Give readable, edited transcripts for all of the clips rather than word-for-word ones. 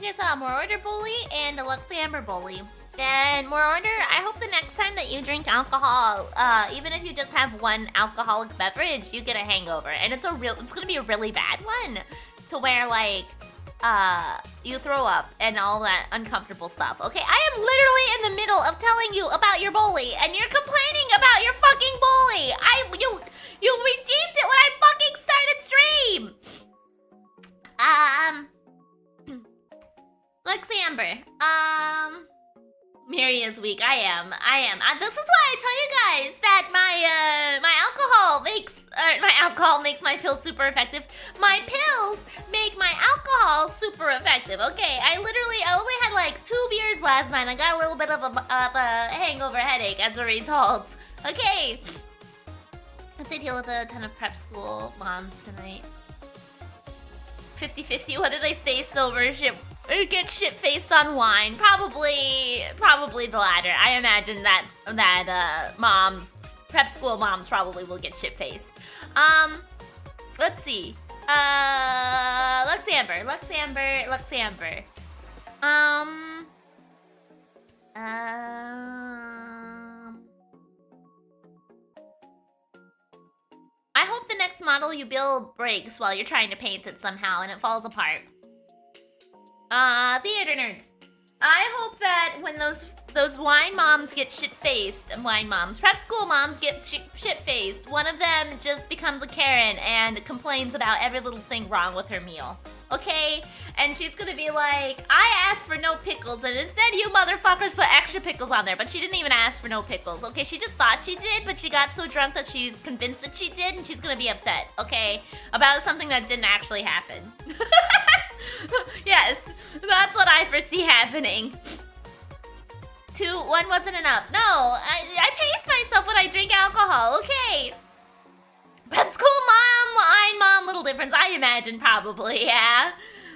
think I saw a More Order bully and a Lux Amber bully. And More Order, I hope the next time that you drink alcohol, even if you just have one alcoholic beverage, you get a hangover. And it's gonna be a really bad one, to where like, you throw up and all that uncomfortable stuff. Okay, I am literally in the middle of telling you about your bully, and you're complaining about your fucking bully. You redeemed it when I fucking started stream. Lex Amber. Miri is weak. I am. This is why I tell you guys that my alcohol makes my pills super effective. My pills make my alcohol super effective. Okay, I only had like 2 beers last night. I got a little bit of a hangover headache as a result. Okay. I have to deal with a ton of prep school moms tonight. 50-50, whether they stay sober or get shit-faced on wine. Probably the latter. I imagine that moms, prep school moms probably will get shit-faced. Let's see. Lux Amber. next model you build breaks while you're trying to paint it somehow and it falls apart. Theater nerds. I hope that when those wine moms get shit-faced, wine moms, prep school moms get shit-faced, one of them just becomes a Karen and complains about every little thing wrong with her meal. Okay? And she's gonna be like, I asked for no pickles, and instead you motherfuckers put extra pickles on there, but she didn't even ask for no pickles. Okay, she just thought she did, but she got so drunk that she's convinced that she did, and she's gonna be upset, okay? About something that didn't actually happen. Yes, that's what I foresee happening. 2, 1 wasn't enough. No, I pace myself when I drink alcohol, okay? Prep school mom, wine mom, little difference, I imagine, probably, yeah.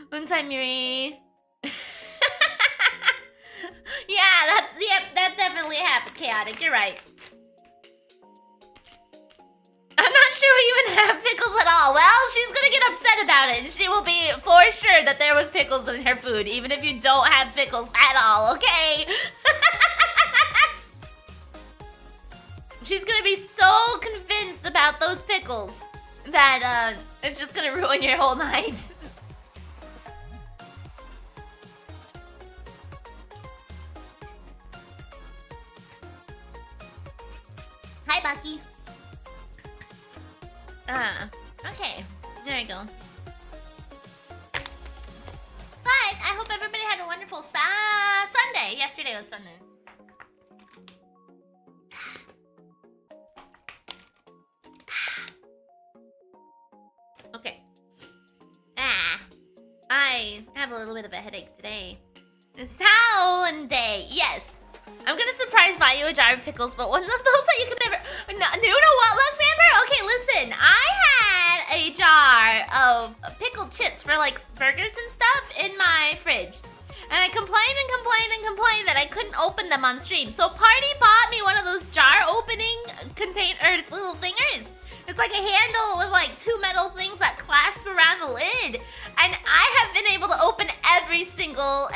One time, Miri. Yeah, that definitely happened, chaotic, you're right. I'm not sure we even have pickles at all. Well, she's gonna get upset about it, and she will be for sure that there was pickles in her food, even if you don't have pickles at all, okay? She's gonna be so convinced about those pickles that it's just gonna ruin your whole night. Hi, Bucky. Okay. There you go. But I hope everybody had a wonderful Sunday. Yesterday was Sunday. Okay. I have a little bit of a headache today. It's Sunday. Yes. I'm gonna surprise buy you a jar of pickles, but one of those that you can never... No, you know what, Lux Amber? Okay, listen. I had a jar of pickled chips for, like, burgers and stuff in my fridge. And I complained and complained and complained that I couldn't open them on stream. So Party bought me one of those jar opening little thingers. It's like a handle with like 2 metal things that clasp around the lid. And I have been able to open every single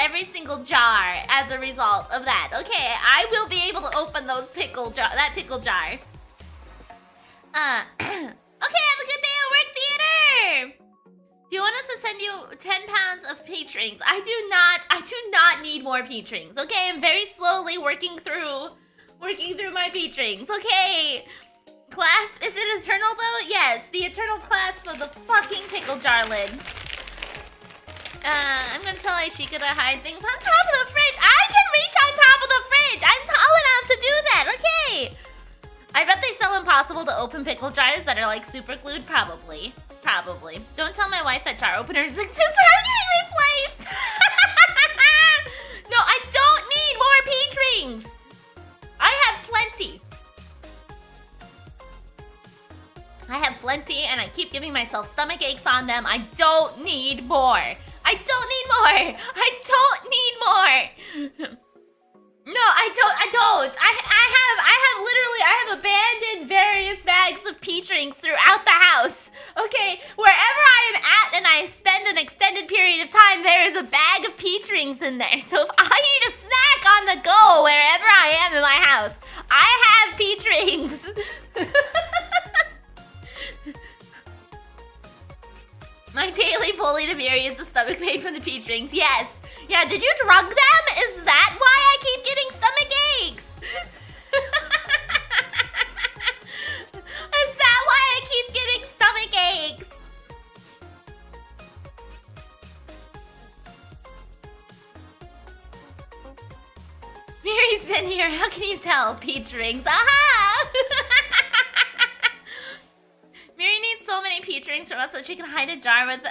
jar as a result of that. Okay, I will be able to open those pickle jar. Okay, have a good day at work, theater. Do you want us to send you 10 pounds of peach rings? I do not need more peach rings. Okay, I'm very slowly working through my peach rings. Okay. Clasp, is it eternal though? Yes, the eternal clasp of the fucking pickle jar lid. I'm gonna tell Aishika to hide things on top of the fridge. I can reach on top of the fridge. I'm tall enough to do that, okay. I bet they sell impossible to open pickle jars that are like super glued, probably. Probably. Don't tell my wife that jar openers exist or I'm getting replaced. No, I don't need more peach rings. I have plenty. I have plenty and I keep giving myself stomach aches on them. I don't need more. I don't need more. I don't need more. No, I don't. I have abandoned various bags of peach rings throughout the house. Okay, wherever I am at and I spend an extended period of time, there is a bag of peach rings in there. So if I need a snack on the go wherever I am in my house, I have peach rings. My daily bully to Miri is the stomach pain from the peach rings. Yes. Yeah, did you drug them? Is that why I keep getting stomach aches? Is that why I keep getting stomach aches? Miri's been here. How can you tell? Peach rings. Aha! Miri needs so many peach rings from us so she can hide a jar with No.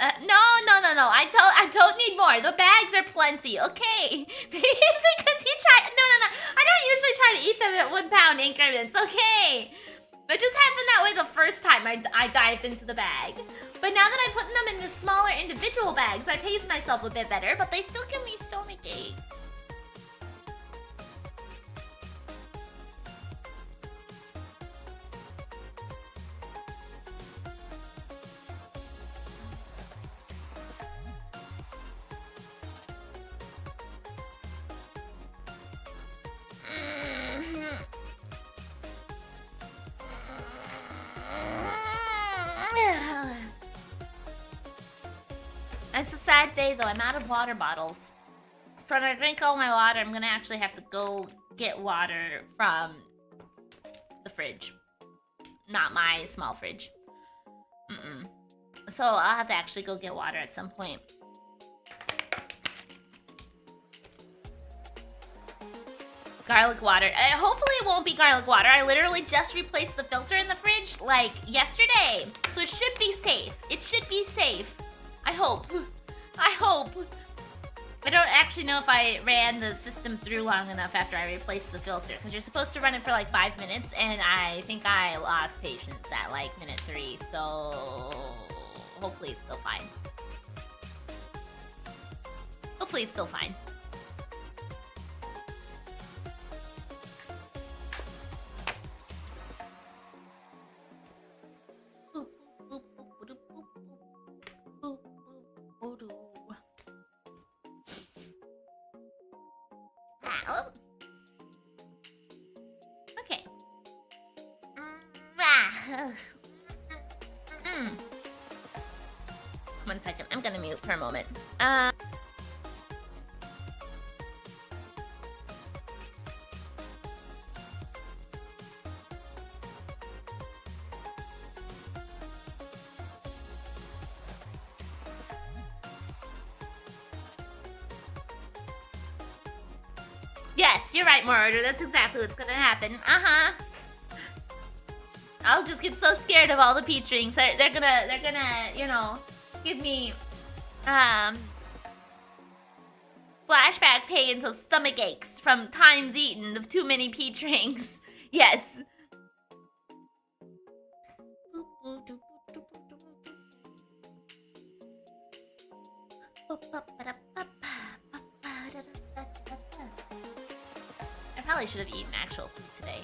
I don't need more. The bags are plenty, okay? Maybe it's because you try... No. I don't usually try to eat them at 1 pound increments, okay? It just happened that way the first time I dived into the bag. But now that I'm putting them in the smaller individual bags, I pace myself a bit better, but they still give me stomach aches. bad day though. I'm out of water bottles. So when I drink all my water, I'm gonna actually have to go get water from the fridge. Not my small fridge. So I'll have to actually go get water at some point. Garlic water. Hopefully it won't be garlic water. I literally just replaced the filter in the fridge like yesterday. So it should be safe. It should be safe. I hope. I hope. I don't actually know if I ran the system through long enough after I replaced the filter, because you're supposed to run it for like 5 minutes, and I think I lost patience at like minute 3, so hopefully it's still fine. Hopefully it's still fine. Okay. 1 second. I'm gonna mute for a moment. Yes, you're right, Moroder. That's exactly what's gonna happen. I'll just get so scared of all the peach rings. They're gonna, you know, give me, flashback pains of stomach aches from times eaten of too many peach rings. Yes. I probably should have eaten actual food today,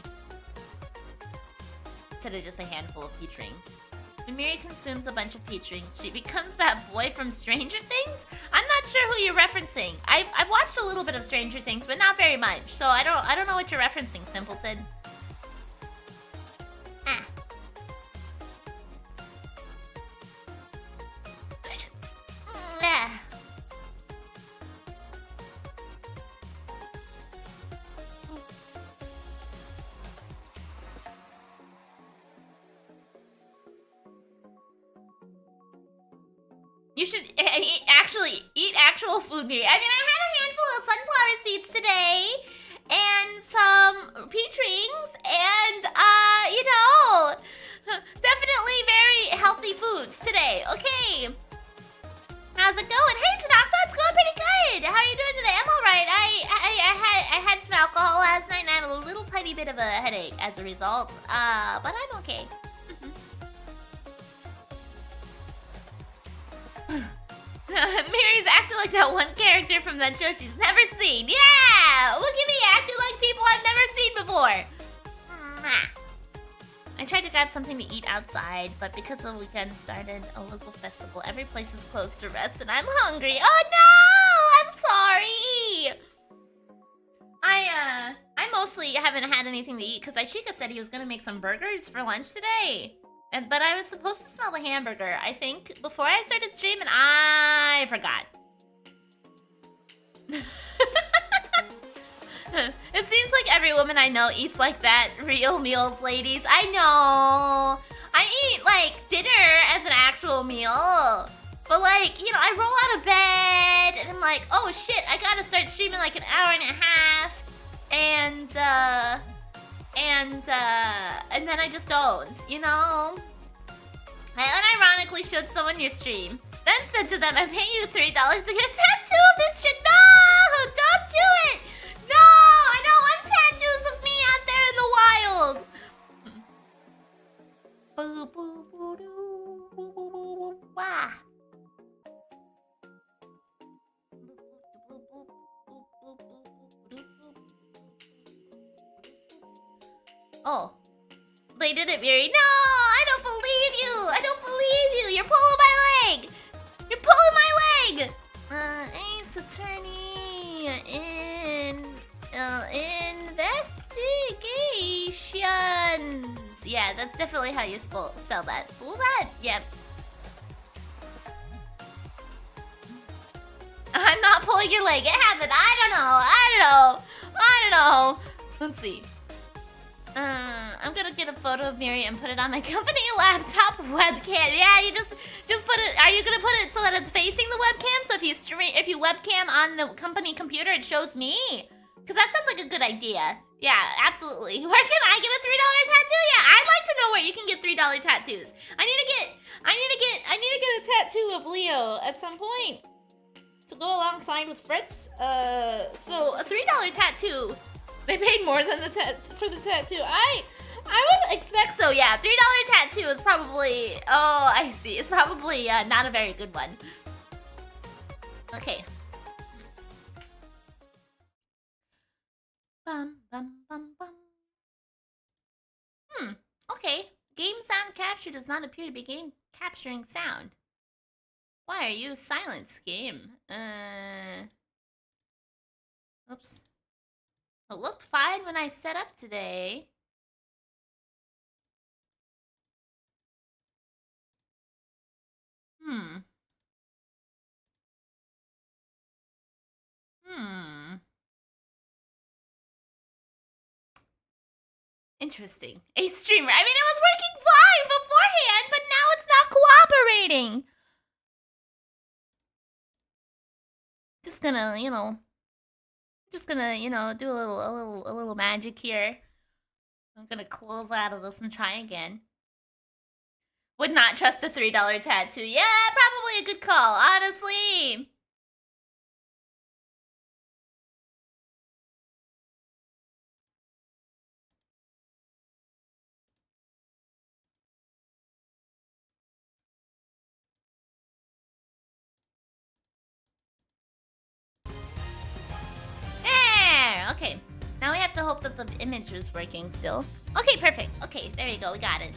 instead of just a handful of peach rings. When Miri consumes a bunch of peach rings, she becomes that boy from Stranger Things? I'm not sure who you're referencing. I've watched a little bit of Stranger Things, but not very much, so I don't know what you're referencing, Simpleton. You should eat actual food, Miri. I mean, I had a handful of sunflower seeds today, and some peach rings, and, you know, definitely very healthy foods today. Okay. How's it going? Hey, Tanaka, it's going pretty good. How are you doing today? I'm all right. I had some alcohol last night, and I have a little tiny bit of a headache as a result, but I'm okay. Miri's acting like that one character from that show she's never seen. Yeah! Look at me acting like people I've never seen before. I tried to grab something to eat outside, but because the weekend started a local festival, every place is closed to rest and I'm hungry. Oh no! I'm sorry! I mostly haven't had anything to eat because Aishika said he was gonna make some burgers for lunch today. But I was supposed to smell the hamburger, I think, before I started streaming. I forgot. It seems like every woman I know eats like that. Real meals, ladies. I know. I eat, like, dinner as an actual meal. But, like, you know, I roll out of bed, and I'm like, oh, shit, I gotta start streaming like an hour and a half. And then I just don't, you know? I unironically showed someone your stream, then said to them, I'm paying you $3 to get a tattoo of this shit. No! Don't do it! No! I don't want tattoos of me out there in the wild! Boo, boo, boo, doo, boo, boo, boo, boo, wah. Oh. They did it, Miri. No! I don't believe you! I don't believe you! You're pulling my leg! You're pulling my leg! Ace Attorney investigations. Yeah, that's definitely how you spell that. Spool that? Yep. I'm not pulling your leg. It happened. I don't know. Let's see. I'm gonna get a photo of Miri and put it on my company laptop webcam. Yeah, you just put it. Are you gonna put it so that it's facing the webcam? So if you webcam on the company computer, it shows me. Cause that sounds like a good idea. Yeah, absolutely. Where can I get a $3 tattoo? Yeah, I'd like to know where you can get $3 tattoos. I need to get a tattoo of Leo at some point to go alongside with Fritz. So a $3 tattoo. They paid more than for the tattoo. I would expect so. Yeah, $3 tattoo is probably. Oh, I see. It's probably not a very good one. Okay. Bum bum bum bum. Okay. Game sound capture does not appear to be game capturing sound. Why are you silent, game? Oops. It looked fine when I set up today. Interesting. A streamer. I mean, it was working fine beforehand, but now it's not cooperating. Just gonna, do a little magic here. I'm gonna close out of this and try again. Would not trust a $3 tattoo. Yeah, probably a good call, honestly. Okay, now we have to hope that the image is working still. Okay, perfect. Okay, there you go. We got it.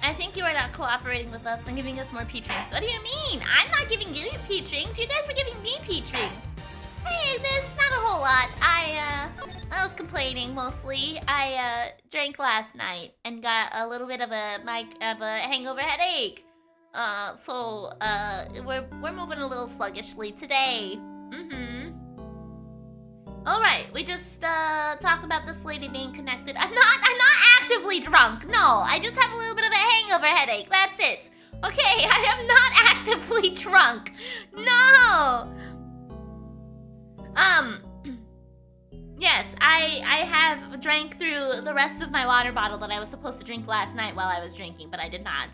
I think you are not cooperating with us and giving us more P-Trings. What do you mean? I'm not giving you P-Trings. You guys were giving me P-Trings. Hey, this not a whole lot. I was complaining mostly. I drank last night and got a little bit of a hangover headache. So we're moving a little sluggishly today. All right, we just talked about this lady being connected. I'm not actively drunk. No, I just have a little bit of a hangover headache. That's it. Okay, I am not actively drunk. No. Yes, I have drank through the rest of my water bottle that I was supposed to drink last night while I was drinking, but I did not.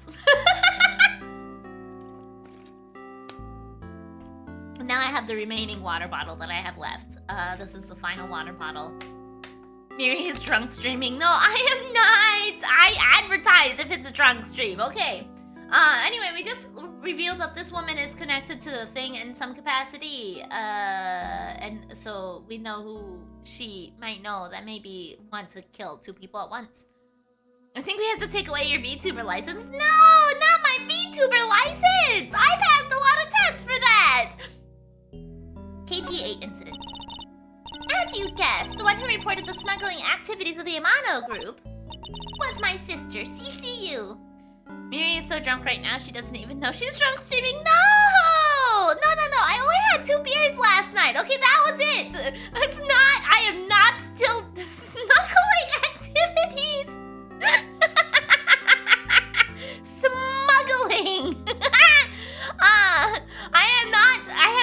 Now I have the remaining water bottle that I have left. This is the final water bottle. Miri is drunk streaming. No, I am not. I advertise if it's a drunk stream. Okay. Anyway, we just revealed that this woman is connected to the thing in some capacity. And so we know who she might know that maybe want to kill 2 people at once. I think we have to take away your VTuber license. No, not my VTuber license. I passed a lot of tests for that. KG8 incident. As you guessed, the one who reported the smuggling activities of the Amano group was my sister, CCU. Miri is so drunk right now, she doesn't even know she's drunk streaming. No! I only had 2 beers last night. Okay, that was it. I am not still smuggling activities. Smuggling. I have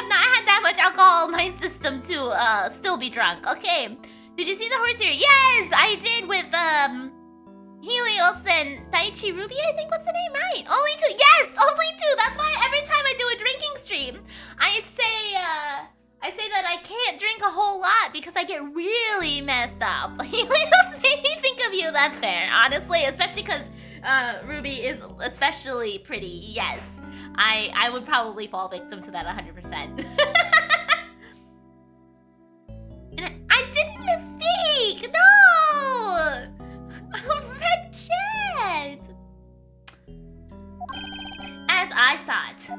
not had that much alcohol in my system to still be drunk. Okay, did you see the horse here? Yes, I did with Helios and Daichi Ruby, I think. What's the name, right? Only 2. Yes, only 2. That's why every time I do a drinking stream, I say that I can't drink a whole lot because I get really messed up. Helios made me think of you. That's fair, honestly, especially because Ruby is especially pretty. Yes. I would probably fall victim to that 100%. And I didn't misspeak! No! Red chat! As I thought.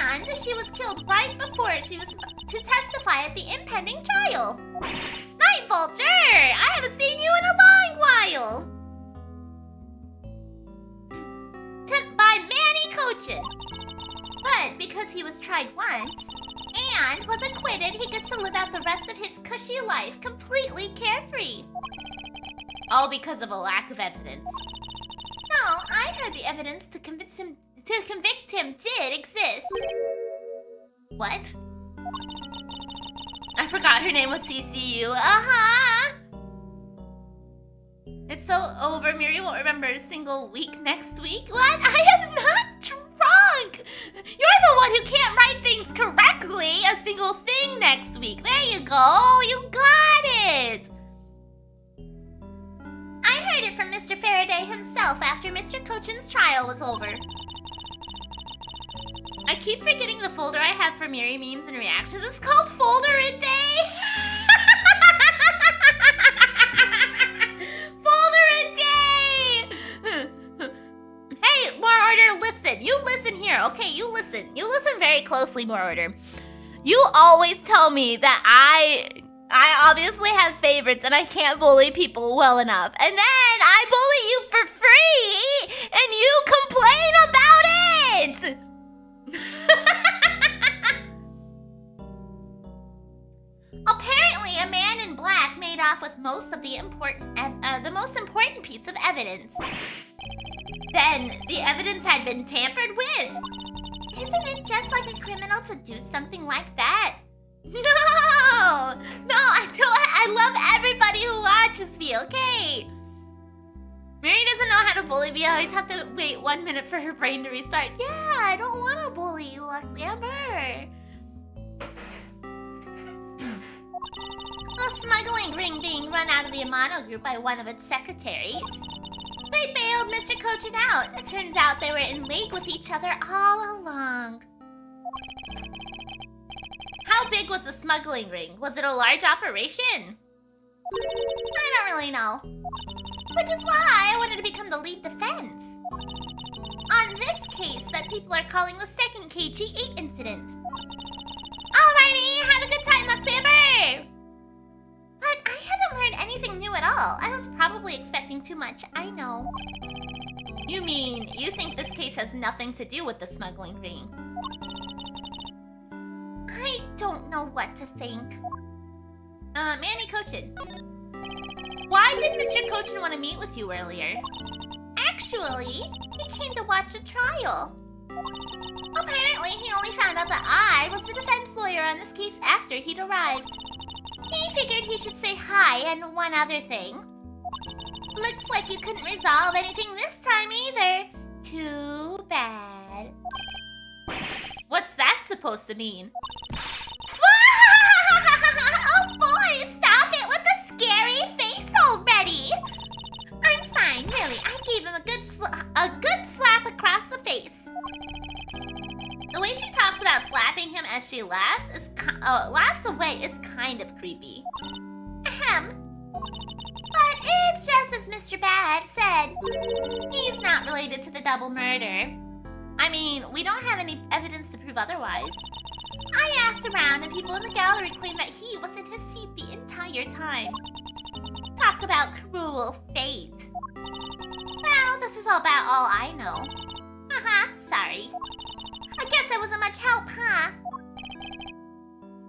And she was killed right before she was to testify at the impending trial. Night Vulture! I haven't seen you in a long while! By Manny Cochin. But because because he was tried once and was acquitted, he gets to live out the rest of his cushy life completely carefree. All because of a lack of evidence. No, I heard the evidence to convict him did exist. What? I forgot her name was CCU. It's so over. Miri won't remember a single week next week. What? I am not drunk! You're the one who can't write things correctly. A single thing next week. There you go. You got it. I heard it from Mr. Faraday himself after Mr. Cochin's trial was over. I keep forgetting the folder I have for Miri memes and reactions. It's called Folder-A-Day! Folder-A-Day! Hey, More Order, listen. You listen here, okay? You listen. You listen very closely, More Order. You always tell me that I obviously have favorites and I can't bully people well enough. And then I bully you for free and you complain about it! Apparently, a man in black made off with most of the most important piece of evidence. Then, the evidence had been tampered with. Isn't it just like a criminal to do something like that? No, I love everybody who watches me, okay? Miri doesn't know how to bully me. I always have to wait 1 minute for her brain to restart. Yeah, I don't want to bully you, Amber. A smuggling ring being run out of the Amano group by one of its secretaries. They bailed Mr. Cochin out. It turns out they were in league with each other all along. How big was the smuggling ring? Was it a large operation? I don't really know. Which is why I wanted to become the lead defense. On this case that people are calling the second KG8 incident. Alrighty, have a good time, Amber! But I haven't learned anything new at all. I was probably expecting too much, I know. You mean, you think this case has nothing to do with the smuggling ring? I don't know what to think. Manny Cochin. Why did Mr. Cochin want to meet with you earlier? Actually, he came to watch a trial. Apparently, he only found out that I was the defense lawyer on this case after he'd arrived. He figured he should say hi and one other thing. Looks like you couldn't resolve anything this time either. Too bad. What's that supposed to mean? Oh boy, stop it with the scary face already. I'm fine, really. I gave him a good slap across the face. The way she talks about slapping him as she laughs away is kind of creepy. Ahem. But it's just as Mr. Bad said. He's not related to the double murder. I mean, we don't have any evidence to prove otherwise. I asked around and people in the gallery claimed that he was in his seat the entire time. Talk about cruel fate. Well, this is about all I know. Sorry. I guess I wasn't much help, huh?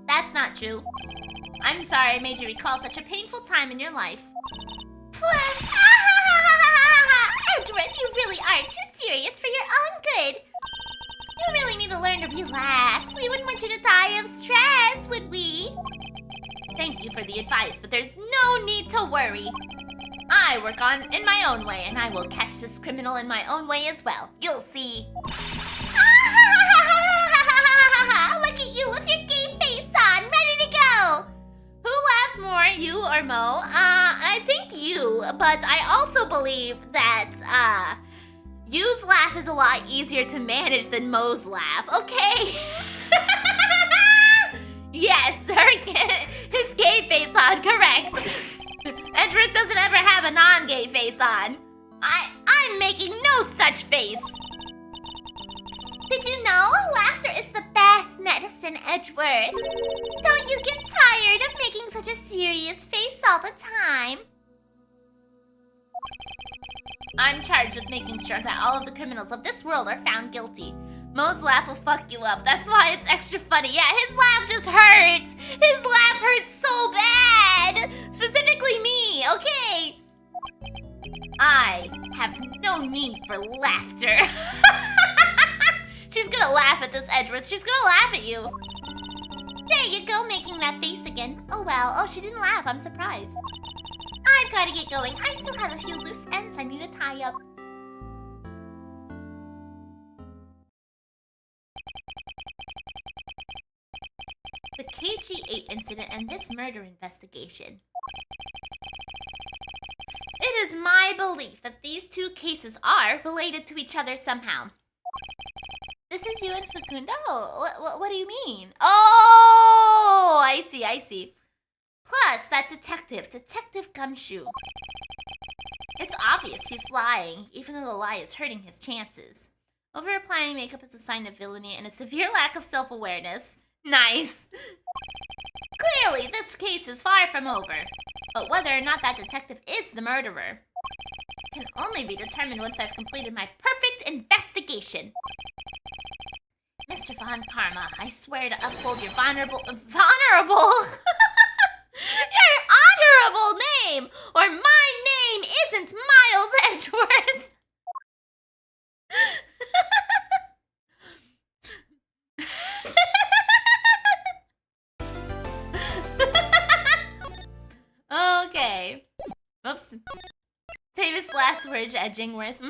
That's not true. I'm sorry I made you recall such a painful time in your life. Edward, you really are too serious for your own good. You really need to learn to relax. We wouldn't want you to die of stress, would we? Thank you for the advice, but there's no need to worry. I work in my own way, and I will catch this criminal in my own way as well. You'll see. Look at you with your gay face on, ready to go. Who laughs more, you or Mo? I think you, but I also believe that, Yu's laugh is a lot easier to manage than Mo's laugh, okay? Yes, his gay face on, correct. Edward doesn't ever have a non-gay face on. I'm making no such face. Did you know laughter is the best medicine, Edward? Don't you get tired of making such a serious face all the time? I'm charged with making sure that all of the criminals of this world are found guilty. Mo's laugh will fuck you up. That's why it's extra funny. Yeah, his laugh just hurts. His laugh hurts so bad. Specifically me, okay? I have no need for laughter. She's gonna laugh at this, Edgeworth. She's gonna laugh at you. There you go, making that face again. Oh well. Oh, she didn't laugh. I'm surprised. I've got to get going. I still have a few loose ends I need to tie up. The KG8 incident and this murder investigation. It is my belief that these two cases are related to each other somehow. This is you and Facundo? What do you mean? Oh, I see. Plus, that Detective Gumshoe. It's obvious he's lying, even though the lie is hurting his chances. Over-applying makeup is a sign of villainy and a severe lack of self-awareness. Nice. Clearly, this case is far from over. But whether or not that detective is the murderer can only be determined once I've completed my perfect investigation. Mr. Von Karma, I swear to uphold your vulnerable... your honorable name, or my name isn't Miles Edgeworth. Okay. Oops. Famous last words, Edgingworth.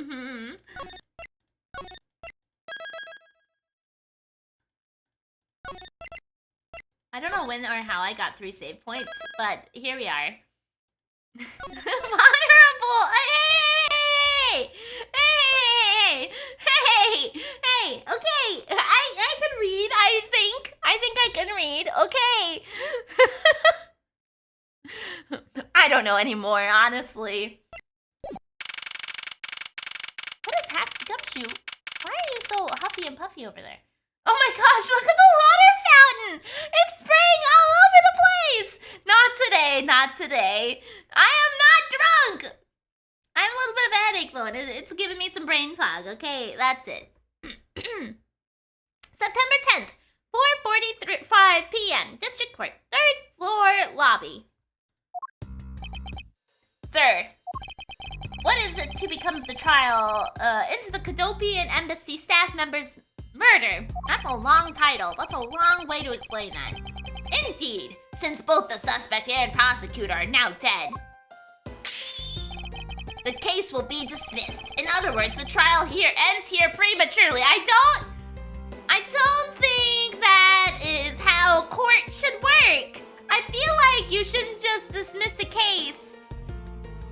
I don't know when or how I got 3 save points, but here we are. Vulnerable! Hey! Okay, I can read, I think I can read, okay. I don't know anymore, honestly. What is happening? Gumshoe, why are you so huffy and puffy over there? Oh my gosh, look at the water fountain! It's spraying all over the place! Not today. I am not drunk! I have a little bit of a headache though, and it's giving me some brain fog. Okay, that's it. September 10th, 4:45 p.m. District Court, 3rd floor lobby. Sir, what is it to become of the trial into the Cadopian Embassy staff members' murder? That's a long title. That's a long way to explain that. Indeed, since both the suspect and prosecutor are now dead, the case will be dismissed. In other words, the trial here ends here prematurely. I don't think that is how court should work. I feel like you shouldn't just dismiss the case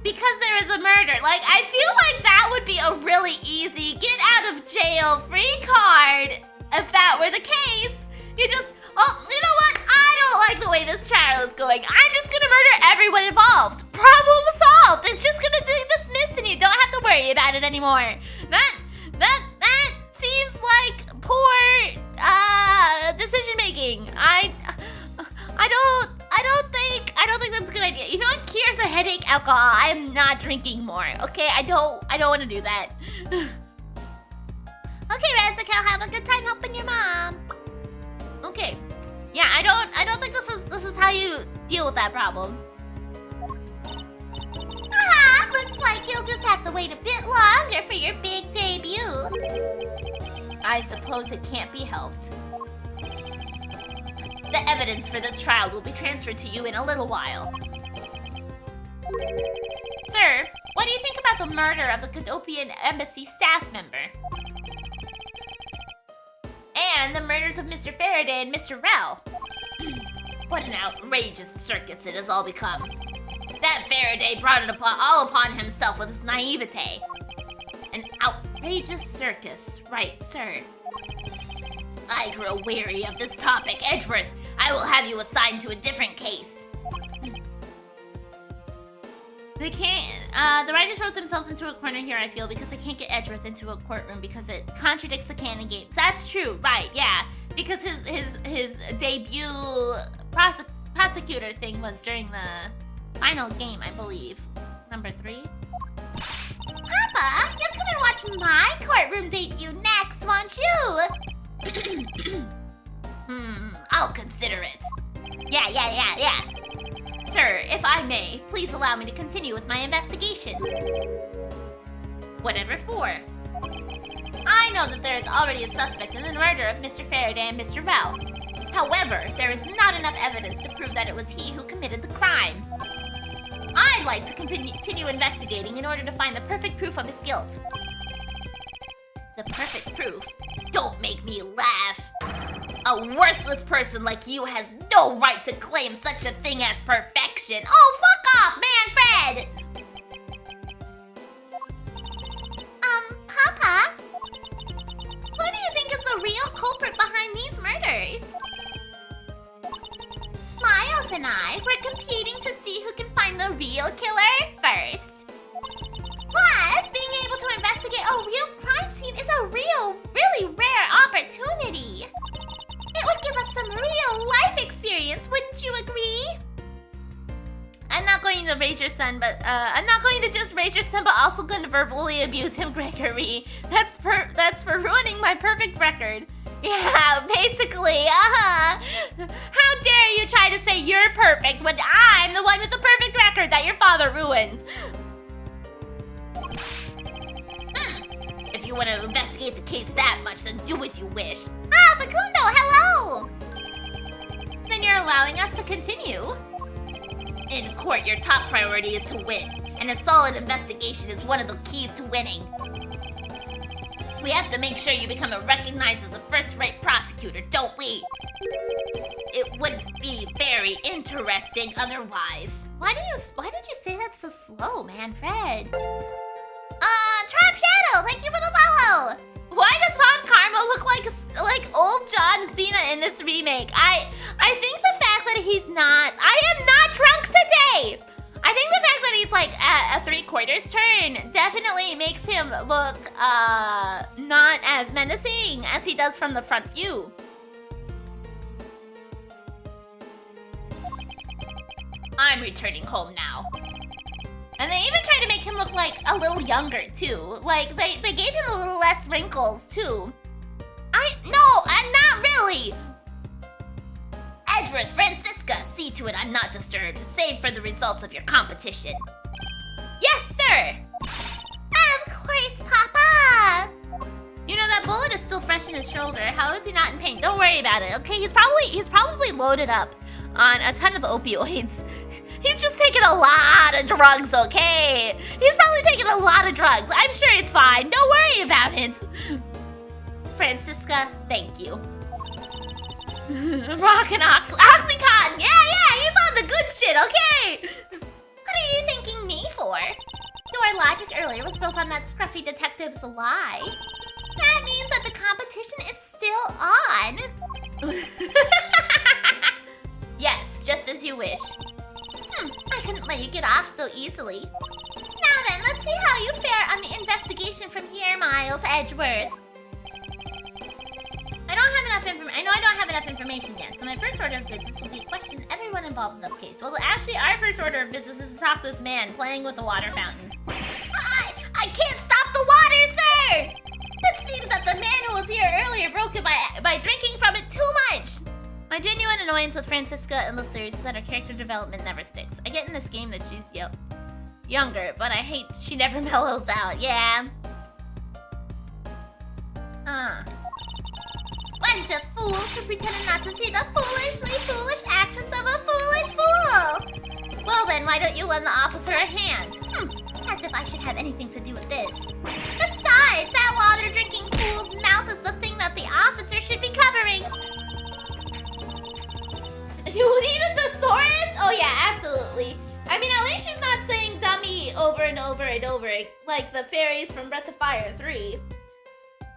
because there is a murder. Like, I feel like that would be a really easy get out of jail free card if that were the case. You just, oh, you know what? I don't like the way this trial is going. I'm just gonna murder everyone involved. Problem solved. It's just gonna be dismissed and you don't have to worry about it anymore. That seems like poor decision making. I don't think that's a good idea. You know what cures a headache? Alcohol. I am not drinking more. Okay, I don't want to do that. Okay, Ransico, have a good time helping your mom. Okay. Yeah, I don't think this is how you deal with that problem. Looks like you'll just have to wait a bit longer for your big debut. I suppose it can't be helped. The evidence for this trial will be transferred to you in a little while. Sir, what do you think about the murder of the Cadopian Embassy staff member? And the murders of Mr. Faraday and Mr. Rell? What an outrageous circus it has all become. That Faraday brought it all upon himself with his naivete. An outrageous circus, right, sir? I grow weary of this topic, Edgeworth. I will have you assigned to a different case. They can't, the writers wrote themselves into a corner here, I feel, because they can't get Edgeworth into a courtroom because it contradicts the canon games. That's true, right, yeah. Because his debut prosecutor thing was during the final game, I believe. Number 3. Papa, you'll come and watch my courtroom debut next. next, won't you? I'll consider it. Yeah. Sir, if I may, please allow me to continue with my investigation. Whatever for. I know that there is already a suspect in the murder of Mr. Faraday and Mr. Bell. However, there is not enough evidence to prove that it was he who committed the crime. I'd like to continue investigating in order to find the perfect proof of his guilt. The perfect proof? Don't make me laugh. A worthless person like you has no right to claim such a thing as perfection. Oh, fuck off, Manfred! Papa? Who do you think is the real culprit behind these murders? Miles and I, we're competing to see who can find the real killer first. Plus, being able to investigate a real crime scene is a really rare opportunity. It would give us some real life experience, wouldn't you agree? I'm not going to raise your son, but I'm not going to just raise your son, but also going to verbally abuse him, Gregory. That's for ruining my perfect record. Yeah, basically, How dare you try to say you're perfect when I'm the one with the perfect record that your father ruined? If you want to investigate the case that much, then do as you wish. Ah, Facundo, hello! Then you're allowing us to continue? In court, your top priority is to win, and a solid investigation is one of the keys to winning. We have to make sure you become recognized as a first-rate prosecutor, don't we? It wouldn't be very interesting otherwise. Why did you say that so slow, Manfred? Trap Shadow, thank you for the follow! Why does Von Karma look like old John Cena in this remake? I think the fact that he's not... I am not drunk today! I think the fact that he's like at a 3/4 turn definitely makes him look not as menacing as he does from the front view. I'm returning home now. And they even tried to make him look like a little younger too. Like they gave him a little less wrinkles too. I'm not really. Edgeworth, Franziska, see to it I'm not disturbed, save for the results of your competition. Yes, sir! Of course, Papa! You know, that bullet is still fresh in his shoulder. How is he not in pain? Don't worry about it, okay? He's probably loaded up on a ton of opioids. He's just taking a lot of drugs, okay? He's probably taking a lot of drugs. I'm sure it's fine. Don't worry about it. Franziska, thank you. Rock and Oxycontin. Yeah, he's on the good shit, okay? What are you thanking me for? Your logic earlier was built on that scruffy detective's lie. That means that the competition is still on. Yes, just as you wish. I couldn't let you get off so easily. Now then, let's see how you fare on the investigation from here, Miles Edgeworth. I know I don't have enough information yet, so my first order of business will be to question everyone involved in this case. Well, actually, our first order of business is to stop this man playing with the water fountain. I can't stop the water, sir! It seems that the man who was here earlier broke it by drinking from it too much. My genuine annoyance with Franziska and the series is that her character development never sticks. I get in this game that she's younger, but I hate she never mellows out. Yeah. Bunch of fools who pretended not to see the foolishly foolish actions of a foolish fool. Well then, why don't you lend the officer a hand? As if I should have anything to do with this. Besides, that water-drinking fool's mouth is the thing that the officer should be covering. You need a thesaurus? Oh yeah, absolutely. I mean, at least she's not saying dummy over and over and over, like the fairies from Breath of Fire 3.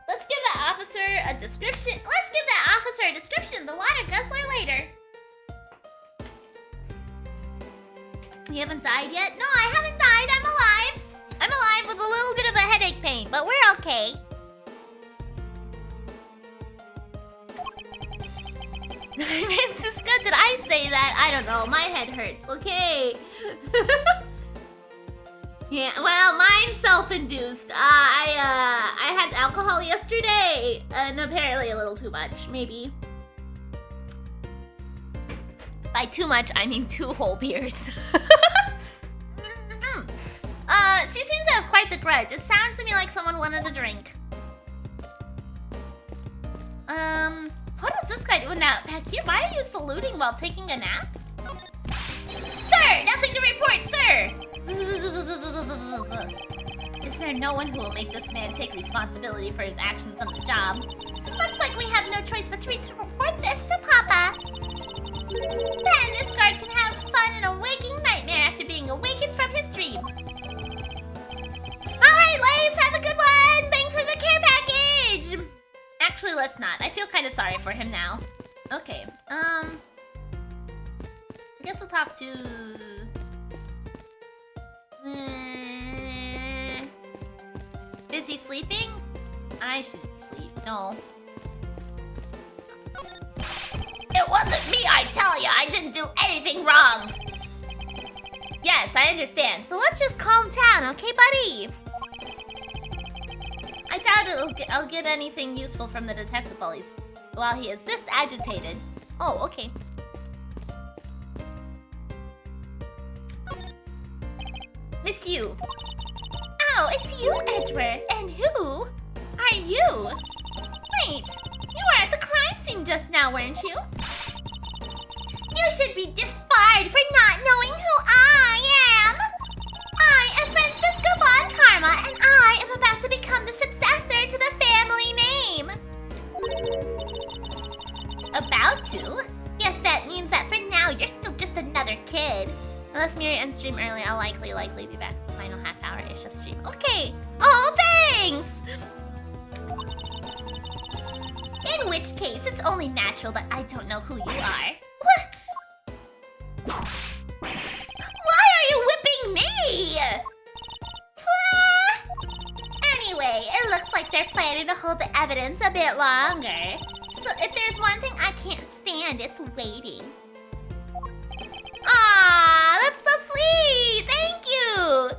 Let's give that officer a description. Let's give that officer a description of the water guzzler later. You haven't died yet? No, I haven't died. I'm alive. I'm alive with a little bit of a headache pain, but we're okay. Franziska, did I say that? I don't know. My head hurts. Okay. Yeah, well, mine's self-induced. I had alcohol alcohol yesterday, and apparently a little too much, maybe. By too much, I mean 2 whole beers. She seems to have quite the grudge. It sounds to me like someone wanted a drink. What is this guy doing now? Back here, why are you saluting while taking a nap? Sir, nothing to report, sir! Is there no one who will make this man take responsibility for his actions on the job? Looks like we have no choice but to report this to Papa. Then this guard can have fun in a waking nightmare after being awakened from his dream. Alright, Lace, have a good one! Thanks for the care package! Actually, let's not. I feel kind of sorry for him now. Okay, I guess we'll talk to... Is he sleeping? I shouldn't sleep. No. It wasn't me, I tell ya! I didn't do anything wrong! Yes, I understand. So let's just calm down, okay, buddy? I doubt I'll get anything useful from the detective bullies while he is this agitated. Oh, okay. Miss you. Oh, it's you, Edgeworth. And who are you? Wait, you were at the crime scene just now, weren't you? You should be disbarred for not knowing who I am. I am Franziska von Karma, and I am about to become the successor to the family name. About to? Yes, that means that for now, you're still just another kid. Unless Miri ends stream early, I'll likely be back for the final half-hour-ish of stream. Okay. Oh, thanks! In which case, it's only natural that I don't know who you are. What? Why are you whipping me? Anyway, it looks like they're planning to hold the evidence a bit longer. So if there's one thing I can't stand, it's waiting. Aw, that's so sweet! Thank you!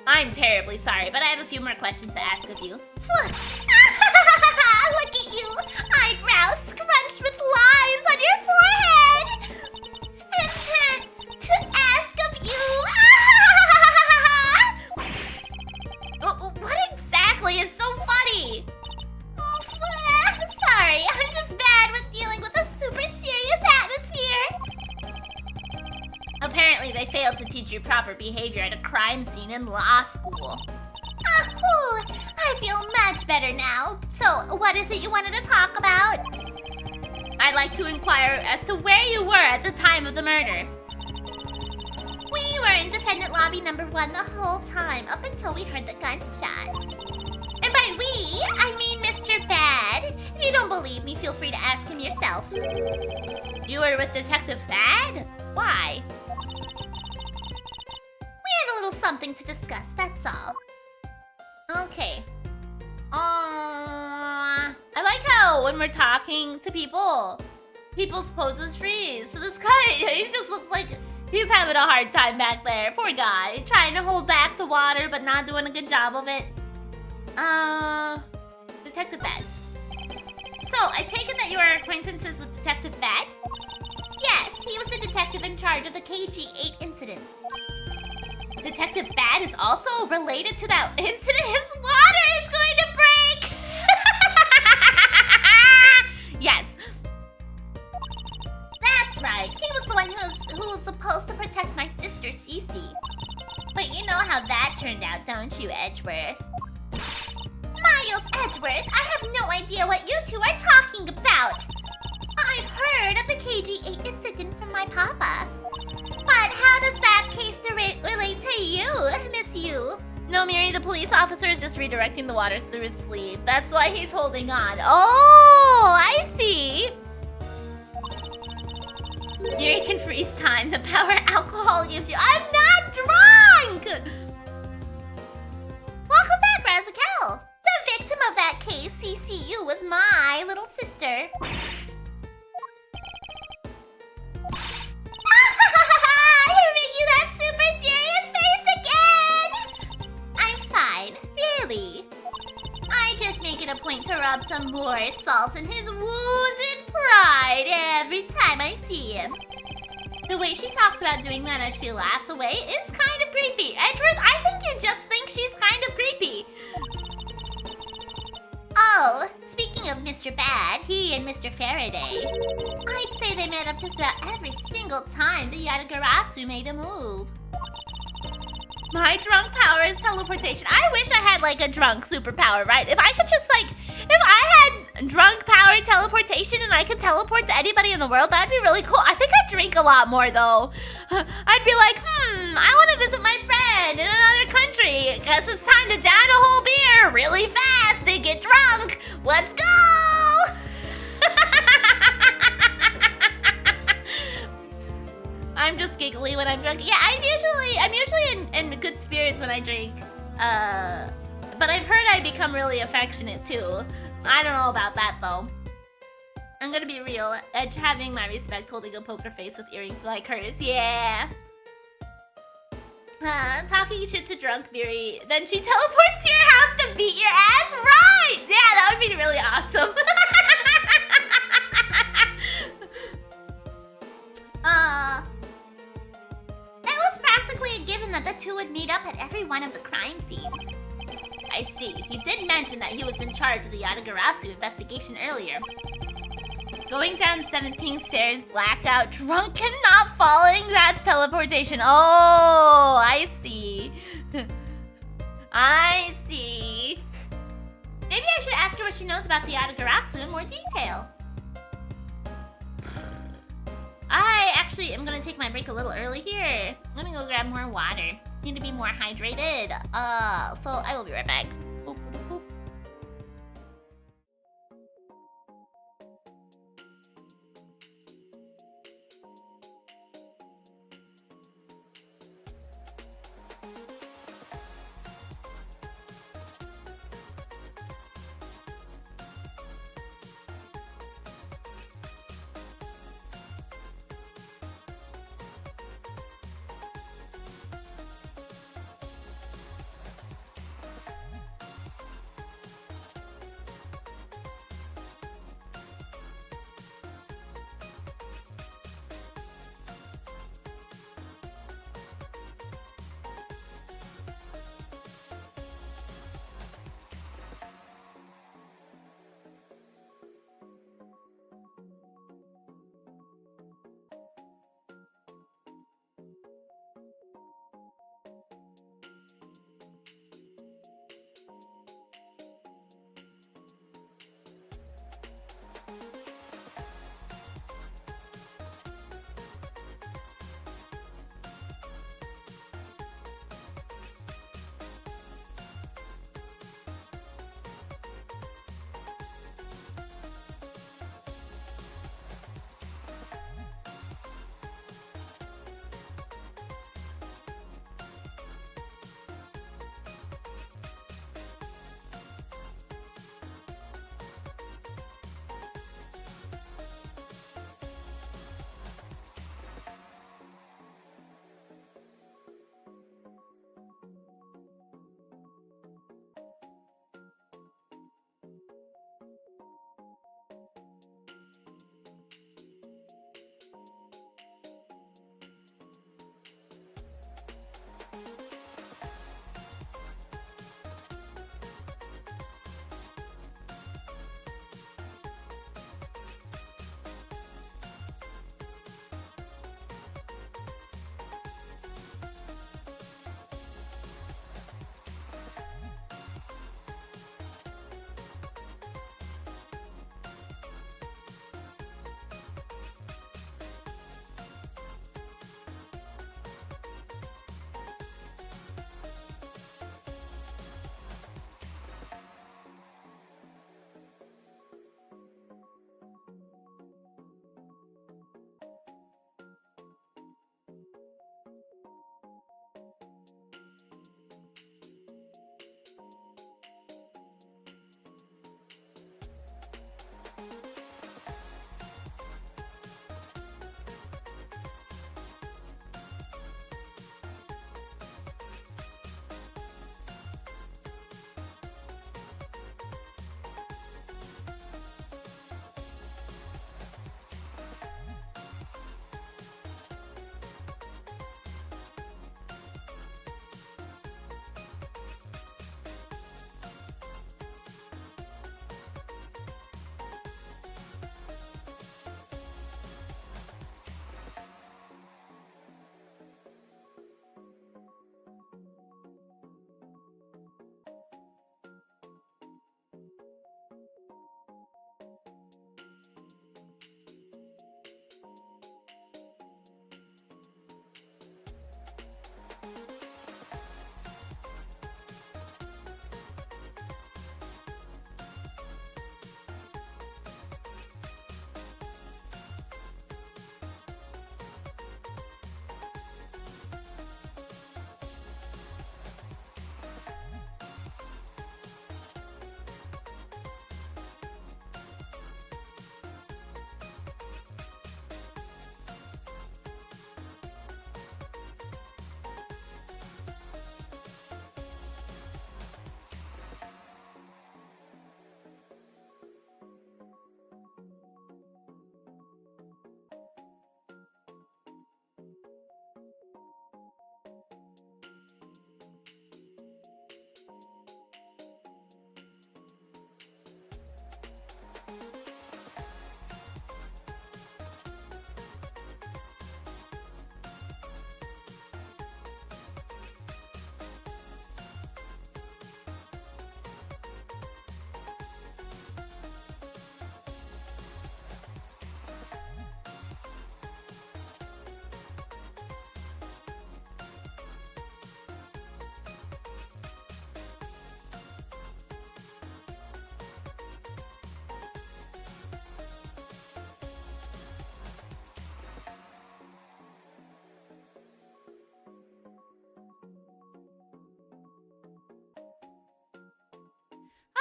I'm terribly sorry, but I have a few more questions to ask of you. Look at you! Eyebrows scrunched with lines on your forehead! And then to ask of you... What exactly is so funny? Sorry, I'm just bad with dealing with a super serious atmosphere. Apparently, they failed to teach you proper behavior at a crime scene in law school. I feel much better now. So, what is it you wanted to talk about? I'd like to inquire as to where you were at the time of the murder. We were in defendant lobby number 1 the whole time, up until we heard the gunshot. And by we, I mean Mr. Bad. If you don't believe me, feel free to ask him yourself. You were with Detective Bad? Why? We had a little something to discuss, that's all. Okay. I like how when we're talking to people, people's poses freeze. So this guy, he just looks like he's having a hard time back there. Poor guy. Trying to hold back the water, but not doing a good job of it. Detective Bad. So, I take it that you are acquaintances with Detective Bad? Yes, he was the detective in charge of the KG-8 incident. Detective Bad is also related to that incident. His water is going to break! Yes. That's right. He was the one who was supposed to protect my sister, Cece. But you know how that turned out, don't you, Edgeworth? Miles Edgeworth, I have no idea what you two are talking about. I've heard of the KG-8 incident from my papa. But how does that case relate to you, Miss Yu? No, Miri, the police officer is just redirecting the waters through his sleeve. That's why he's holding on. Oh, I see. Miri can freeze time. The power alcohol gives you. I'm not drunk! Welcome back, Razikel. The victim of that case, CCU, was my little sister. You're making that super serious face again! I'm fine, really. I just make it a point to rub some more salt in his wounded pride every time I see him. The way she talks about doing that as she laughs away is kind of creepy. Edgeworth, I think you just think she's kind of creepy. Oh, speaking of Mr. Bad, he and Mr. Faraday. I'd say they met up just about every single time the Yatagarasu made a move. My drunk power is teleportation. I wish I had like a drunk superpower, right? If I could just like, if I had drunk power teleportation and I could teleport to anybody in the world, that'd be really cool. I think I'd drink a lot more though. I'd be like, I want to visit my friend in another country. Guess it's time to down a whole beer really fast and get drunk. Let's go! I'm just giggly when I'm drunk. Yeah, I'm usually in good spirits when I drink. But I've heard I become really affectionate too. I don't know about that though. I'm gonna be real. Edge having my respect, holding a poker face with earrings like hers. Yeah. Talking shit to drunk Miri. Then she teleports to your house to beat your ass? Right! Yeah, that would be really awesome. It was practically a given that the two would meet up at every one of the crime scenes. I see. He did mention that he was in charge of the Yatagarasu investigation earlier. Going down 17 stairs, blacked out, drunk and not falling, that's teleportation. Oh, I see. I see. Maybe I should ask her what she knows about the Yatagarasu in more detail. I actually am gonna take my break a little early here. I'm gonna go grab more water. Need to be more hydrated. So I will be right back. Boop, boop, boop.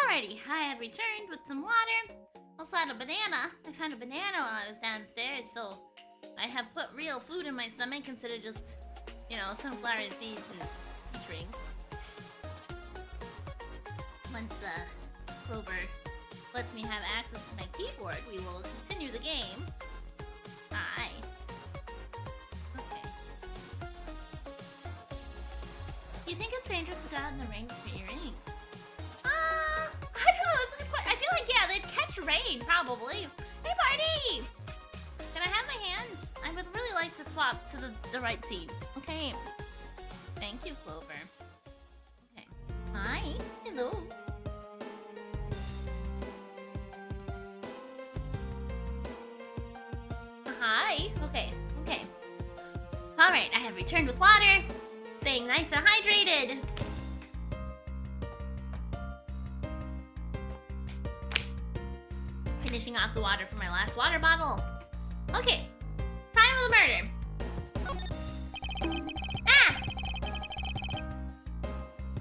Alrighty, I have returned with some water. Also had a banana. I found a banana while I was downstairs, so I have put real food in my stomach instead of just, you know, sunflower seeds and peach rings. Once Clover lets me have access to my keyboard, we will continue the game. Hi. Okay. You think it's dangerous to go out in the rain with your earrings? I don't know, that's a good question. I feel like, yeah, they'd catch rain, probably. Hey, party! Can I have my hands? I would really like to swap to the right seat. Okay. Thank you, Clover. Okay. Hi. Hello. Hi. Okay. Okay. Alright, I have returned with water. Staying nice and hydrated. Finishing off the water from my last water bottle. Okay, time of the murder.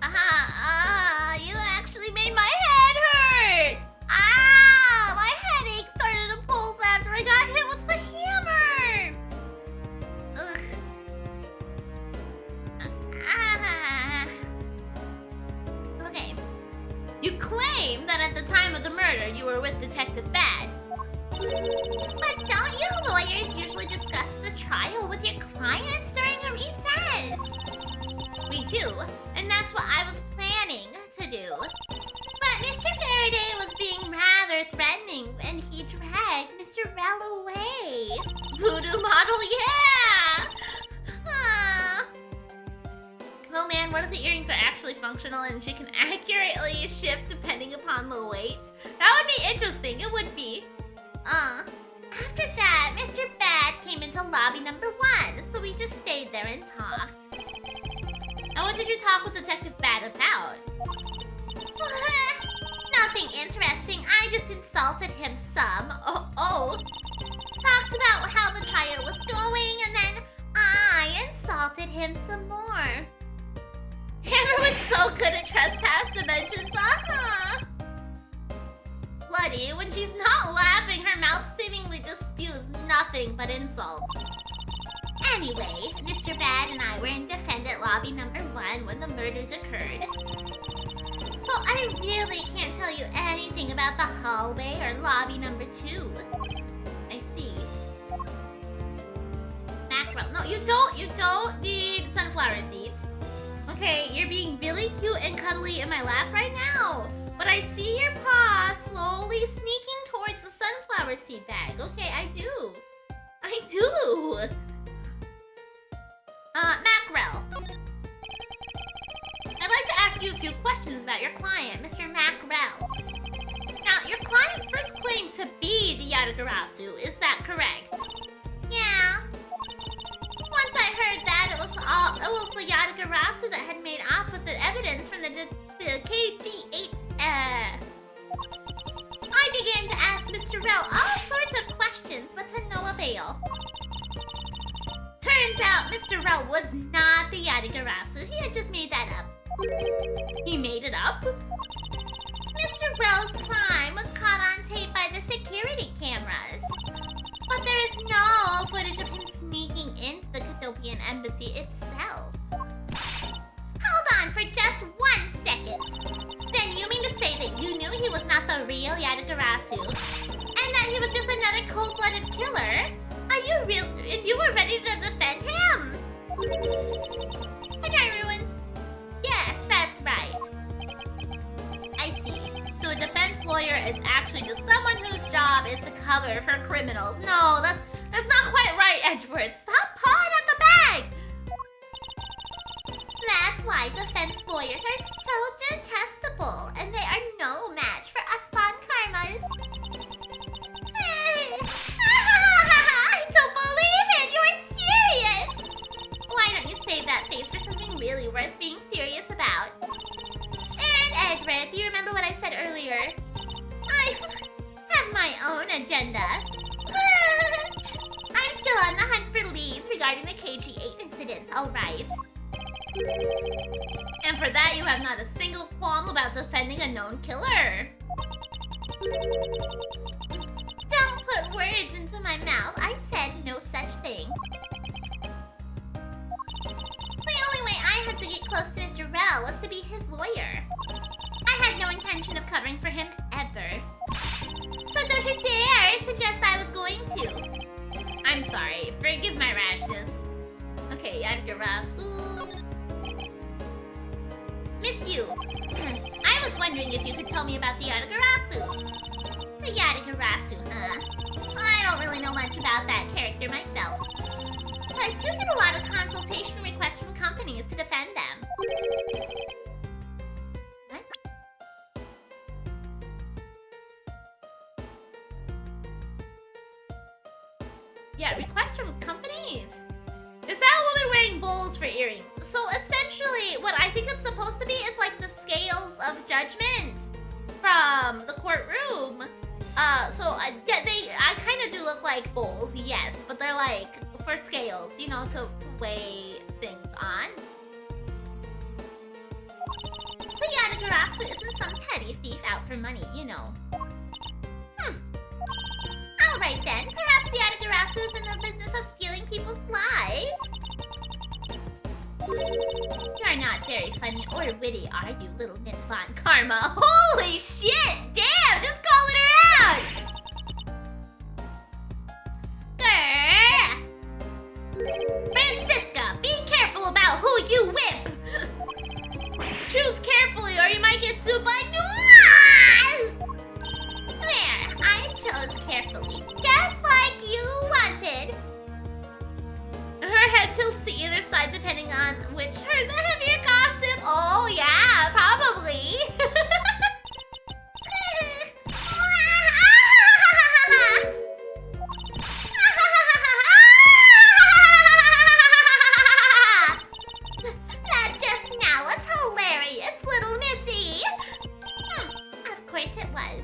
Ah! You actually made my head hurt! Ah! My headache started to pulse after I got hit with the hammer! Ugh. Okay. You claim that at the time of the murder, you were with Detective Bad. But don't you lawyers usually discuss the trial with your clients during a recess? We do, and that's what I was planning to do. But Mr. Faraday was being rather threatening, and he dragged Mr. Rell away. Voodoo model, yeah! Oh man, what if the earrings are actually functional and she can accurately shift depending upon the weight? That would be interesting, it would be. After that, Mr. Bad came into lobby number 1, so we just stayed there and talked. And what did you talk with Detective Bad about? Nothing interesting, I just insulted him some. Talked about how the trial was going, and then I insulted him some more. Everyone's so good at trespass dimensions, Bloody, when she's not laughing, her mouth seemingly just spews nothing but insults. Anyway, Mr. Bad and I were in defendant lobby number 1 when the murders occurred. So I really can't tell you anything about the hallway or lobby number 2. I see. Mackerel. No, you don't need sunflower seeds. Okay, you're being really cute and cuddly in my lap right now. But I see your paw slowly sneaking towards the sunflower seed bag. Okay, I do. I do. Mackerel. I'd like to ask you a few questions about your client, Mr. Mackerel. Now, your client first claimed to be the Yatagarasu. Is that correct? Yeah. Once I heard that, it was the Yatagarasu that had made off with the evidence from the KD8. I began to ask Mr. Rell all sorts of questions, but to no avail. Turns out Mr. Rell was not the Yatagarasu. He had just made that up. He made it up? Mr. Rell's crime was caught on tape by the security cameras. But there is no footage of him sneaking into the Cathiopian embassy itself. Hold on for just 1 second. Then you mean to say that you knew he was not the real Yatagarasu? And that he was just another cold-blooded killer? Are you real? And you were ready to defend him? Okay, Ruins. Yes, that's right. I see. So a defense defense lawyer is actually just someone whose job is to cover for criminals. No, that's not quite right, Edgeworth. Stop pawing at the bag! That's why defense lawyers are so detestable, and they are no match for us Von Karmas. I don't believe it! You're serious! Why don't you save that face for something really worth being serious about? And Edgeworth, do you remember what I said earlier? I have my own agenda. I'm still on the hunt for leads regarding the KG-8 incident, alright? And for that, you have not a single qualm about defending a known killer. Don't put words into my mouth. I said no such thing. The only way I had to get close to Mr. Rell was to be his lawyer. I had no intention of covering for him ever. So don't you dare suggest I was going to. I'm sorry. Forgive my rashness. Okay, Yadagarasu. Miss you. I was wondering if you could tell me about the Yadagarasu. The Yadagarasu, huh? I don't really know much about that character myself. But I do get a lot of consultation requests from companies to defend them. What? Yeah, requests from companies? Is that a woman wearing bowls for earrings? So essentially, what I think it's supposed to be is like the scales of judgment from the courtroom. So I kind of do look like bowls, yes, but they're like for scales, you know, to weigh things on. The Yadagarasu isn't some petty thief out for money, you know. Alright then, perhaps the Yadagarasu is in the business of stealing people's lives. You're not very funny or witty, are you, little Miss Von Karma? Holy shit! Damn! Just call it around! Grr! Franziska, be careful about who you whip! Choose carefully or you might get sued by... There, I chose carefully, just like you wanted. Her head tilts to either side depending on which heard the heavier gossip. Oh yeah, probably. That just now was hilarious, little missy. Of course it was.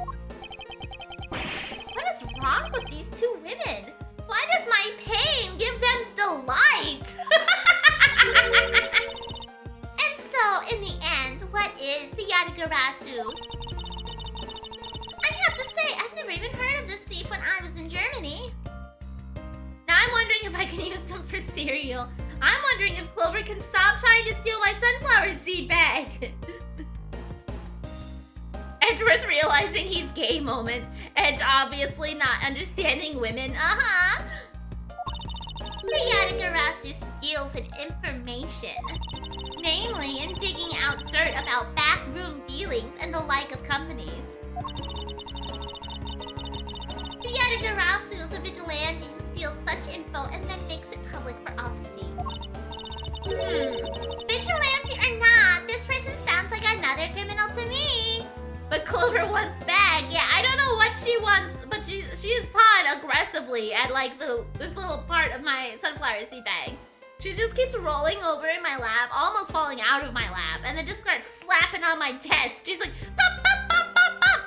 What is wrong with these two women? Why does my pain give them delight? And so, in the end, what is the Yadagarasu? I have to say, I've never even heard of this thief when I was in Germany. Now I'm wondering if I can use them for cereal. I'm wondering if Clover can stop trying to steal my sunflower seed bag. Edgeworth realizing he's gay moment. Edge obviously not understanding women. The Yadagarasu steals in information. Namely, in digging out dirt about backroom dealings and the like of companies. The Yadagarasu is a vigilante who steals such info and then makes it public for all to see. Vigilante or not, this person sounds like another criminal to me. But Clover wants bag. Yeah, I don't know what she wants, but she is pawing aggressively at like this little part of my sunflower seed bag. She just keeps rolling over in my lap, almost falling out of my lap, and then just starts slapping on my desk. She's like, pop, pop, pop, pop, pop.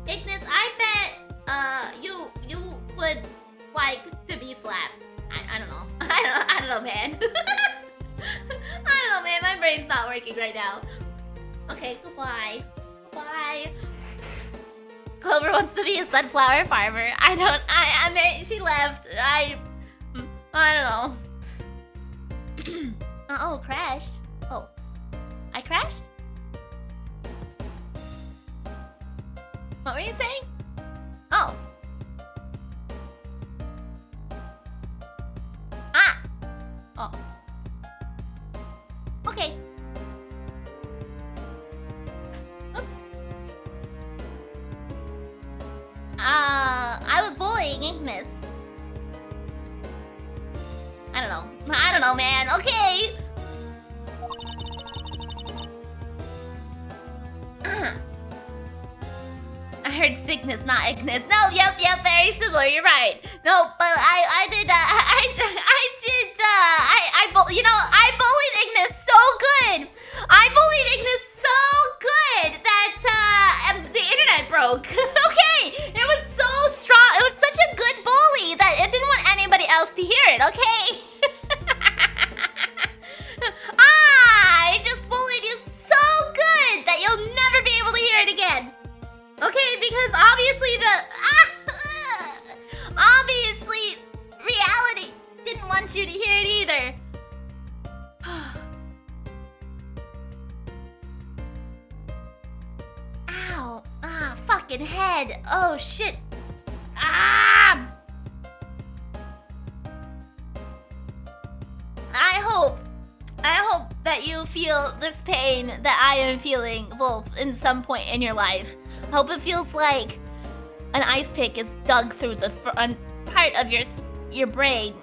Ignis, I bet you would like to be slapped. I don't know. I don't know, man. I don't know, man. My brain's not working right now. Okay, goodbye. Bye. Clover wants to be a sunflower farmer. I mean, she left. I don't know. Oh, crashed. Oh. I crashed? What were you saying? Oh. Ah. Oh. Okay. know, man. Okay. I heard sickness, not Ignis. No, yep, very similar. You're right. No, but I bullied Ignis so good. I bullied Ignis so good that the internet broke. Okay, it was so strong. It was such a good bully that it didn't want anybody else to hear it. Okay. I just bullied you so good that you'll never be able to hear it again. Okay, because obviously reality didn't want you to hear it either. Ow. Fucking head. Oh, shit. Ah! I hope that you feel this pain that I am feeling, Wolf, in some point in your life. I hope it feels like an ice pick is dug through the front part of your brain.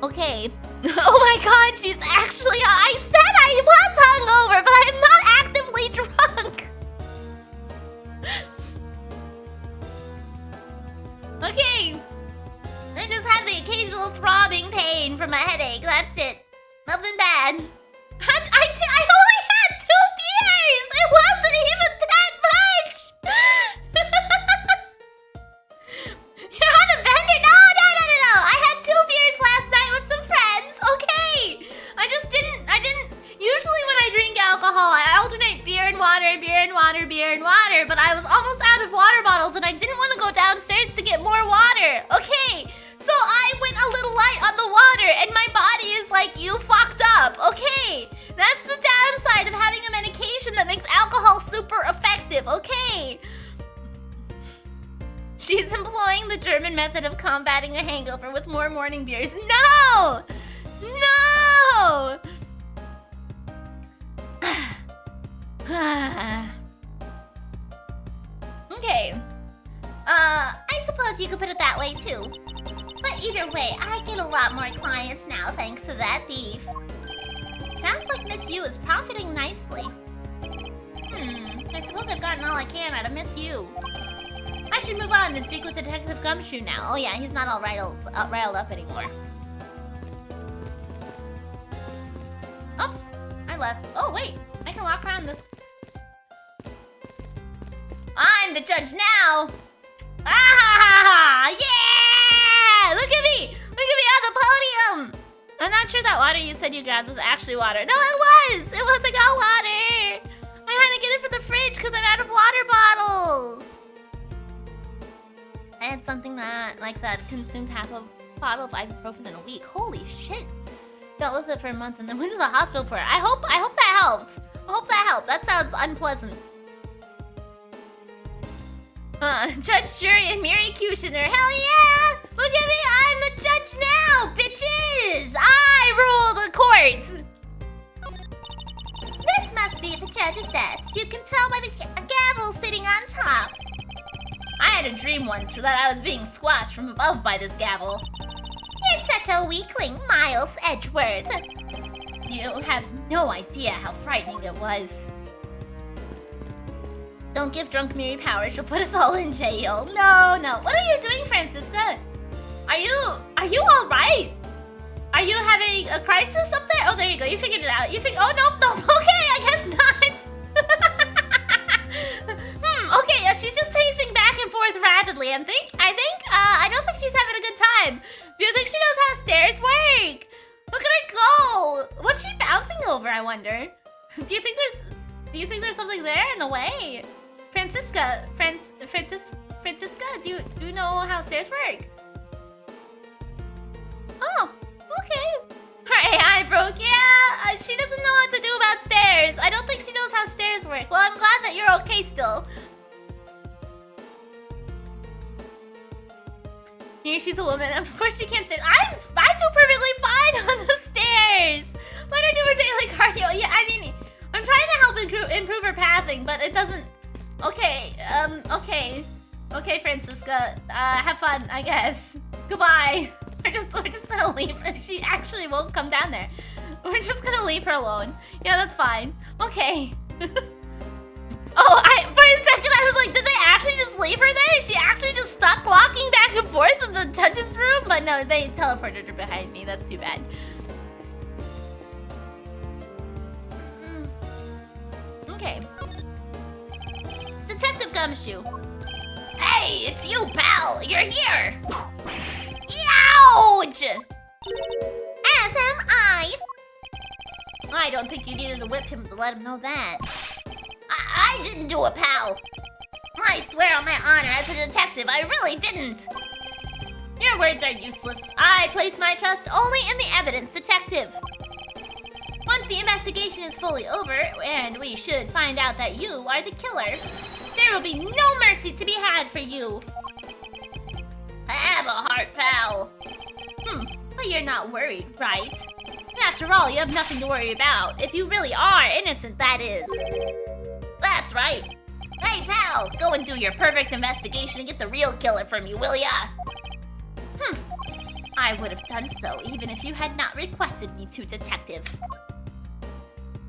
Okay. Oh my god, she's actually... I said I was hungover, but I'm not actively drunk. Okay. I just had the occasional throbbing pain from a headache. That's it. Nothing bad. I only had 2 beers! It wasn't even that much! You're on a bender? No. I had 2 beers last night with some friends, okay? I didn't... Usually when I drink alcohol, I alternate beer and water, but I was almost out of water bottles and I didn't want to go downstairs to get more water, okay? So I went a little light on the water and my body is like, you fucked up, okay? That's the downside of having a medication that makes alcohol super effective, okay? She's employing the German method of combating a hangover with more morning beers. No! No! Okay. I suppose you could put it that way too. But either way, I get a lot more clients now thanks to that thief. Sounds like Miss U is profiting nicely. I suppose I've gotten all I can out of Miss U. I should move on and speak with Detective Gumshoe now. Oh yeah, he's not all riled up anymore. Oops, I left. Oh wait, I can walk around this. I'm the judge now. Ah, yeah! Look at me on the podium. I'm not sure that water you said you grabbed was actually water. No, it was. I got water. I had to get it for the fridge because I'm out of water bottles. I had something like that consumed half a bottle of ibuprofen in a week. Holy shit. Dealt with it for a month and then went to the hospital for it. I hope that helped. That sounds unpleasant. Judge, jury, and Miricutioner. Hell yeah! Look at me, I'm the judge now, bitches! I rule the court! This must be the judge's desk. You can tell by the gavel sitting on top. I had a dream once that I was being squashed from above by this gavel. You're such a weakling, Miles Edgeworth. You have no idea how frightening it was. Don't give drunk Miri power, she'll put us all in jail. No. What are you doing, Franziska? Are you alright? Are you having a crisis up there? Oh, there you go, you figured it out. Oh, nope, okay, I guess not. Okay, she's just pacing back and forth rapidly. I don't think she's having a good time. Do you think she knows how stairs work? Look at her go. What's she bouncing over, I wonder? Do you think there's something there in the way? Franziska, do you know how stairs work? Oh, okay. Her AI broke, yeah. She doesn't know what to do about stairs. I don't think she knows how stairs work. Well, I'm glad that you're okay still. Here, she's a woman. Of course she can't stand. I do perfectly fine on the stairs. Let her do her daily cardio. Yeah, I mean, I'm trying to help improve her pathing, but it doesn't. Okay, okay, Franziska. Have fun, I guess. Goodbye. we're just gonna leave her. She actually won't come down there. We're just gonna leave her alone. Yeah, that's fine. Okay. Oh, for a second I was like, did they actually just leave her there? Is she actually just stuck walking back and forth in the judge's room? But no, they teleported her behind me. That's too bad. Okay. Detective Gumshoe. Hey, it's you, pal. You're here. Ouch! As am I. I don't think you needed to whip him to let him know that. I didn't do it, pal. I swear on my honor as a detective, I really didn't. Your words are useless. I place my trust only in the evidence, detective. Once the investigation is fully over, and we should find out that you are the killer, there will be no mercy to be had for you. Have a heart, pal. But you're not worried, right? After all, you have nothing to worry about. If you really are innocent, that is. That's right. Hey, pal, go and do your perfect investigation and get the real killer for me, will ya? I would have done so, even if you had not requested me to, detective.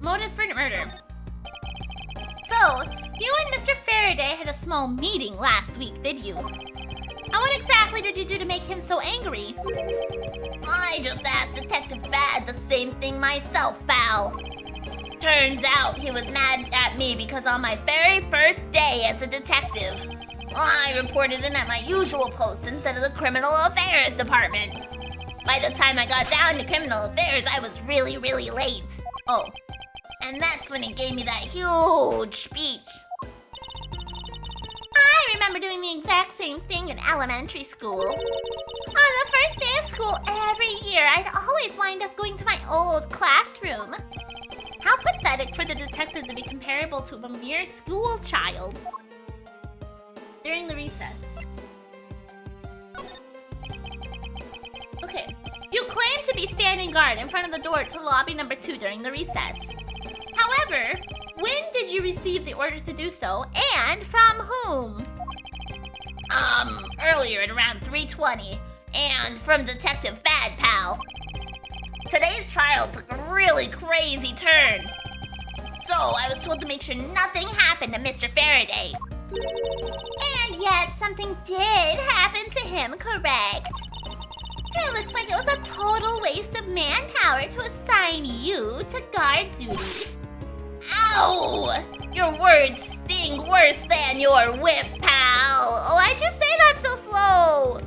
Motive for murder. So, you and Mr. Faraday had a small meeting last week, did you? And what exactly did you do to make him so angry? I just asked Detective Bad the same thing myself, pal. Turns out he was mad at me because on my very first day as a detective, I reported in at my usual post instead of the Criminal Affairs Department. By the time I got down to Criminal Affairs, I was really, really late. Oh, and that's when he gave me that huge speech. I remember doing the exact same thing in elementary school. On the first day of school every year, I'd always wind up going to my old classroom. How pathetic for the detective to be comparable to a mere school child. During the recess. Okay. You claim to be standing guard in front of the door to lobby number 2 during the recess. However, when did you receive the order to do so, and from whom? Earlier at around 3:20, and from Detective Bad Pal. Today's trial took a really crazy turn. So I was told to make sure nothing happened to Mr. Faraday. And yet something did happen to him, correct? It looks like it was a total waste of manpower to assign you to guard duty. Ow! Your words sting worse than your whip, pal. Oh, I just say that so slow.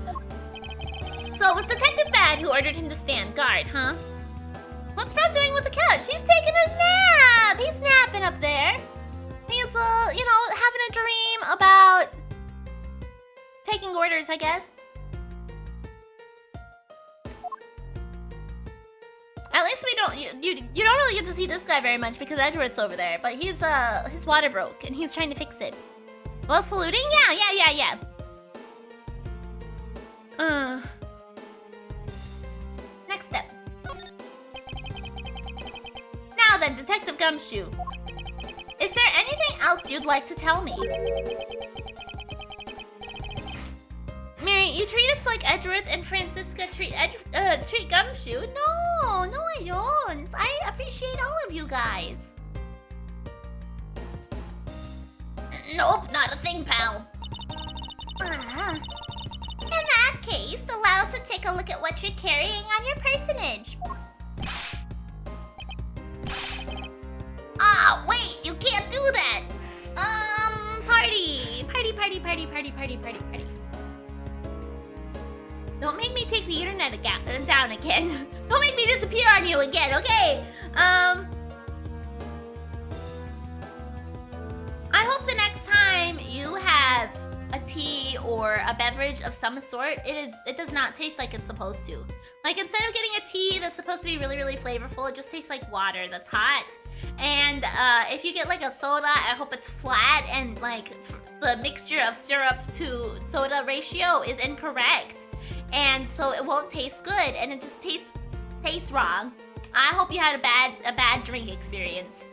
So it was Detective Bad who ordered him to stand guard, huh? What's Bro doing with the couch? He's taking a nap. He's napping up there. He's, having a dream about taking orders, I guess. At least we don't, you don't really get to see this guy very much because Edward's over there, but he's, his water broke and he's trying to fix it. Well, saluting? Yeah. Next step. Now then, Detective Gumshoe. Is there anything else you'd like to tell me? Mary, you treat us like Edgeworth and Franziska treat Gumshoe. No, I don't. I appreciate all of you guys. Nope, not a thing, pal. In that case, allow us to take a look at what you're carrying on your personage. Ah, wait, you can't do that. Party. Don't make me take the internet down again. Don't make me disappear on you again, okay? I hope the next time you have a tea or a beverage of some sort, it does not taste like it's supposed to. Like, instead of getting a tea that's supposed to be really, really flavorful, it just tastes like water that's hot. And if you get like a soda, I hope it's flat and like the mixture of syrup to soda ratio is incorrect. And so it won't taste good and it just tastes wrong. I hope you had a bad drink experience.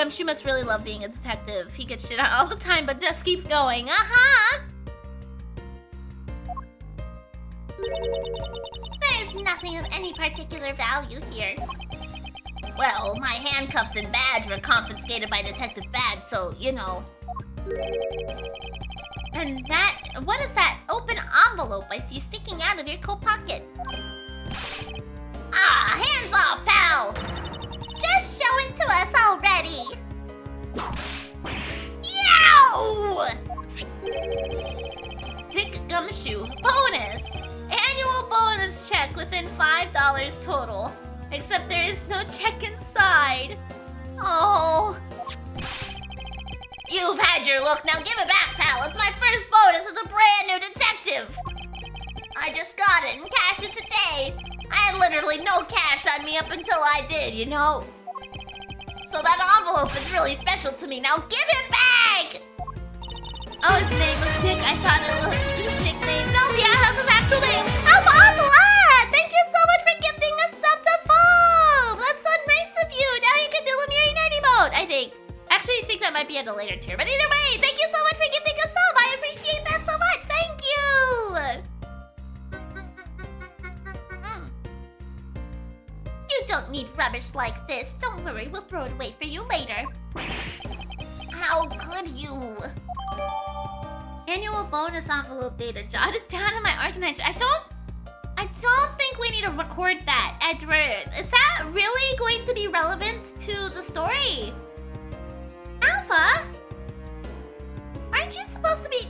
Gumshoe must really love being a detective. He gets shit on all the time, but just keeps going. Aha! There's nothing of any particular value here. Well, my handcuffs and badge were confiscated by Detective Bad, so, you know. And what is that open envelope I see sticking out of your coat pocket? Ah, hands off, pal! Just show it to us already! Yow! Dick Gumshoe, bonus! Annual bonus check within $5 total. Except there is no check inside. Oh. You've had your look, now give it back, pal. It's my first bonus as a brand new detective. I just got it and cashed it today. I had literally no cash on me up until I did, you know? So that envelope is really special to me. Now give it back! Oh, his name was Dick. I thought it was his nickname. No, yeah, that's his actual name. Alpha Ocelot! Thank you so much for gifting us sub to Fob! That's so nice of you. Now you can do Lemuri Nerdy mode, I think. Actually, I think that might be at a later tier. But either way, thank you so much for gifting us sub. I appreciate that so much. Thank you! You don't need rubbish like this. Don't worry, we'll throw it away for you later. How could you? Annual bonus envelope data jotted down in my organizer. I don't think we need to record that, Edward. Is that really going to be relevant to the story? Alpha? Aren't you supposed to be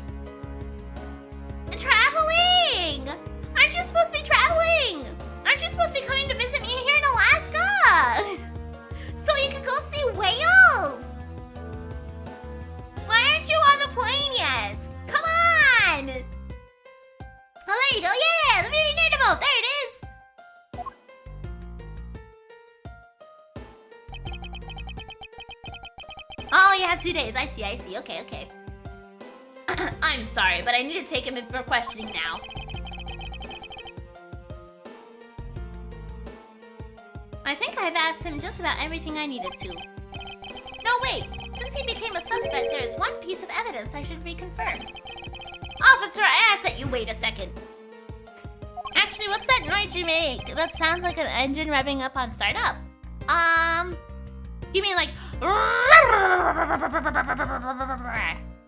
traveling? Aren't you supposed to be traveling? Aren't you supposed to be coming to visit me here in Alaska? So you can go see whales? Why aren't you on the plane yet? Come on! Oh, there you go. Yeah, the Miridae Nerd boat. There it is. Oh, you have 2 days. I see. Okay. I'm sorry, but I need to take him in for questioning now. I think I've asked him just about everything I needed to. No, wait. Since he became a suspect, there is one piece of evidence I should reconfirm. Officer, I ask that you wait a second. Actually, what's that noise you make? That sounds like an engine revving up on startup. You mean like...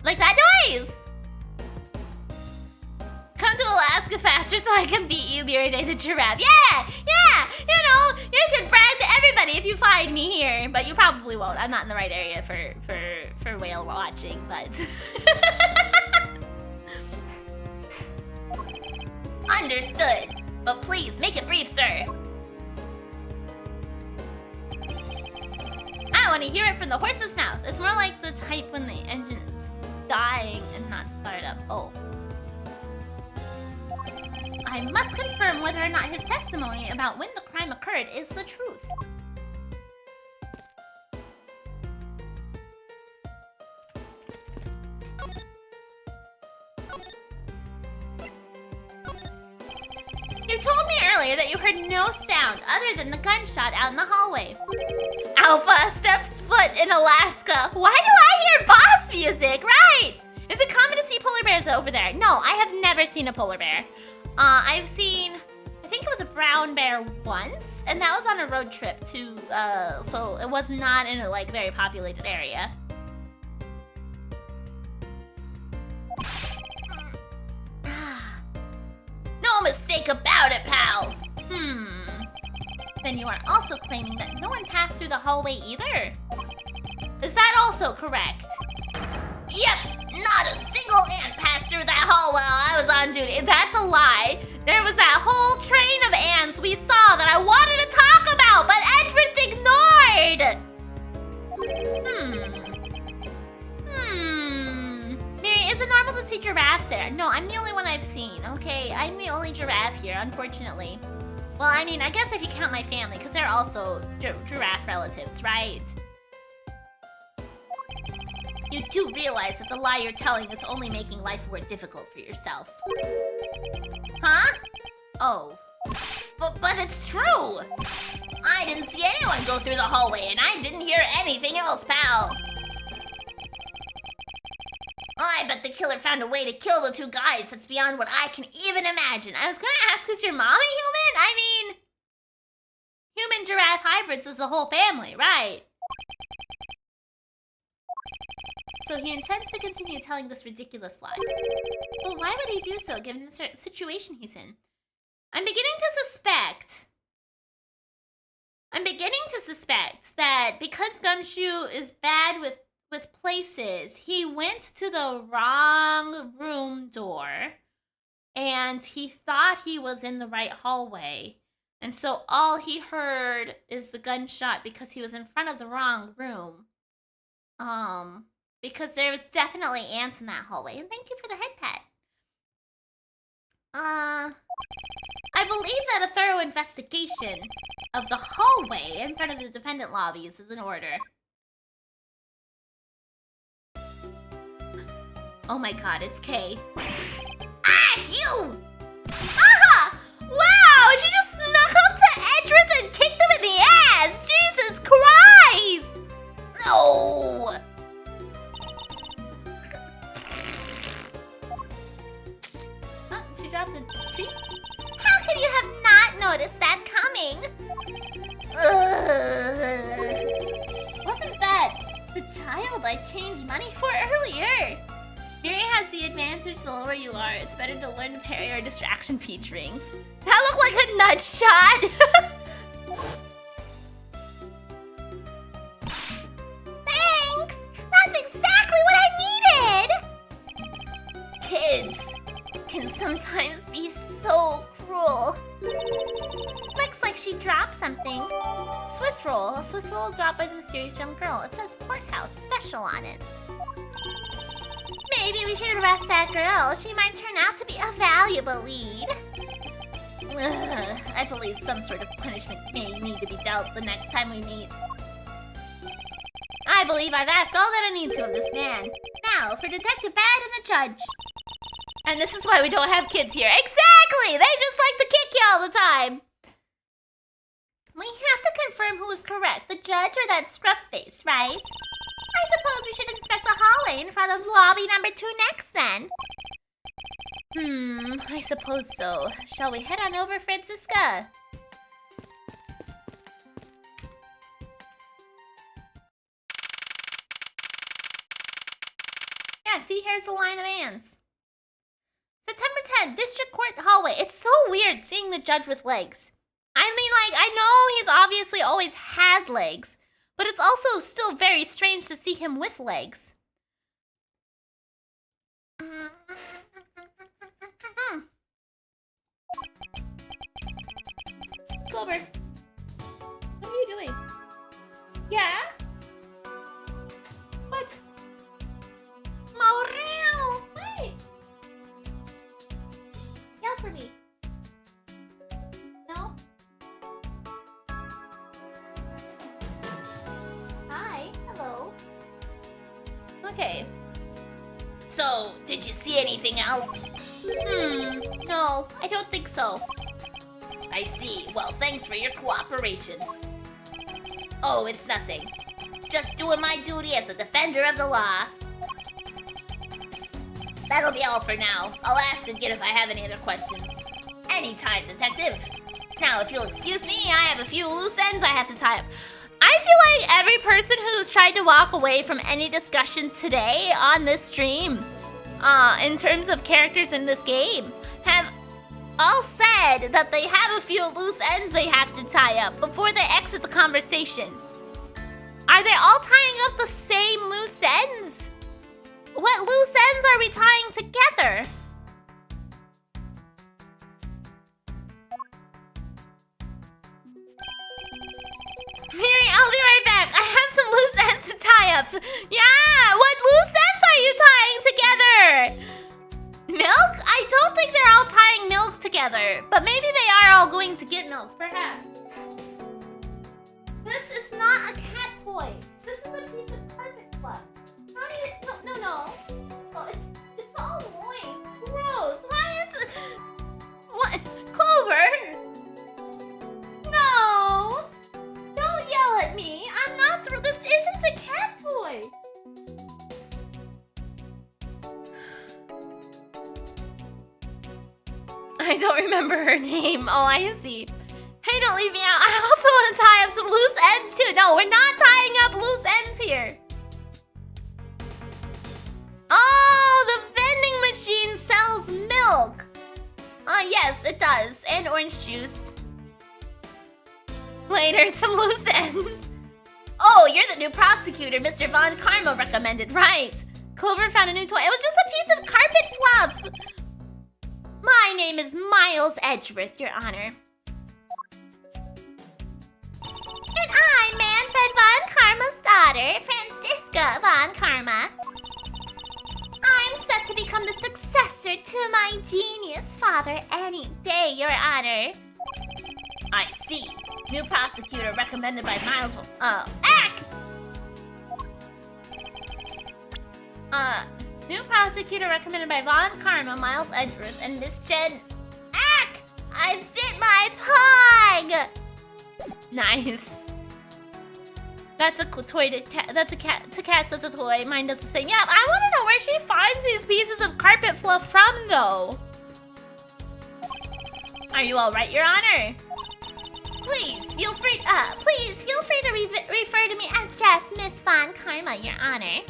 like that noise? Come to Alaska faster so I can beat you, Miridae the Giraffe. Yeah! You know, you can brag to everybody if you find me here. But you probably won't. I'm not in the right area for whale watching, but... Understood. But please, make it brief, sir. I want to hear it from the horse's mouth. It's more like the type when the engine is dying and not start up. Oh. I must confirm whether or not his testimony about when the crime occurred is the truth. You told me earlier that you heard no sound other than the gunshot out in the hallway. Alpha steps foot in Alaska. Why do I hear boss music? Right! Is it common to see polar bears over there? No, I have never seen a polar bear. I've seen, I think it was a brown bear once, and that was on a road trip to, so it was not in a, like, very populated area. No mistake about it, pal. Then you are also claiming that no one passed through the hallway either? Is that also correct? Yep, not a single ant passed through that hall while I was on duty. That's a lie. There was that whole train of ants we saw that I wanted to talk about, but Edward ignored. Mary, is it normal to see giraffes there? No, I'm the only one I've seen, okay? I'm the only giraffe here, unfortunately. Well, I mean, I guess if you count my family, because they're also giraffe relatives, right? You do realize that the lie you're telling is only making life more difficult for yourself. Huh? Oh. But it's true! I didn't see anyone go through the hallway, and I didn't hear anything else, pal. I bet the killer found a way to kill the two guys that's beyond what I can even imagine. I was gonna ask, is your mom a human? I mean, human-giraffe hybrids is the whole family, right? So he intends to continue telling this ridiculous lie. But why would he do so, given the situation he's in? I'm beginning to suspect that because Gumshoe is bad with places, he went to the wrong room door, and he thought he was in the right hallway. And so all he heard is the gunshot because he was in front of the wrong room. Because there was definitely ants in that hallway. And thank you for the head pat. I believe that a thorough investigation of the hallway in front of the defendant lobbies is in order. Oh my god, it's Kay. Ah, you! Aha! Wow, she just snuck up to Edrith and kicked him in the ass! Jesus Christ! No! Oh, she dropped a treat. How could you have not noticed that coming? Wasn't that the child I changed money for earlier? Fury has the advantage the lower you are. It's better to learn to parry or distraction peach rings. That looked like a nut shot! Thanks! That's exactly what I needed! Kids can sometimes be so cruel. Looks like she dropped something. Swiss roll. A Swiss roll dropped by the mysterious young girl. It says Porthouse Special on it. Maybe we should arrest that girl. She might turn out to be a valuable lead. I believe some sort of punishment may need to be dealt the next time we meet. I believe I've asked all that I need to of this man. Now, for Detective Bad and the Judge. And this is why we don't have kids here. Exactly! They just like to kick you all the time. We have to confirm who is correct, the judge or that scruff face, right? I suppose we should inspect the hallway in front of lobby number 2 next, then. I suppose so. Shall we head on over, Franziska? Yeah, see, here's the line of ants. September 10th, District Court hallway. It's so weird seeing the judge with legs. I mean, like, I know he's obviously always had legs, but it's also still very strange to see him with legs. Clover, what are you doing? Yeah? What? Maureen, wait! Yell for me. No? Hi, hello. Okay. So, did you see anything else? No, I don't think so. I see. Well, thanks for your cooperation. Oh, it's nothing. Just doing my duty as a defender of the law. That'll be all for now. I'll ask again if I have any other questions. Anytime, detective. Now, if you'll excuse me, I have a few loose ends I have to tie up. I feel like every person who's tried to walk away from any discussion today on this stream, in terms of characters in this game, have all said that they have a few loose ends they have to tie up before they exit the conversation. Are they all tying up the same loose ends? What loose ends are we tying together? Miri, I'll be right back. I have some loose ends to tie up. Yeah, what loose ends are you tying together? Milk? I don't think they're all tying milk together, but maybe they are all going to get milk, perhaps. This is not a cat toy. This is a piece of carpet fluff. How do you... No. Oh, it's all moist. Gross. Why is it... What? Clover? No. I don't remember her name. Oh, I see. Hey, don't leave me out. I also want to tie up some loose ends too. No, we're not tying up loose ends here. Oh, the vending machine sells milk. Yes, it does. And orange juice. Later, some loose ends. Oh, you're the new prosecutor Mr. Von Karma recommended, right? Clover found a new toy. It was just a piece of carpet fluff. My name is Miles Edgeworth, Your Honor. And I'm Manfred Von Karma's daughter, Franziska Von Karma. I'm set to become the successor to my genius father any day, Your Honor. I see. New prosecutor recommended by Miles. New prosecutor recommended by Von Karma, Miles Edgeworth, and Miss Jen. I bit my pug. Nice. That's a toy to cat. That's a cat to cats. That's a toy. Mine does the same. Yeah, I want to know where she finds these pieces of carpet fluff from, though. Are you all right, Your Honor? Please feel free to refer to me as just Miss Von Karma, Your Honor.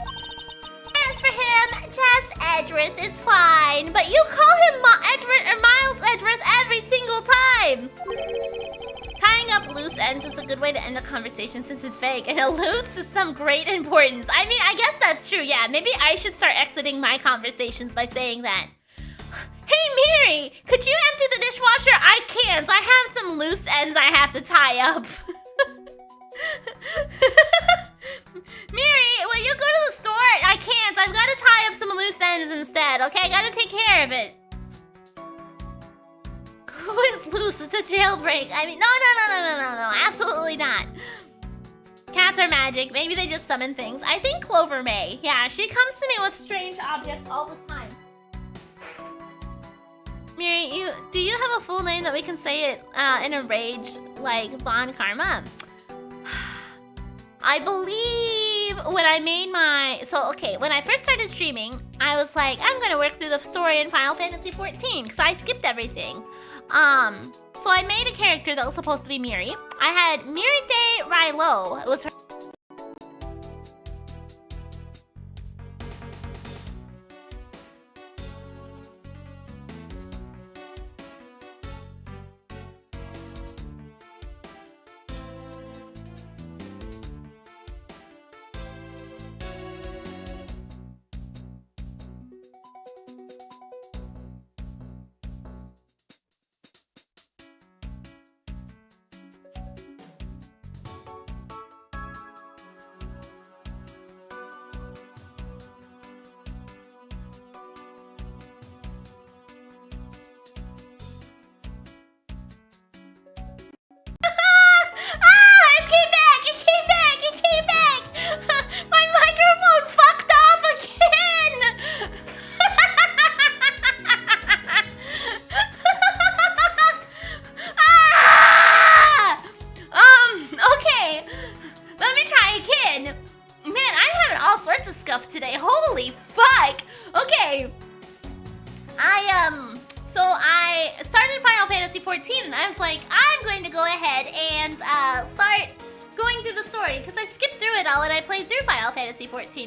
As for him, just Edgeworth is fine, but you call him Edgeworth or Miles Edgeworth every single time. Tying up loose ends is a good way to end a conversation since it's vague and alludes to some great importance. I mean, I guess that's true, yeah. Maybe I should start exiting my conversations by saying that. Hey, Miri, could you empty the dishwasher? I can't. I have some loose ends I have to tie up. Miri, will you go to the store? I can't. I've got to tie up some loose ends instead, okay? I got to take care of it. Who is loose? It's a jailbreak. I mean, no. Absolutely not. Cats are magic. Maybe they just summon things. I think Clover may. Yeah, she comes to me with strange objects all the time. Miri, do you have a full name that we can say it in a rage like Von Karma? I believe when I made when I first started streaming, I was like, I'm gonna work through the story in Final Fantasy XIV because I skipped everything. So I made a character that was supposed to be Miri. I had Miridae Rilo. It was her.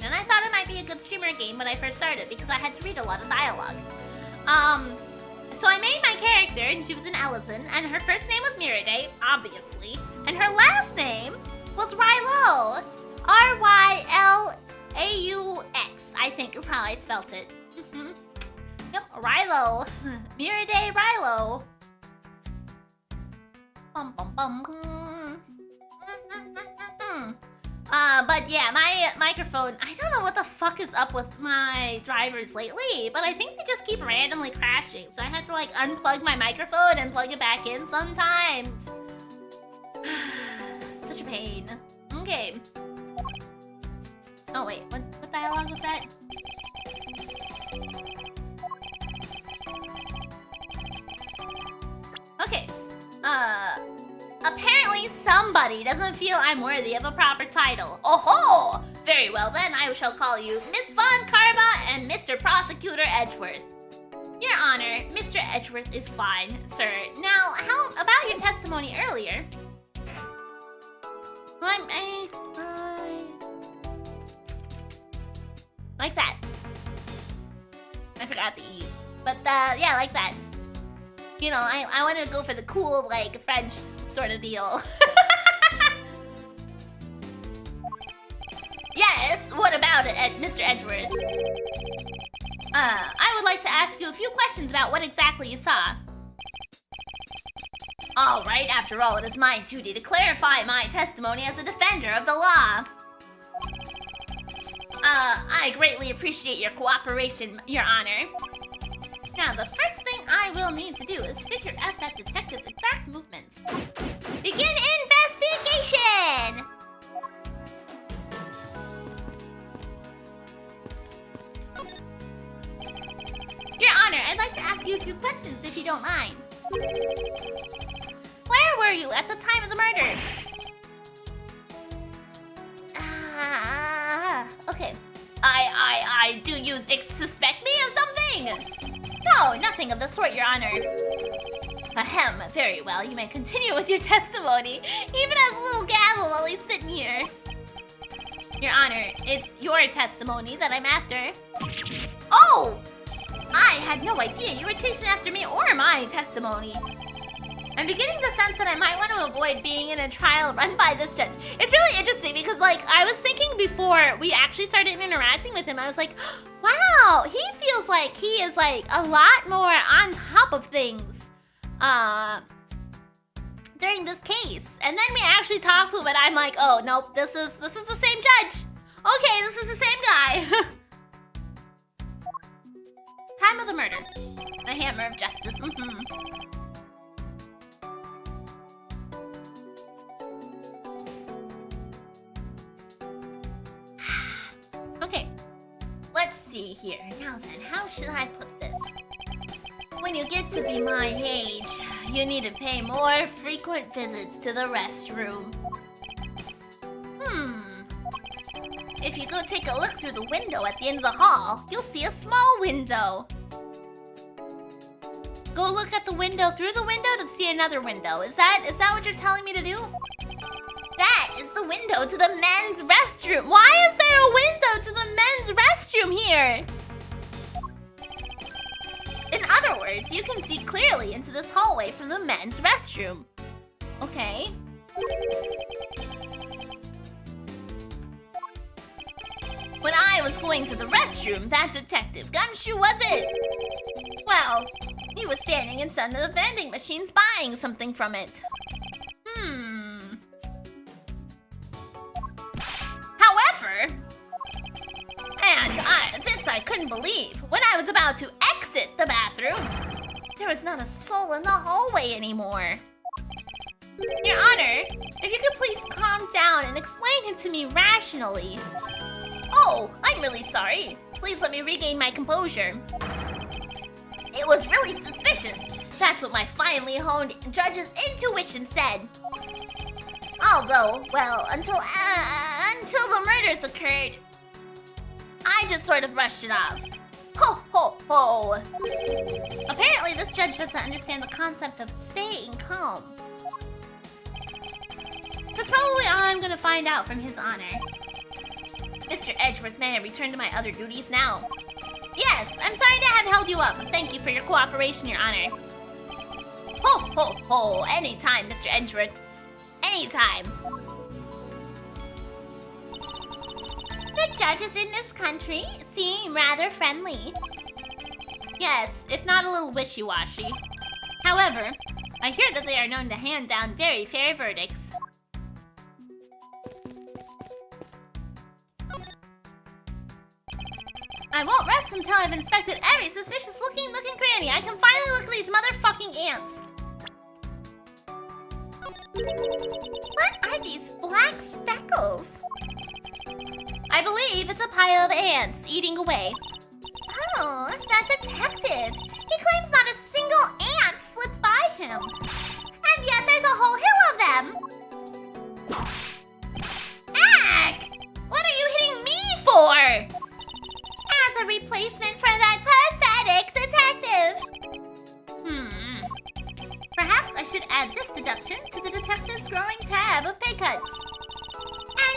And I thought it might be a good streamer game when I first started because I had to read a lot of dialogue. So I made my character and she was an Ellison and her first name was Miridae, obviously. And her last name was Rilo. R-Y-L-A-U-X, I think is how I spelt it. Yep, Rilo. Miridae Rilo. Bum bum bum. But yeah, my microphone, I don't know what the fuck is up with my drivers lately, but I think they just keep randomly crashing. So I had to like unplug my microphone and plug it back in sometimes. Such a pain. Okay. Oh wait, what dialogue was that? Okay. Apparently somebody doesn't feel I'm worthy of a proper title. Oh-ho! Very well then, I shall call you Miss Von Karma and Mr. Prosecutor Edgeworth. Your Honor, Mr. Edgeworth is fine, sir. Now, how about your testimony earlier? Like that. I forgot the E. But, yeah, like that. You know, I wanted to go for the cool, like, French sort of deal. Yes, what about it, Mr. Edgeworth? I would like to ask you a few questions about what exactly you saw. All right, after all, it is my duty to clarify my testimony as a defender of the law. I greatly appreciate your cooperation, Your Honor. Now, the first thing I will need to do is figure out that detective's exact movements. Begin investigation! Your Honor, I'd like to ask you a few questions if you don't mind. Where were you at the time of the murder? Okay. Do you suspect me of something? No, nothing of the sort, Your Honor. Ahem, very well. You may continue with your testimony, even as a little gavel while he's sitting here. Your Honor, it's your testimony that I'm after. Oh! I had no idea you were chasing after me or my testimony. I'm beginning to sense that I might want to avoid being in a trial run by this judge. It's really interesting because, like, I was thinking before we actually started interacting with him, I was like, wow, he feels like he is, like, a lot more on top of things during this case. And then we actually talked to him and I'm like, oh, nope, this is the same judge. Okay, this is the same guy. Time of the murder. The hammer of justice. Okay, let's see here. Now then, how should I put this? When you get to be my age, you need to pay more frequent visits to the restroom. If you go take a look through the window at the end of the hall, you'll see a small window. Go look at the window through the window to see another window. Is that what you're telling me to do? That is the window to the men's restroom. Why is there a window to the men's restroom here? In other words, you can see clearly into this hallway from the men's restroom. Okay. When I was going to the restroom, that Detective Gumshoe was it? Well, he was standing in front of the vending machines buying something from it. However, this I couldn't believe. When I was about to exit the bathroom, there was not a soul in the hallway anymore. Your Honor, if you could please calm down and explain it to me rationally. Oh, I'm really sorry. Please let me regain my composure. It was really suspicious. That's what my finely honed judge's intuition said. Although, well, until the murders occurred, I just sort of brushed it off. Ho, ho, ho. Apparently, this judge doesn't understand the concept of staying calm. That's probably all I'm gonna find out from His Honor. Mr. Edgeworth, may I return to my other duties now? Yes, I'm sorry to have held you up. Thank you for your cooperation, Your Honor. Ho, ho, ho. Anytime, Mr. Edgeworth. Anytime. The judges in this country seem rather friendly. Yes, if not a little wishy-washy. However, I hear that they are known to hand down very fair verdicts. I won't rest until I've inspected every suspicious-looking cranny. I can finally look at these motherfucking ants. What are these black speckles? I believe it's a pile of ants eating away. Oh, that detective. He claims not a single ant slipped by him. And yet there's a whole hill of them. Ack! What are you hitting me for? As a replacement for that pathetic detective. Perhaps I should add this deduction to the detective's growing tab of pay cuts.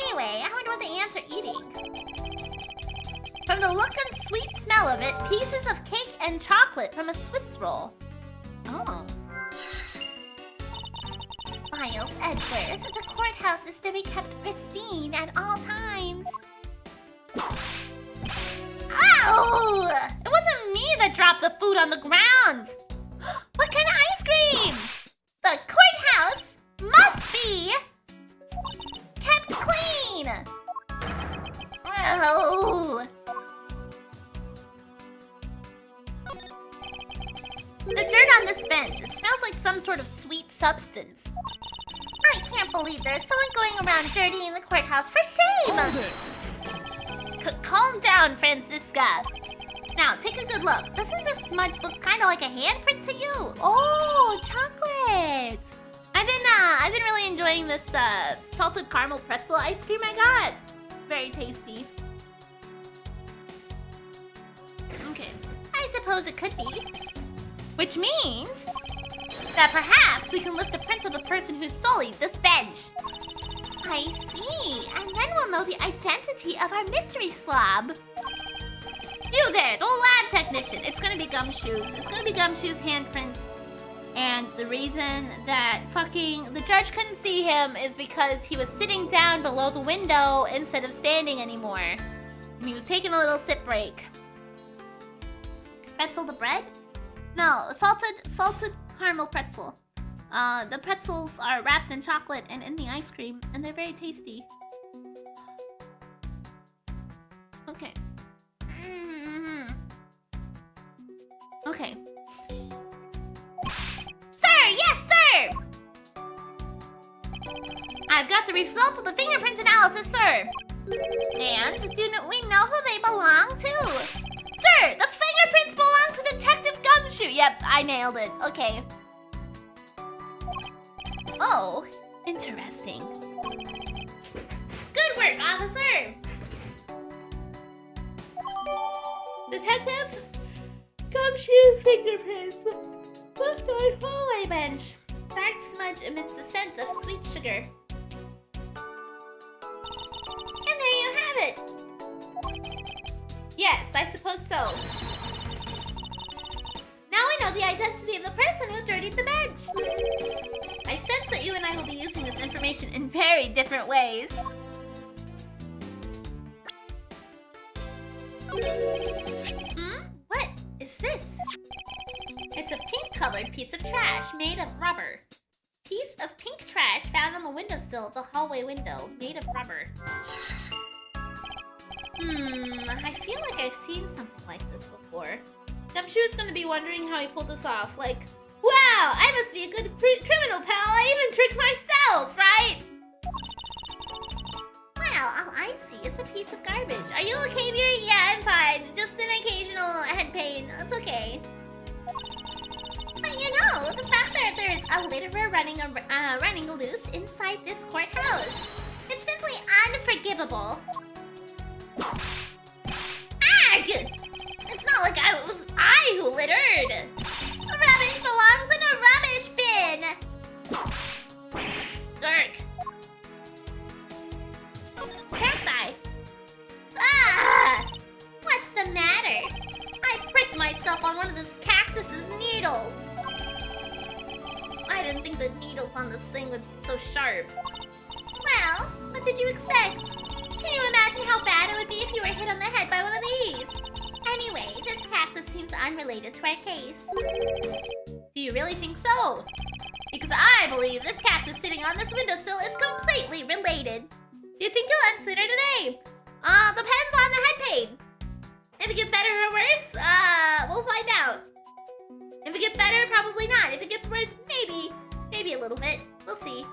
Anyway, I wonder what the ants are eating. From the look and sweet smell of it, pieces of cake and chocolate from a Swiss roll. Oh. Miles Edgeworth, the courthouse is to be kept pristine at all times. Ow! It wasn't me that dropped the food on the ground. What kind of ice cream? The courthouse must be kept clean. Oh. The dirt on this bench, it smells like some sort of sweet substance. I can't believe there's someone going around dirtying the courthouse. For shame! Calm down, Franziska. Now, take a good look. Doesn't this smudge look kind of like a handprint to you? Oh, chocolate! I've been really enjoying this salted caramel pretzel ice cream I got. Very tasty. Okay, I suppose it could be. Which means that perhaps we can lift the prints of the person who sullied this bench. I see, and then we'll know the identity of our mystery slob. You there, the lab technician. It's gonna be Gumshoe's. It's gonna be Gumshoe's handprint. And the reason that the judge couldn't see him is because he was sitting down below the window instead of standing anymore. And he was taking a little sip break. Pretzel the bread? No, salted caramel pretzel. The pretzels are wrapped in chocolate and in the ice cream, and they're very tasty. Okay. Okay. Sir! Yes, sir! I've got the results of the fingerprint analysis, sir. And do we know who they belong to? Sir, the fingerprints belong to Detective Gumshoe. Yep, I nailed it. Okay. Oh, interesting. Good work, officer! Detective Gumshoe's fingerprints left on hallway bench. Dark smudge emits a sense of sweet sugar. And there you have it! Yes, I suppose so. Now we know the identity of the person who dirtied the bench. I sense that you and I will be using this information in very different ways. What is this? It's a pink-colored piece of trash made of rubber. Piece of pink trash found on the windowsill of the hallway window, made of rubber. I feel like I've seen something like this before. Gumshoe's gonna be wondering how he pulled this off. Like, wow, I must be a good criminal, pal. I even tricked myself, right? Well, all I see is a piece of garbage. Are you okay, Miri? Yeah, I'm fine. Just an occasional head pain. It's okay. But you know, the fact that there's a litterer running loose inside this courthouse, it's simply unforgivable. Ag! It's not like it was I who littered. Rubbish belongs in a rubbish bin. Lurk. Cacti. Ah! What's the matter? I pricked myself on one of this cactus's needles. I didn't think the needles on this thing would be so sharp. Well, what did you expect? Can you imagine how bad it would be if you were hit on the head by one of these? Anyway, this cactus seems unrelated to our case. Do you really think so? Because I believe this cactus sitting on this windowsill is completely related. Do you think you'll end sooner today? Depends on the head pain. If it gets better or worse, we'll find out. If it gets better, probably not. If it gets worse, maybe a little bit. We'll see.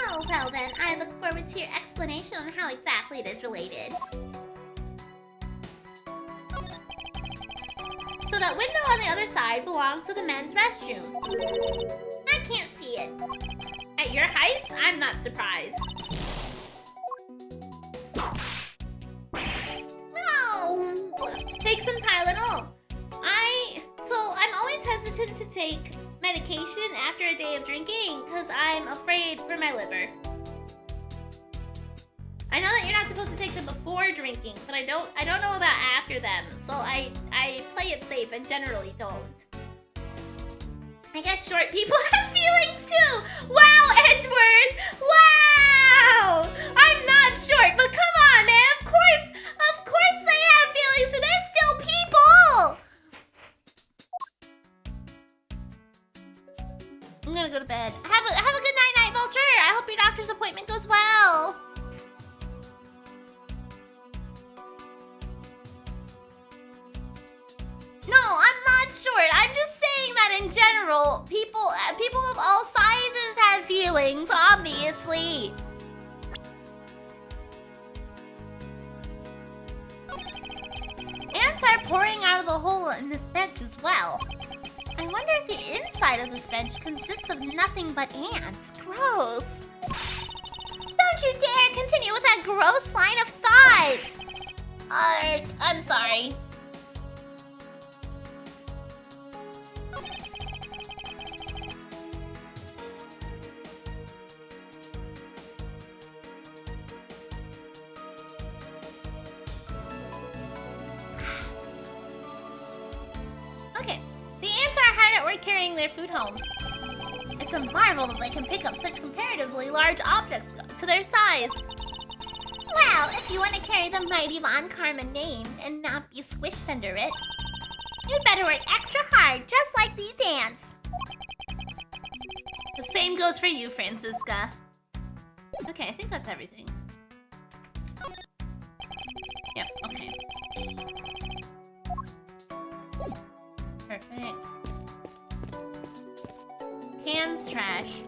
Oh, well then, I look forward to your explanation on how exactly it is related. So that window on the other side belongs to the men's restroom. I can't see it. At your height, I'm not surprised. No! Take some Tylenol. I'm always hesitant to take medication after a day of drinking because I'm afraid for my liver. I know that you're not supposed to take them before drinking, but I don't know about after them, so I play it safe and generally don't. I guess short people have feelings too! Wow, Edgeworth! Wow! I'm not short, but come on, man! Of course they have feelings, and they're still people! I'm gonna go to bed. Have a good night, Vulture! I hope your doctor's appointment goes well! No, I'm not short. I'm just saying that in general, people of all sizes have feelings, obviously. Ants are pouring out of the hole in this bench as well. I wonder if the inside of this bench consists of nothing but ants. Gross. Don't you dare continue with that gross line of thought. I'm sorry. Okay, the ants are hard at work carrying their food home. It's a marvel that they can pick up such comparatively large objects to their size. Well, if you want to carry the mighty Von Karma name and not be squished under it, you'd better work extra hard, just like these ants. The same goes for you, Franziska. Okay, I think that's everything. Yep, okay. Perfect. Cans trash.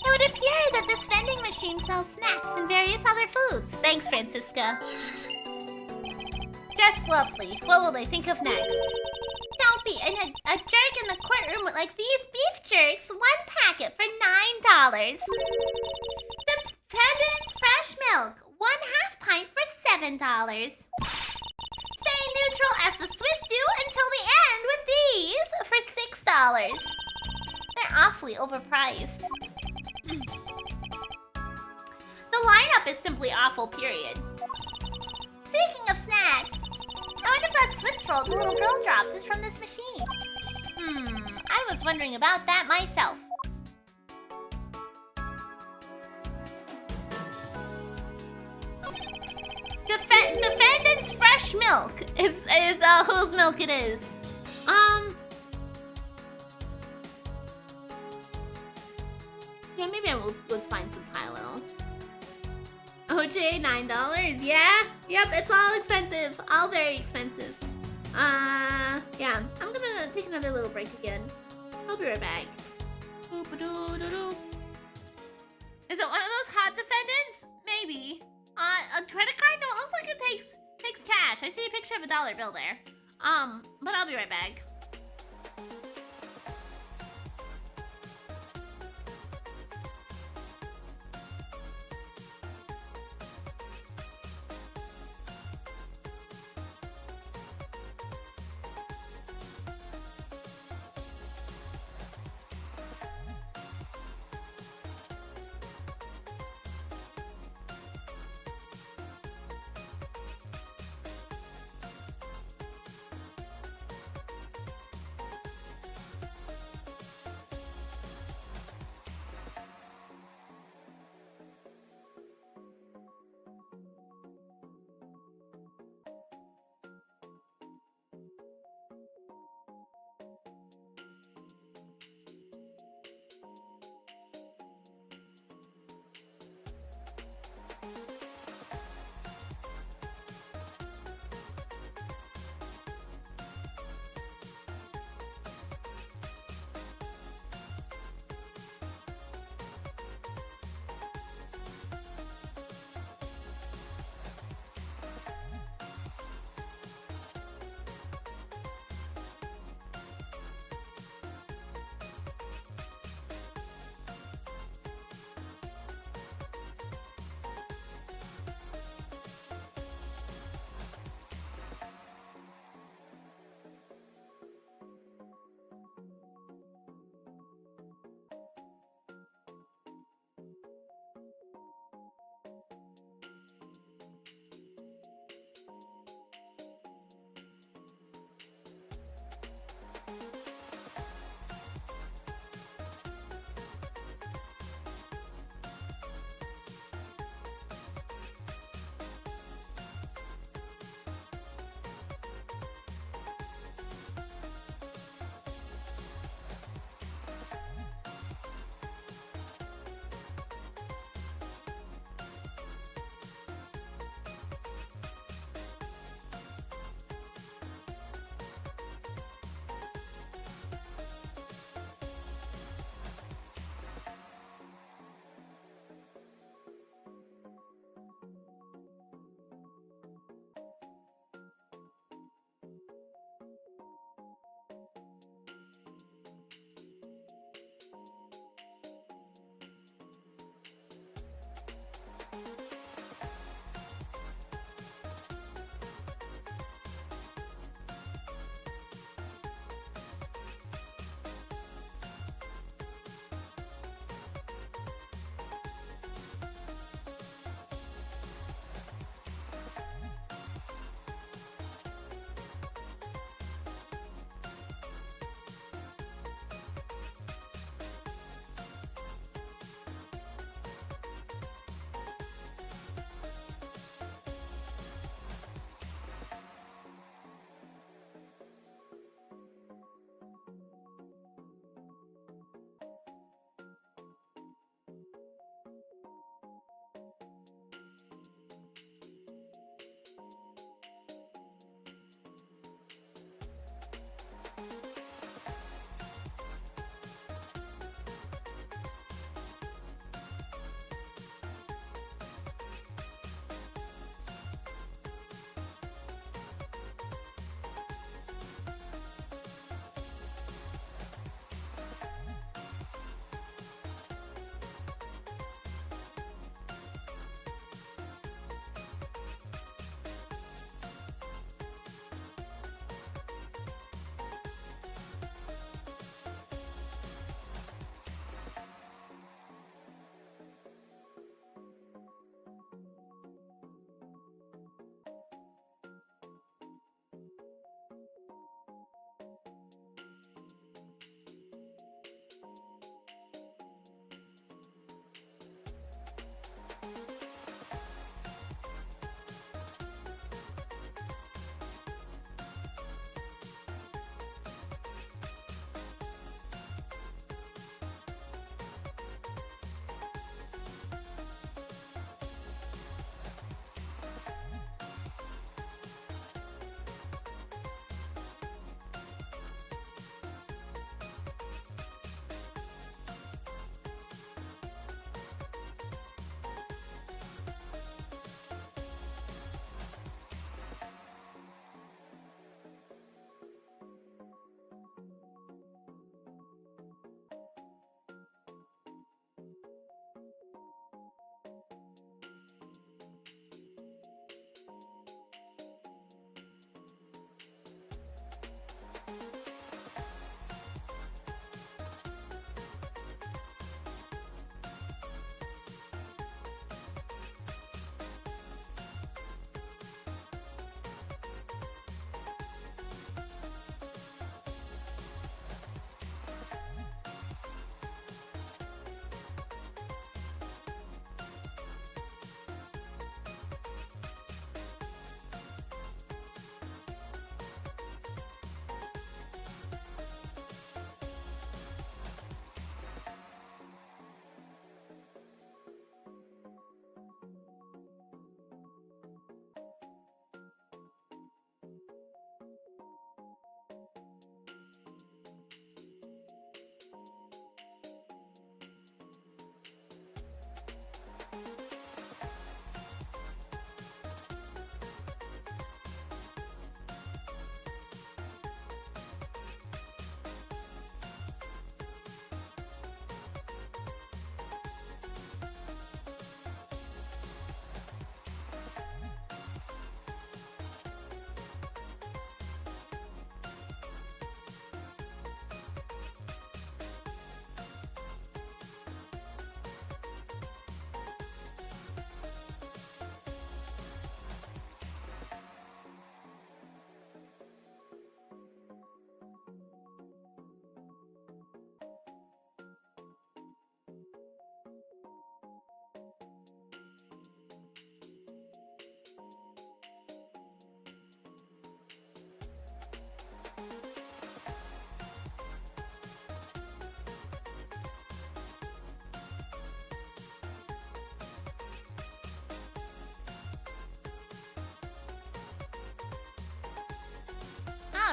It would appear that this vending machine sells snacks and various other foods. Thanks, Franziska. Just lovely. What will they think of next? Don't be a jerk in the courtroom with like these beef jerks. One packet for $9. Dependence fresh milk. 1/2 pint for $7. Stay neutral as the Swiss do until the end with these for $6. They're awfully overpriced. The lineup is simply awful, period. Speaking of snacks, I wonder if that Swiss roll the little girl dropped is from this machine. I was wondering about that myself. Defendant's fresh milk is whose milk it is. Yeah, maybe I would find some Tylenol. OJ, $9. Yeah, yep, it's all expensive, all very expensive. Yeah, I'm gonna take another little break again. I'll be right back. Is it one of those hot defendants? Maybe. A credit card? No, it looks like it takes cash. I see a picture of a dollar bill there. But I'll be right back.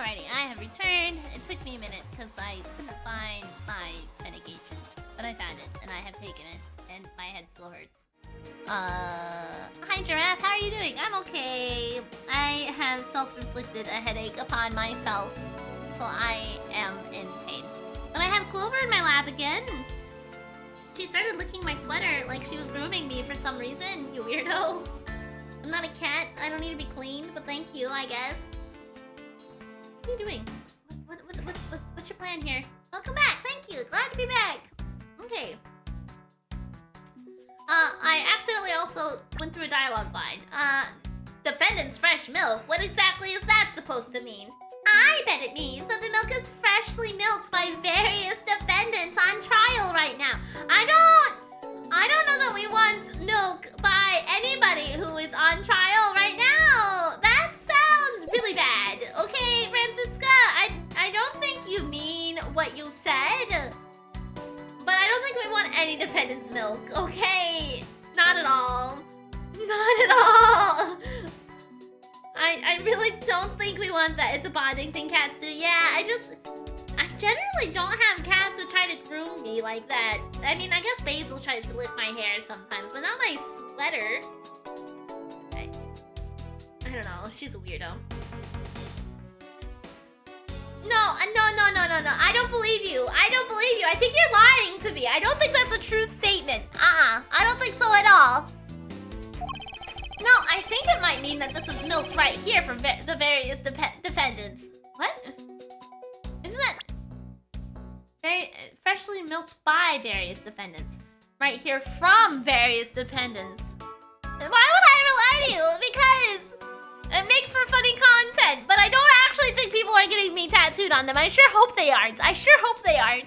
Alrighty, I have returned. It took me a minute because I couldn't find my medication. But I found it, and I have taken it, and my head still hurts. Hi Giraffe, how are you doing? I'm okay. I have self-inflicted a headache upon myself, so I am in pain. But I have Clover in my lap again. She started licking my sweater like she was grooming me for some reason, you weirdo. I'm not a cat, I don't need to be cleaned, but thank you, I guess. What are you doing? What's your plan here? Welcome back, thank you, glad to be back. Okay. I accidentally also went through a dialogue line. Defendant's fresh milk? What exactly is that supposed to mean? I bet it means that the milk is freshly milked by various defendants on trial right now. I don't know that we want milk by anybody who is on trial right now. That sounds really bad. Okay, Franziska, I don't think you mean what you said. But I don't think we want any defendant's milk, okay? Not at all. Not at all. I really don't think we want that. It's a bonding thing cats do. Yeah, I generally don't have cats who try to groom me like that. I mean, I guess Basil tries to lift my hair sometimes, but not my sweater. I don't know. She's a weirdo. No. I don't believe you. I don't believe you. I think you're lying to me. I don't think that's a true statement. I don't think so at all. No, I think it might mean that this was milked right here from the various defendants. What? Isn't that very freshly milked by various defendants? Right here from various defendants. Why would I ever lie to you? Because it makes for funny content, but I don't actually think people are getting me tattooed on them. I sure hope they aren't. I sure hope they aren't.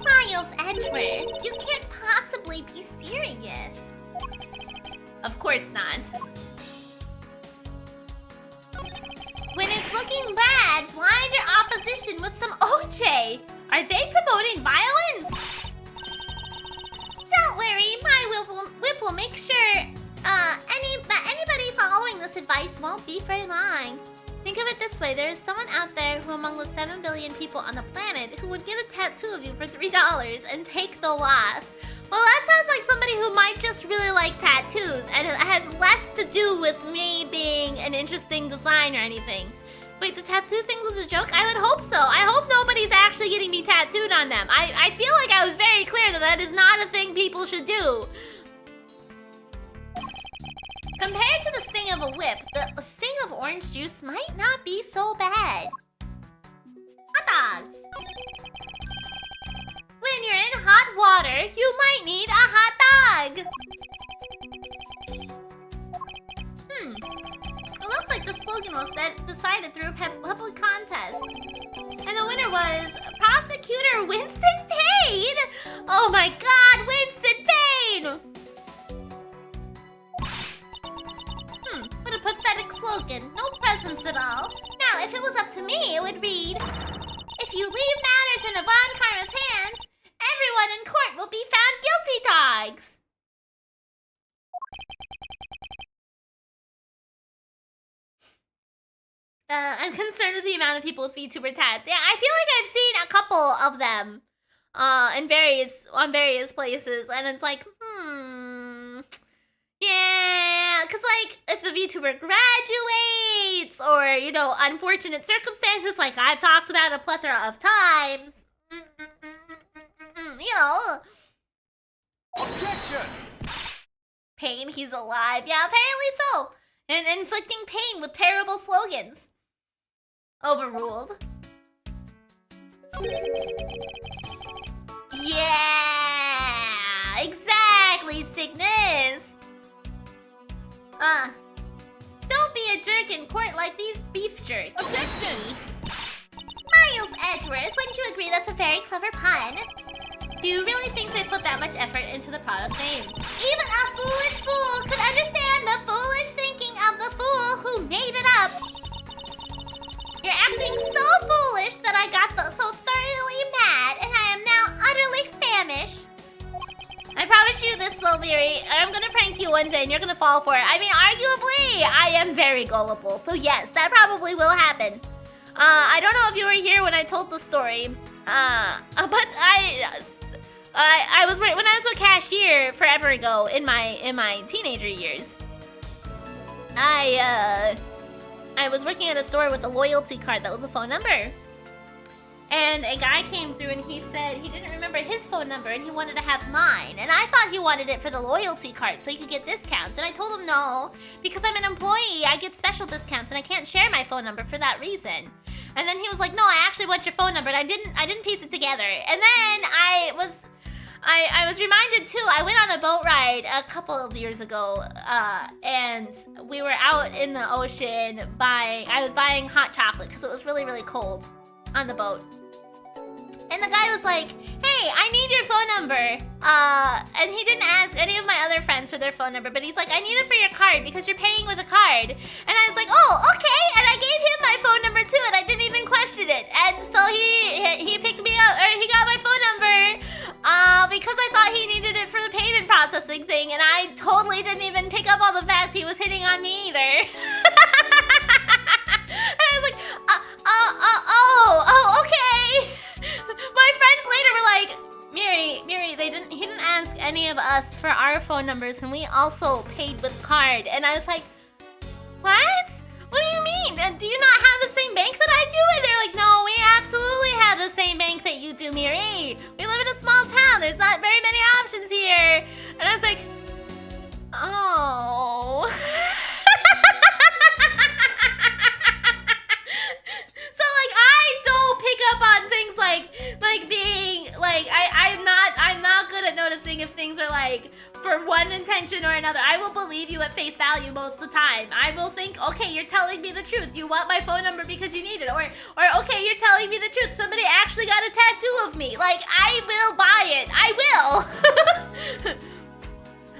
Miles Edgeworth, you can't possibly be serious. Of course not. When it's looking bad, blind your opposition with some OJ. Are they promoting violence? Don't worry, my whip will make sure that anybody following this advice won't be for long. Think of it this way, there is someone out there who among the 7 billion people on the planet who would get a tattoo of you for $3 and take the loss. Well, that sounds like somebody who might just really like tattoos, and it has less to do with me being an interesting design or anything. Wait, the tattoo thing was a joke? I would hope so. I hope nobody's actually getting me tattooed on them. I feel like I was very clear that that is not a thing people should do. Compared to the sting of a whip, the sting of orange juice might not be so bad. Hot dogs. When you're in hot water, you might need a hot dog. It looks like the slogan was decided through a public contest. And the winner was Prosecutor Winston Payne! Oh my god, Winston Payne! What a pathetic slogan. No presents at all. Now, if it was up to me, it would read, if you leave matters in Yvonne Karma's hands, everyone in court will be found guilty dogs. I'm concerned with the amount of people with VTuber tats. Yeah, I feel like I've seen a couple of them on various places, and it's like, yeah, because like if the VTuber graduates or, you know, unfortunate circumstances like I've talked about a plethora of times, you know. Objection! Pain, he's alive. Yeah, apparently so. And inflicting pain with terrible slogans. Overruled. Yeah, exactly, Cygnus. Don't be a jerk in court like these beef jerks. Objection! Miles Edgeworth, wouldn't you agree that's a very clever pun? Do you really think they put that much effort into the product name? Even a foolish fool could understand the foolish thinking of the fool who made it up. You're acting so foolish that I got so thoroughly mad, and I am now utterly famished. I promise you this, though, Miri. I'm gonna prank you one day, and you're gonna fall for it. I mean, arguably, I am very gullible, so yes, that probably will happen. I don't know if you were here when I told the story, but I was when I was a cashier forever ago in my teenager years. I was working at a store with a loyalty card that was a phone number. And a guy came through and he said he didn't remember his phone number and he wanted to have mine. And I thought he wanted it for the loyalty card so he could get discounts. And I told him no, because I'm an employee, I get special discounts and I can't share my phone number for that reason. And then he was like, no, I actually want your phone number. And I didn't piece it together. And then I was reminded too, I went on a boat ride a couple of years ago, and we were out in the ocean I was buying hot chocolate because it was really, really cold on the boat. And the guy was like, hey, I need your phone number. And he didn't ask any of my other friends for their phone number, but he's like, I need it for your card because you're paying with a card. And I was like, oh, okay. And I gave him my phone number too, and I didn't even question it. And so he picked me up, or he got my phone number because I thought he needed it for the payment processing thing, and I totally didn't even pick up on the fact he was hitting on me either. And I was like, oh, okay. My friends later were like, Miri, he didn't ask any of us for our phone numbers, and we also paid with card. And I was like, what? What do you mean? Do you not have the same bank that I do? And they're like, no, we absolutely have the same bank that you do, Miri. We live in a small town. There's not very many options here. And I was like, oh. So like I don't pick up on things like being like I'm not good at noticing if things are like for one intention or another. I will believe you at face value most of the time. I will think, okay, you're telling me the truth. You want my phone number because you need it, or okay, you're telling me the truth. Somebody actually got a tattoo of me. Like I will buy it. I will.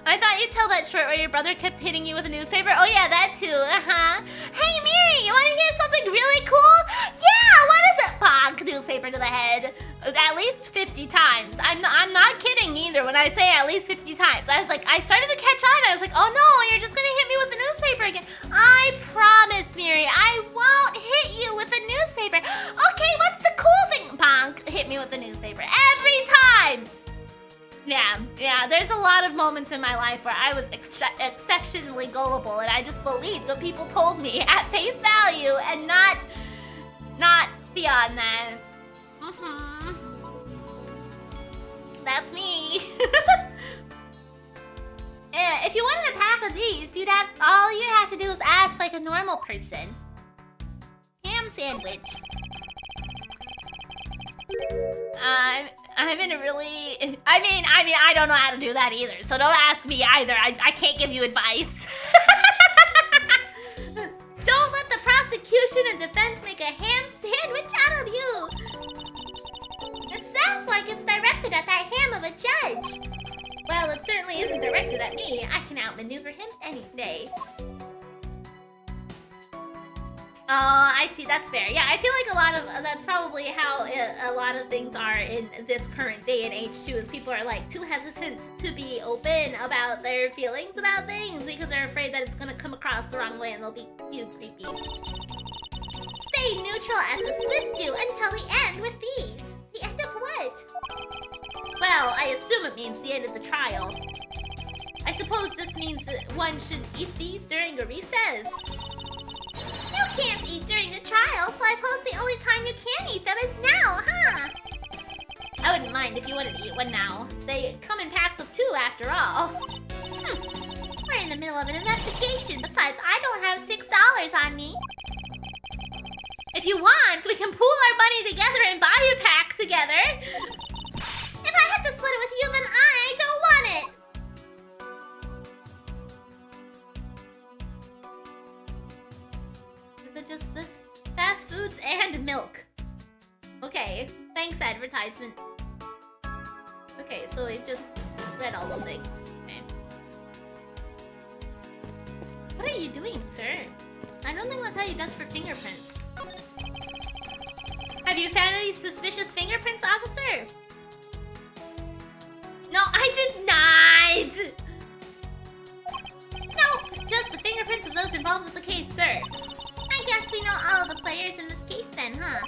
I thought you'd tell that short where your brother kept hitting you with a newspaper. Oh yeah, that too. Hey Miri, you want to hear something really cool? Yeah, what is it? Bonk, newspaper to the head. At least 50 times. I'm not kidding either when I say at least 50 times. I was like, I started to catch on. I was like, oh no, you're just gonna hit me with the newspaper again. I promise, Miri, I won't hit you with the newspaper. Okay, what's the cool thing? Bonk, hit me with the newspaper every time. Yeah, there's a lot of moments in my life where I was exceptionally gullible and I just believed what people told me at face value and not beyond that. That's me. If you wanted a pack of these, all you have to do is ask like a normal person. Ham sandwich. I'm in a really... I mean, I don't know how to do that either, so don't ask me either. I can't give you advice. Don't let the prosecution and defense make a ham sandwich out of you. It sounds like it's directed at that ham of a judge. Well, it certainly isn't directed at me. I can outmaneuver him any day. I see. That's fair. Yeah, I feel like that's probably how a lot of things are in this current day and age too. Is people are like too hesitant to be open about their feelings about things because they're afraid that it's gonna come across the wrong way and they'll be creepy. Stay neutral as the Swiss do until the end with these. The end of what? Well, I assume it means the end of the trial. I suppose this means that one should eat these during a recess. You can't eat during the trial, so I suppose the only time you can eat them is now, huh? I wouldn't mind if you wanted to eat one now. They come in packs of 2 after all. We're in the middle of an investigation. Besides, I don't have $6 on me. If you want, we can pool our money together and buy a pack together. If I have to split it with you, then I don't want it. Is it just this? Fast foods and milk. Okay, thanks advertisement. Okay, so we've just read all the things. Okay. What are you doing, sir? I don't think that's how you test for fingerprints. Have you found any suspicious fingerprints, officer? No, I did not! No, just the fingerprints of those involved with the case, sir. I guess we know all of the players in this case then, huh?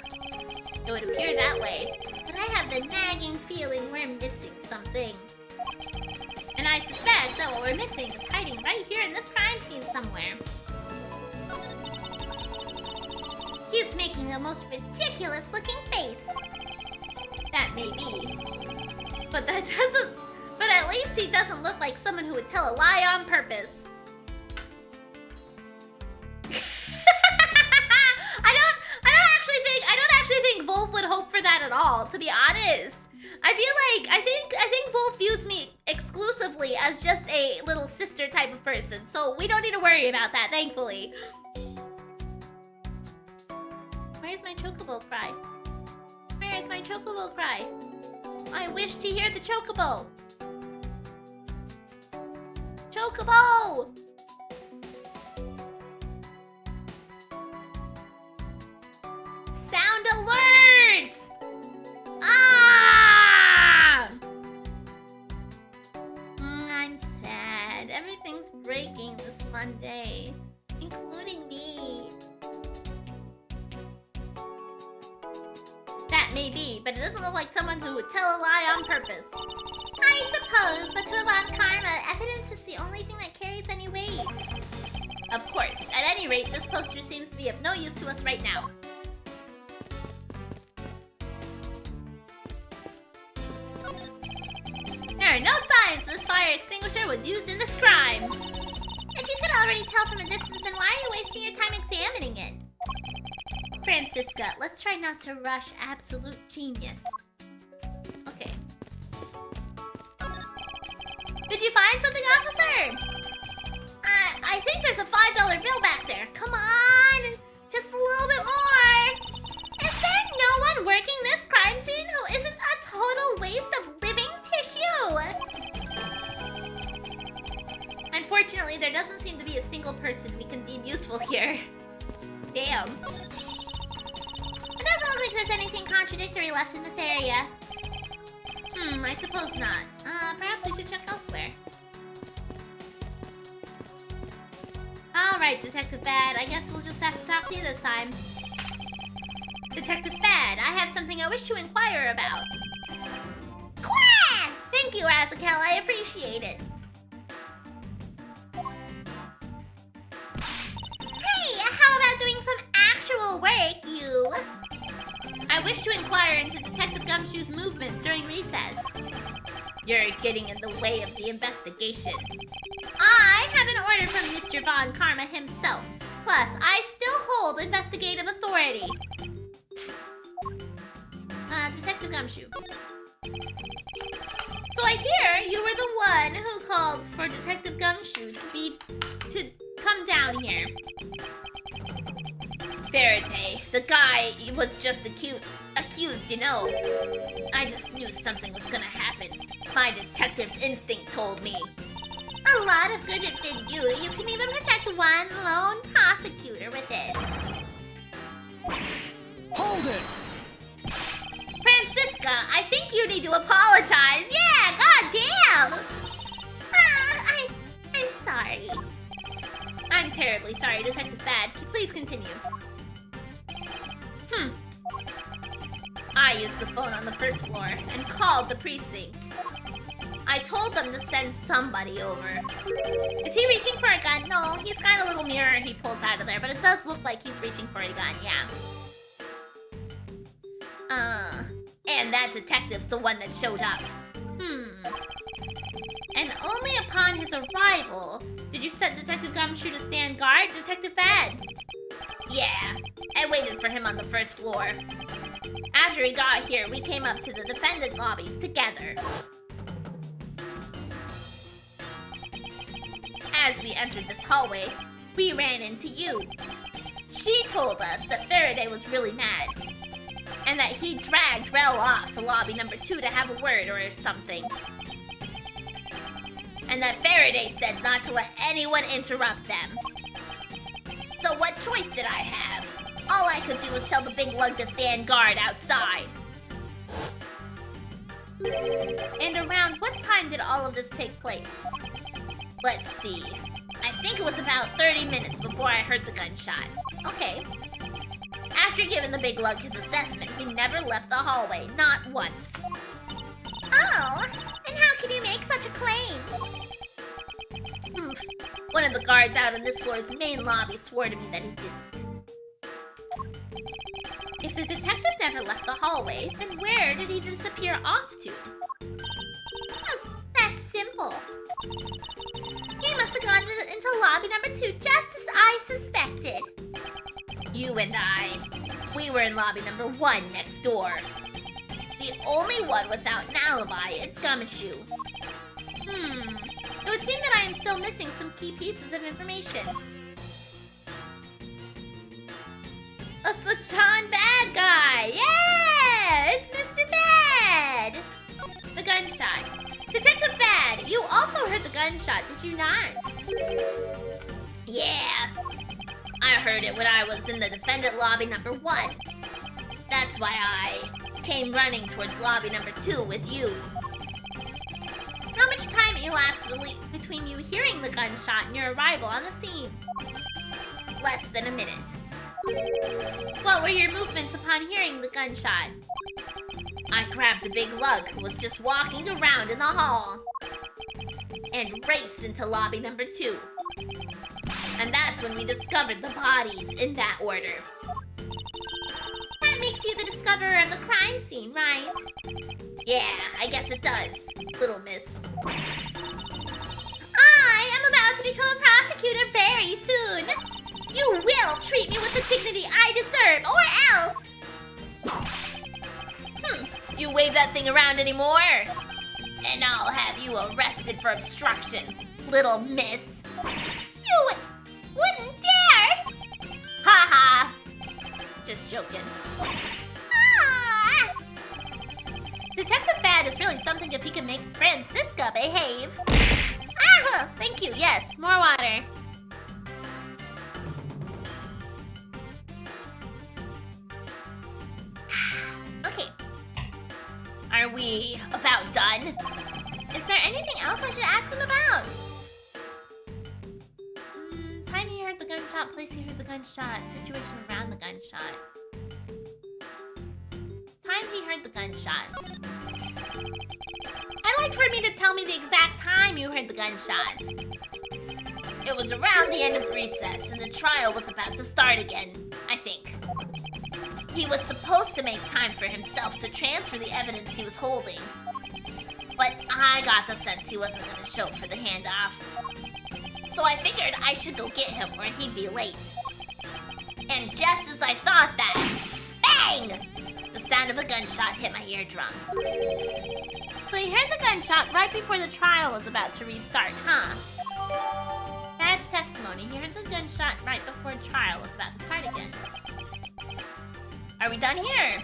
It would appear that way, but I have the nagging feeling we're missing something. And I suspect that what we're missing is hiding right here in this crime scene somewhere. He's making the most ridiculous looking face. That may be. But that doesn't... But at least he doesn't look like someone who would tell a lie on purpose. I don't actually think Wolf would hope for that at all, to be honest. I think Wolf views me exclusively as just a little sister type of person, so we don't need to worry about that, thankfully. Where's my chocobo cry? Where is my chocobo cry? I wish to hear the chocobo. Chocobo! Sound alert! Ah! I'm sad. Everything's breaking this Monday, including me. That may be, but it doesn't look like someone who would tell a lie on purpose. I suppose, but to avoid karma, evidence is the only thing that carries any weight. Of course. At any rate, this poster seems to be of no use to us right now. There are no signs this fire extinguisher was used in this crime. If you could already tell from a distance, then why are you wasting your time examining it? Franziska, let's try not to rush absolute genius. Okay. Did you find something, officer? I think there's a $5 bill back there. Come on! Just a little bit more! Is there no one working this crime scene who isn't a total waste of living tissue? Unfortunately, there doesn't seem to be a single person we can deem useful here. Damn. It doesn't look like there's anything contradictory left in this area. I suppose not. Perhaps we should check elsewhere. Alright, Detective Bad. I guess we'll just have to talk to you this time. Detective Bad, I have something I wish to inquire about. Quah! Thank you, Razakel. I appreciate it. Hey, how about doing some actual work, you? I wish to inquire into Detective Gumshoe's movements during recess. You're getting in the way of the investigation. I have an order from Mr. Von Karma himself. Plus, I still hold investigative authority. Detective Gumshoe. So I hear you were the one who called for Detective Gumshoe to come down here. Faraday, the guy was just accused, you know. I just knew something was gonna happen. My detective's instinct told me. A lot of good it did you. You can even protect one lone prosecutor with it. Hold it! Franziska, I think you need to apologize. Yeah, goddamn! I'm sorry. I'm terribly sorry, Detective Bad. Please continue. I used the phone on the first floor and called the precinct. I told them to send somebody over. Is he reaching for a gun? No, he's got a little mirror he pulls out of there, but it does look like he's reaching for a gun, yeah. And that detective's the one that showed up. And only upon his arrival did you set Detective Gumshoe to stand guard, Detective Bad? Yeah, I waited for him on the first floor. After he got here, we came up to the defendant lobbies together. As we entered this hallway, we ran into you. She told us that Faraday was really mad, and that he dragged Rel off to lobby number 2 to have a word or something. And that Faraday said not to let anyone interrupt them. So what choice did I have? All I could do was tell the big lug to stand guard outside. And around what time did all of this take place? Let's see. I think it was about 30 minutes before I heard the gunshot. Okay. After giving the big lug his assessment, he never left the hallway, not once. Oh, and how can you make such a claim? One of the guards out on this floor's main lobby swore to me that he didn't. If the detective never left the hallway, then where did he disappear off to? That's simple. He must have gone into lobby number 2, just as I suspected. You and I, we were in lobby number 1 next door. The only one without an alibi is Gumshoe. It would seem that I am still missing some key pieces of information. It's the John Bad guy! Yeah! It's Mr. Bad! The gunshot. Detective Bad, you also heard the gunshot, did you not? Yeah. I heard it when I was in the defendant lobby number 1. That's why I came running towards lobby number 2 with you. How much time elapsed between you hearing the gunshot and your arrival on the scene? Less than a minute. What were your movements upon hearing the gunshot? I grabbed the big lug who was just walking around in the hall and raced into lobby number 2. And that's when we discovered the bodies in that order. That makes you the discoverer of the crime scene, right? Yeah, I guess it does, little miss. I am about to become a prosecutor very soon. You will treat me with the dignity I deserve, or else. You wave that thing around anymore, and I'll have you arrested for obstruction, little miss. You wouldn't dare! Ha ha! Just joking. Detective Bad is really something if he can make Franziska behave. Thank you, yes, more water. Okay. Are we about done? Is there anything else I should ask him about? Time he heard the gunshot, place he heard the gunshot, situation around the gunshot. Time he heard the gunshot. I'd like for me to tell me the exact time you heard the gunshot. It was around the end of recess, and the trial was about to start again, I think. He was supposed to make time for himself to transfer the evidence he was holding. But I got the sense he wasn't going to show for the handoff. So I figured I should go get him or he'd be late. And just as I thought that, bang! The sound of a gunshot hit my eardrums. So you heard the gunshot right before the trial was about to restart, huh? That's testimony. He heard the gunshot right before trial was about to start again. Are we done here?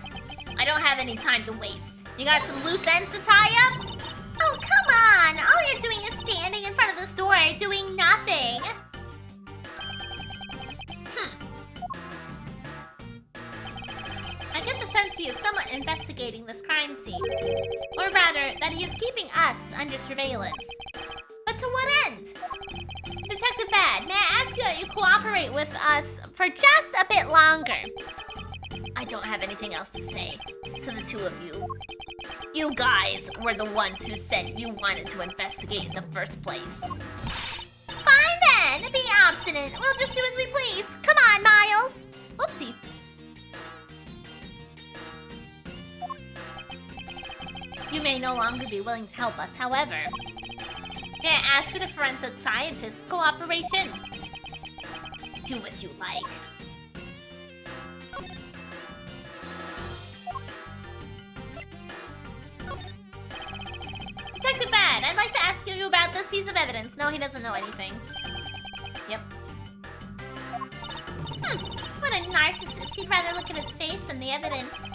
I don't have any time to waste. You got some loose ends to tie up? Oh, come on! All you're doing is standing in front of this door, doing nothing. I get the sense he is somewhat investigating this crime scene. Or rather, that he is keeping us under surveillance. But to what end? Detective Bad, may I ask you that you cooperate with us for just a bit longer? I don't have anything else to say to the two of you. You guys were the ones who said you wanted to investigate in the first place. Fine then, be obstinate. We'll just do as we please. Come on, Miles. Whoopsie. You may no longer be willing to help us, however. May I ask for the forensic scientist's cooperation? Do as you like. Detective Bad, I'd like to ask you about this piece of evidence. No, he doesn't know anything. Yep. What a narcissist. He'd rather look at his face than the evidence.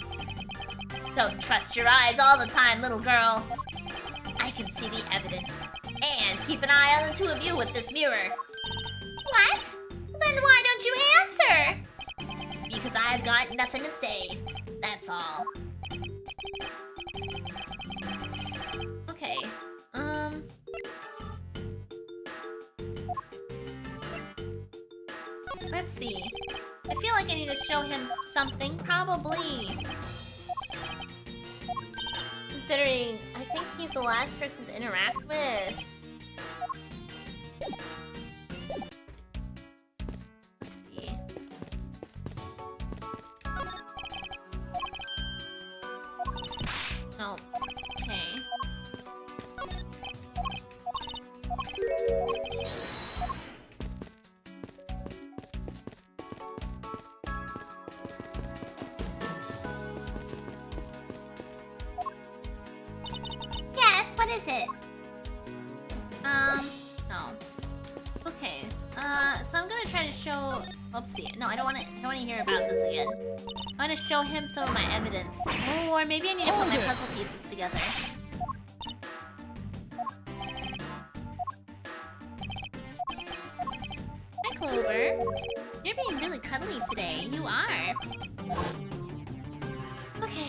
Don't trust your eyes all the time, little girl. I can see the evidence. And keep an eye on the two of you with this mirror. What? Then why don't you answer? Because I've got nothing to say. That's all. Okay. Let's see. I feel like I need to show him something, probably. Considering I think he's the last person to interact with. Let's see. Oh, okay. Yes, what is it? No. Okay. So I'm gonna try to show. Oopsie. No, I don't want to hear about this again. I want to show him some of my evidence. Oh, or maybe I need to put my puzzle pieces together. Hi, Clover. You're being really cuddly today. You are. Okay.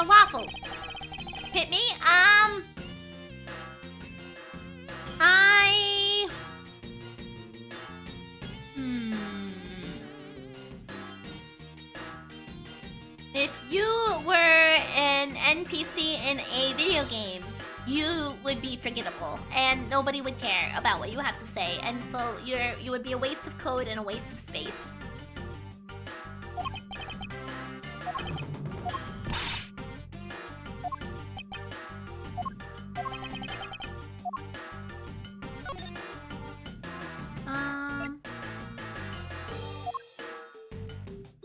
Waffles. Hit me. If you were an NPC in a video game, you would be forgettable, and nobody would care about what you have to say, and so you would be a waste of code and a waste of space.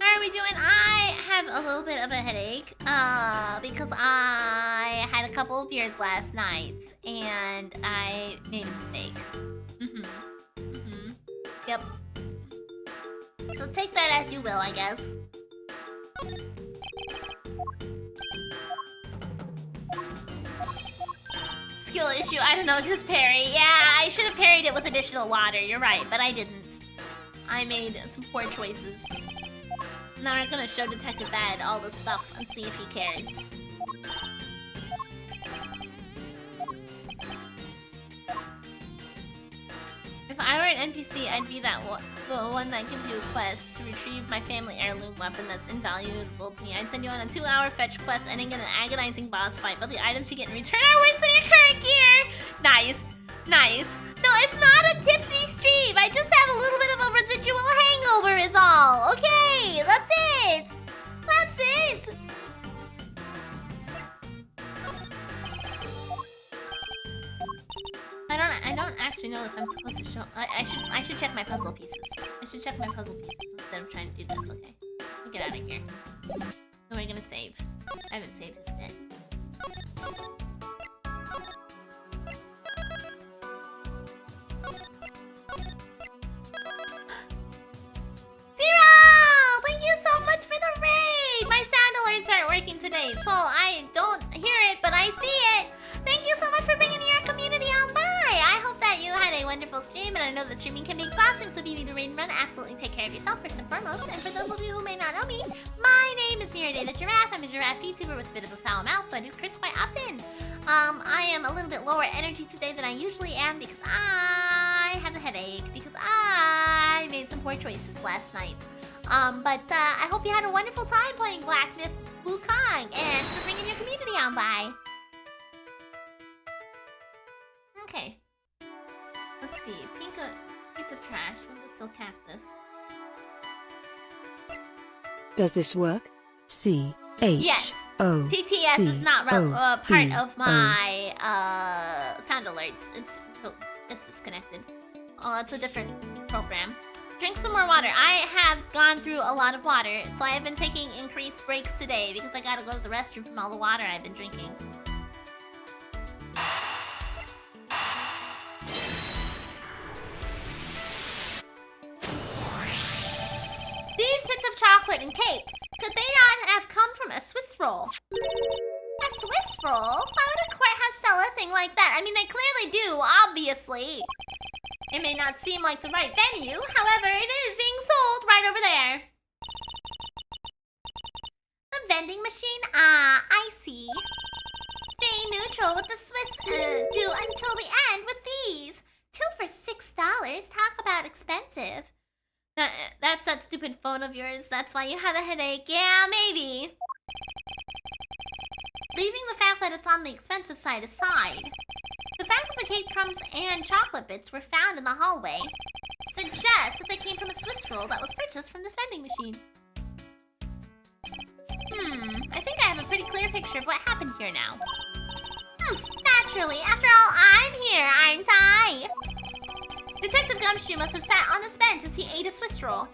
How are we doing? I have a little bit of a headache, because I had a couple of beers last night, and I made a mistake. Yep. So take that as you will, I guess. Skill issue, I don't know, just parry. Yeah, I should have parried it with additional water, you're right, but I didn't. I made some poor choices. Now I'm gonna show Detective Bad all this stuff and see if he cares. If I were an NPC, I'd be that one, the one that gives you a quest to retrieve my family heirloom weapon that's invaluable to me. I'd send you on a 2-hour fetch quest ending in an agonizing boss fight, but the items you get in return are worse than your current gear! Nice. Nice. No, it's not a tipsy stream. I just have a little bit of a residual hangover is all. Okay, that's it. That's it. I don't actually know if I'm supposed to show. I should check my puzzle pieces. I should check my puzzle pieces instead of trying to do this. Okay, we'll get out of here. Who am I gonna save? I haven't saved it yet. Zero! Thank you so much for the raid! My sound alerts aren't working today, so I don't hear it, but I see it! Thank you so much for bringing your community on by! I hope that you had a wonderful stream, and I know that streaming can be exhausting, so if you need a raid run, absolutely take care of yourself first and foremost. And for those of you who may not know me, my name is Miridae the Giraffe. I'm a giraffe VTuber with a bit of a foul mouth, so I do curse quite often. I am a little bit lower energy today than I usually am because I have a headache, because I made some poor choices last night. But I hope you had a wonderful time playing Black Myth Wukong, and for bringing your community on by. Okay. Let's see. Pink piece of trash. What's still cactus? Does this work? C H yes. O. TTS C is not part of my sound alerts. It's disconnected. Oh, it's a different program. Drink some more water. I have gone through a lot of water, so I have been taking increased breaks today because I gotta go to the restroom from all the water I've been drinking. These bits of chocolate and cake, could they not have come from a Swiss roll? A Swiss roll? Why would a courthouse sell a thing like that? I mean, they clearly do, obviously. It may not seem like the right venue, however, it is being sold right over there. A vending machine? Ah, I see. Stay neutral with the Swiss do until the end with these. 2 for $6. Talk about expensive. That's that stupid phone of yours. That's why you have a headache. Yeah, maybe. Leaving the fact that it's on the expensive side aside, the fact that the cake crumbs and chocolate bits were found in the hallway suggests that they came from a Swiss roll that was purchased from this vending machine. I think I have a pretty clear picture of what happened here now. Naturally. After all, I'm here, aren't I? Detective Gumshoe must have sat on this bench as he ate a Swiss roll.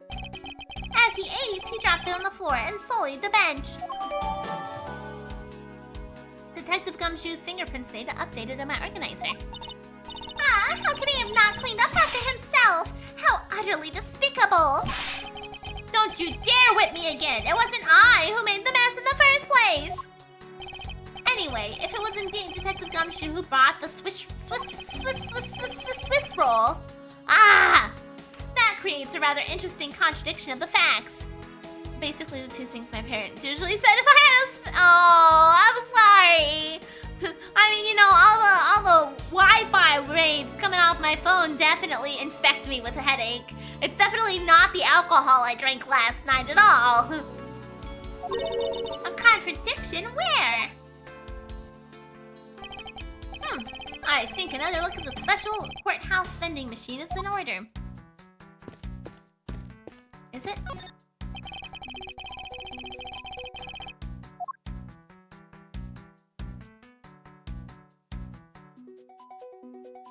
As he ate, he dropped it on the floor and sullied the bench. Detective Gumshoe's fingerprints data updated in my organizer. Ah, how could he have not cleaned up after himself? How utterly despicable! Don't you dare whip me again! It wasn't I who made the mess in the first place! Anyway, if it was indeed Detective Gumshoe who bought the Swiss roll, that creates a rather interesting contradiction of the facts. Basically, the two things my parents usually said if I had a I'm sorry. I mean, you know, all the Wi-Fi waves coming off my phone definitely infect me with a headache. It's definitely not the alcohol I drank last night at all. A contradiction? Where? I think another look at the special courthouse vending machine is in order. Is it?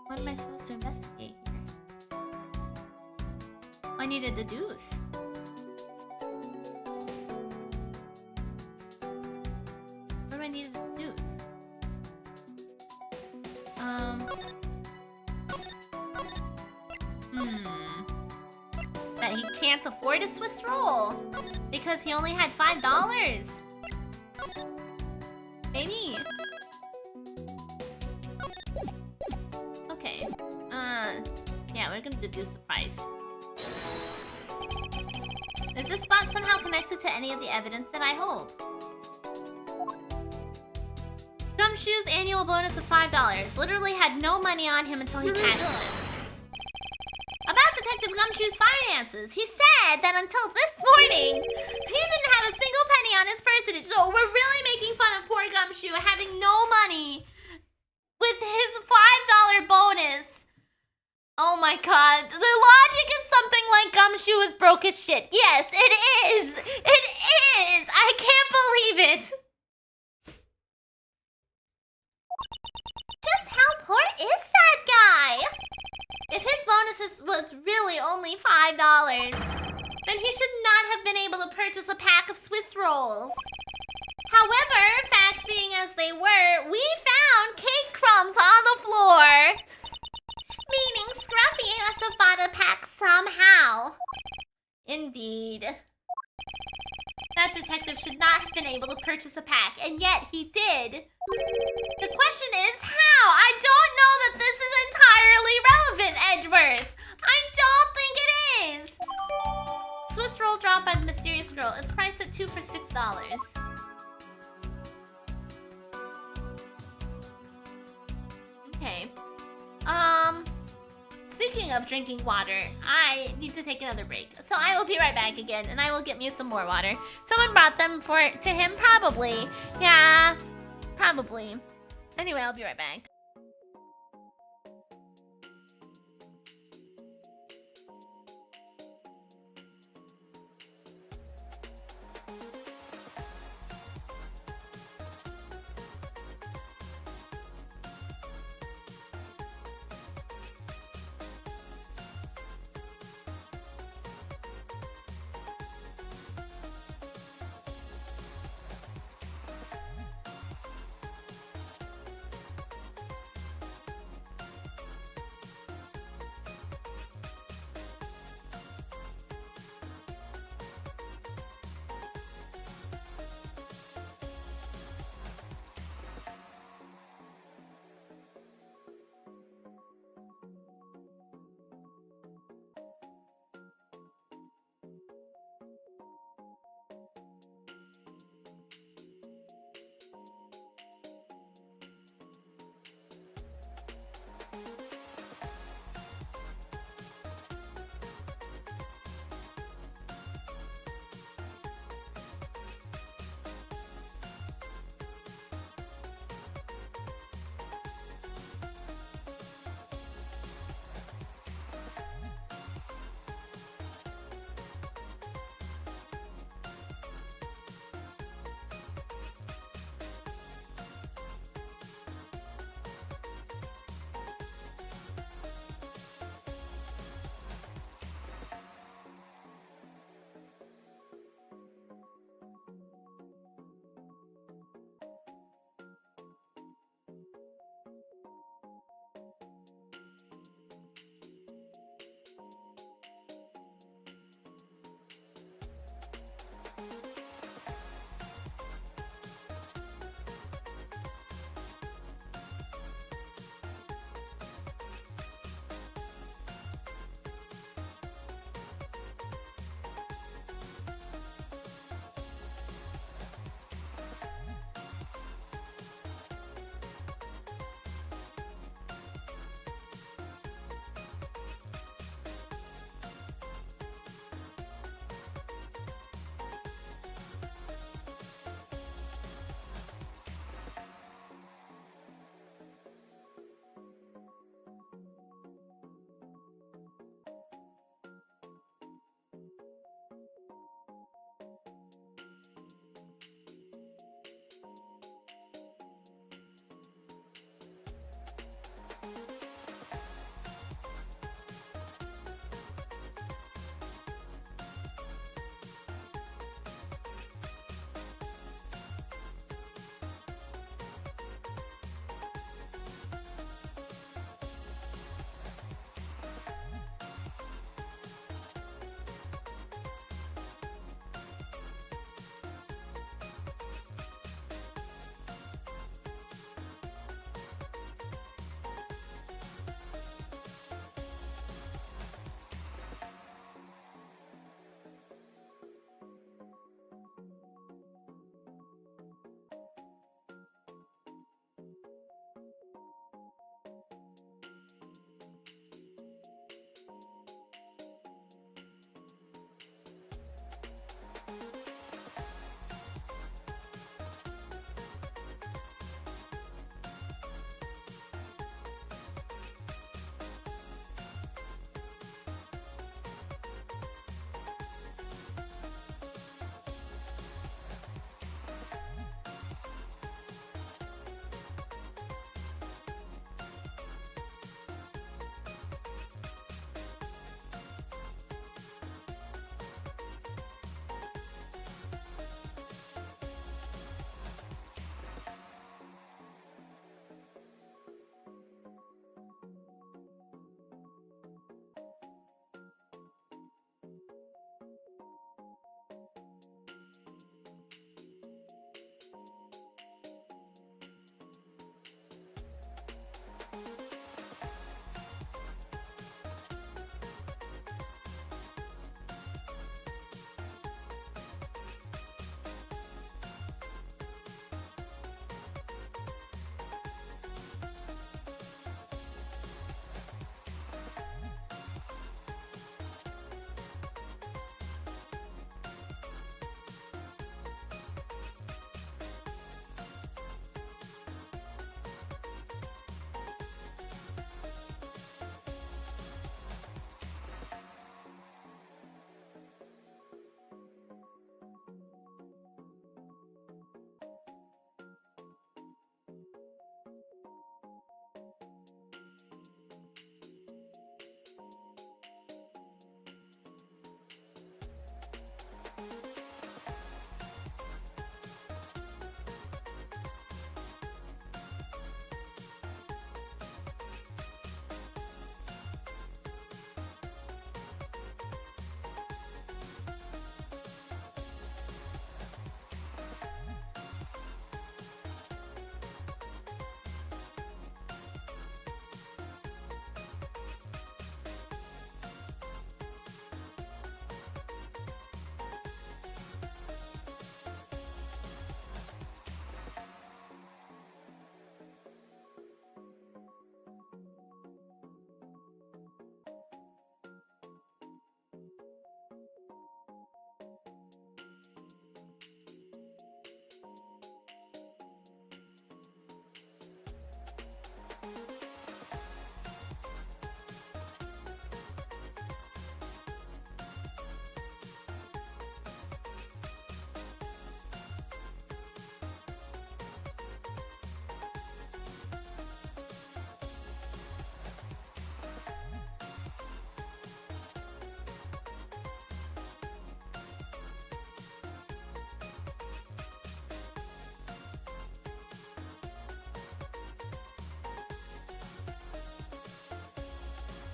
What am I supposed to investigate here? I need to deduce. What do I need to deduce? That he can't afford a Swiss roll because he only had $5. Maybe. Okay. Yeah, we're gonna deduce the price. Is this spot somehow connected to any of the evidence that I hold? Gumshoe's annual bonus of $5. Literally had no money on him until he cashed this. About Detective Gumshoe's finances, he said that until this morning, he didn't have a single penny on his personage. So we're really making fun of poor Gumshoe having no money with his $5 bonus. Oh my god, the logic is something like Gumshoe is broke as shit. Yes, it is. It is. I can't believe it. Just how poor is that guy? If his bonus was really only $5, then he should not have been able to purchase a pack of Swiss rolls. However, facts being as they were, we found cake crumbs on the floor. Meaning Scruffy must have bought a pack somehow. Indeed. That detective should not have been able to purchase a pack, and yet he did. The question is how? I don't know that this is entirely relevant, Edgeworth. I don't think it is. Swiss roll dropped by the mysterious girl. It's priced at 2 for $6. Okay. Speaking of drinking water, I need to take another break. So I will be right back again, and I will get me some more water. Someone brought them to him, probably. Yeah, probably. Anyway, I'll be right back.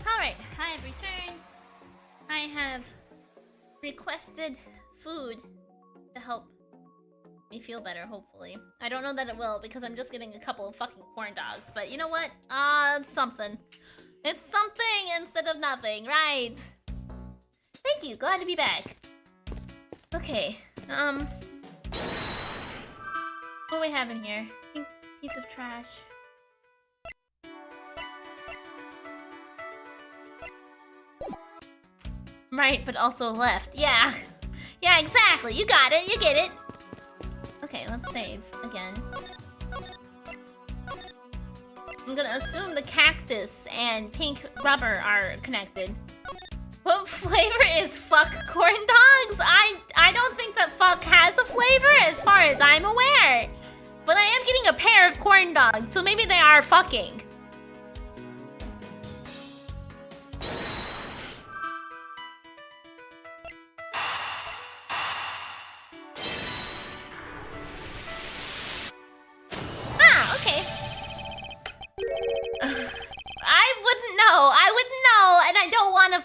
Alright, I have returned. I have requested food to help me feel better, hopefully. I don't know that it will because I'm just getting a couple of fucking corn dogs, but you know what? It's something. It's something instead of nothing, right? Thank you, glad to be back. Okay, what do we have in here? Pink piece of trash. Right, but also left. Yeah. Yeah, exactly. You got it. You get it. Okay, let's save again. I'm gonna assume the cactus and pink rubber are connected. What flavor is fuck corn dogs? I don't think that fuck has a flavor as far as I'm aware. But I am getting a pair of corn dogs, so maybe they are fucking.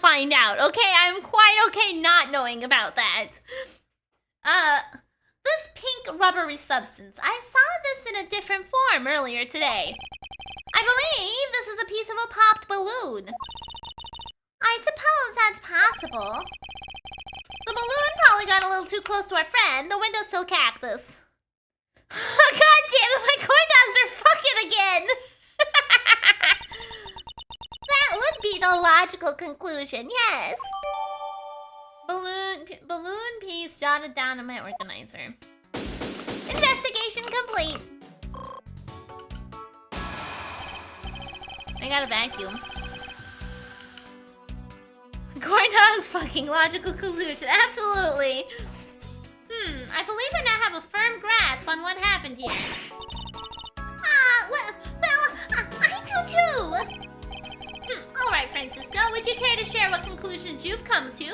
Find out, okay? I'm quite okay not knowing about that. This pink rubbery substance. I saw this in a different form earlier today. I believe this is a piece of a popped balloon. I suppose that's possible. The balloon probably got a little too close to our friend, the windowsill cactus. God damn it, my corn dogs are fucking again! That would be the logical conclusion, yes. Balloon piece jotted down in my organizer. Investigation complete. I got a vacuum. Corn dogs fucking logical conclusion, absolutely. I believe I now have a firm grasp on what happened here. I do too. Alright, Franziska, would you care to share what conclusions you've come to?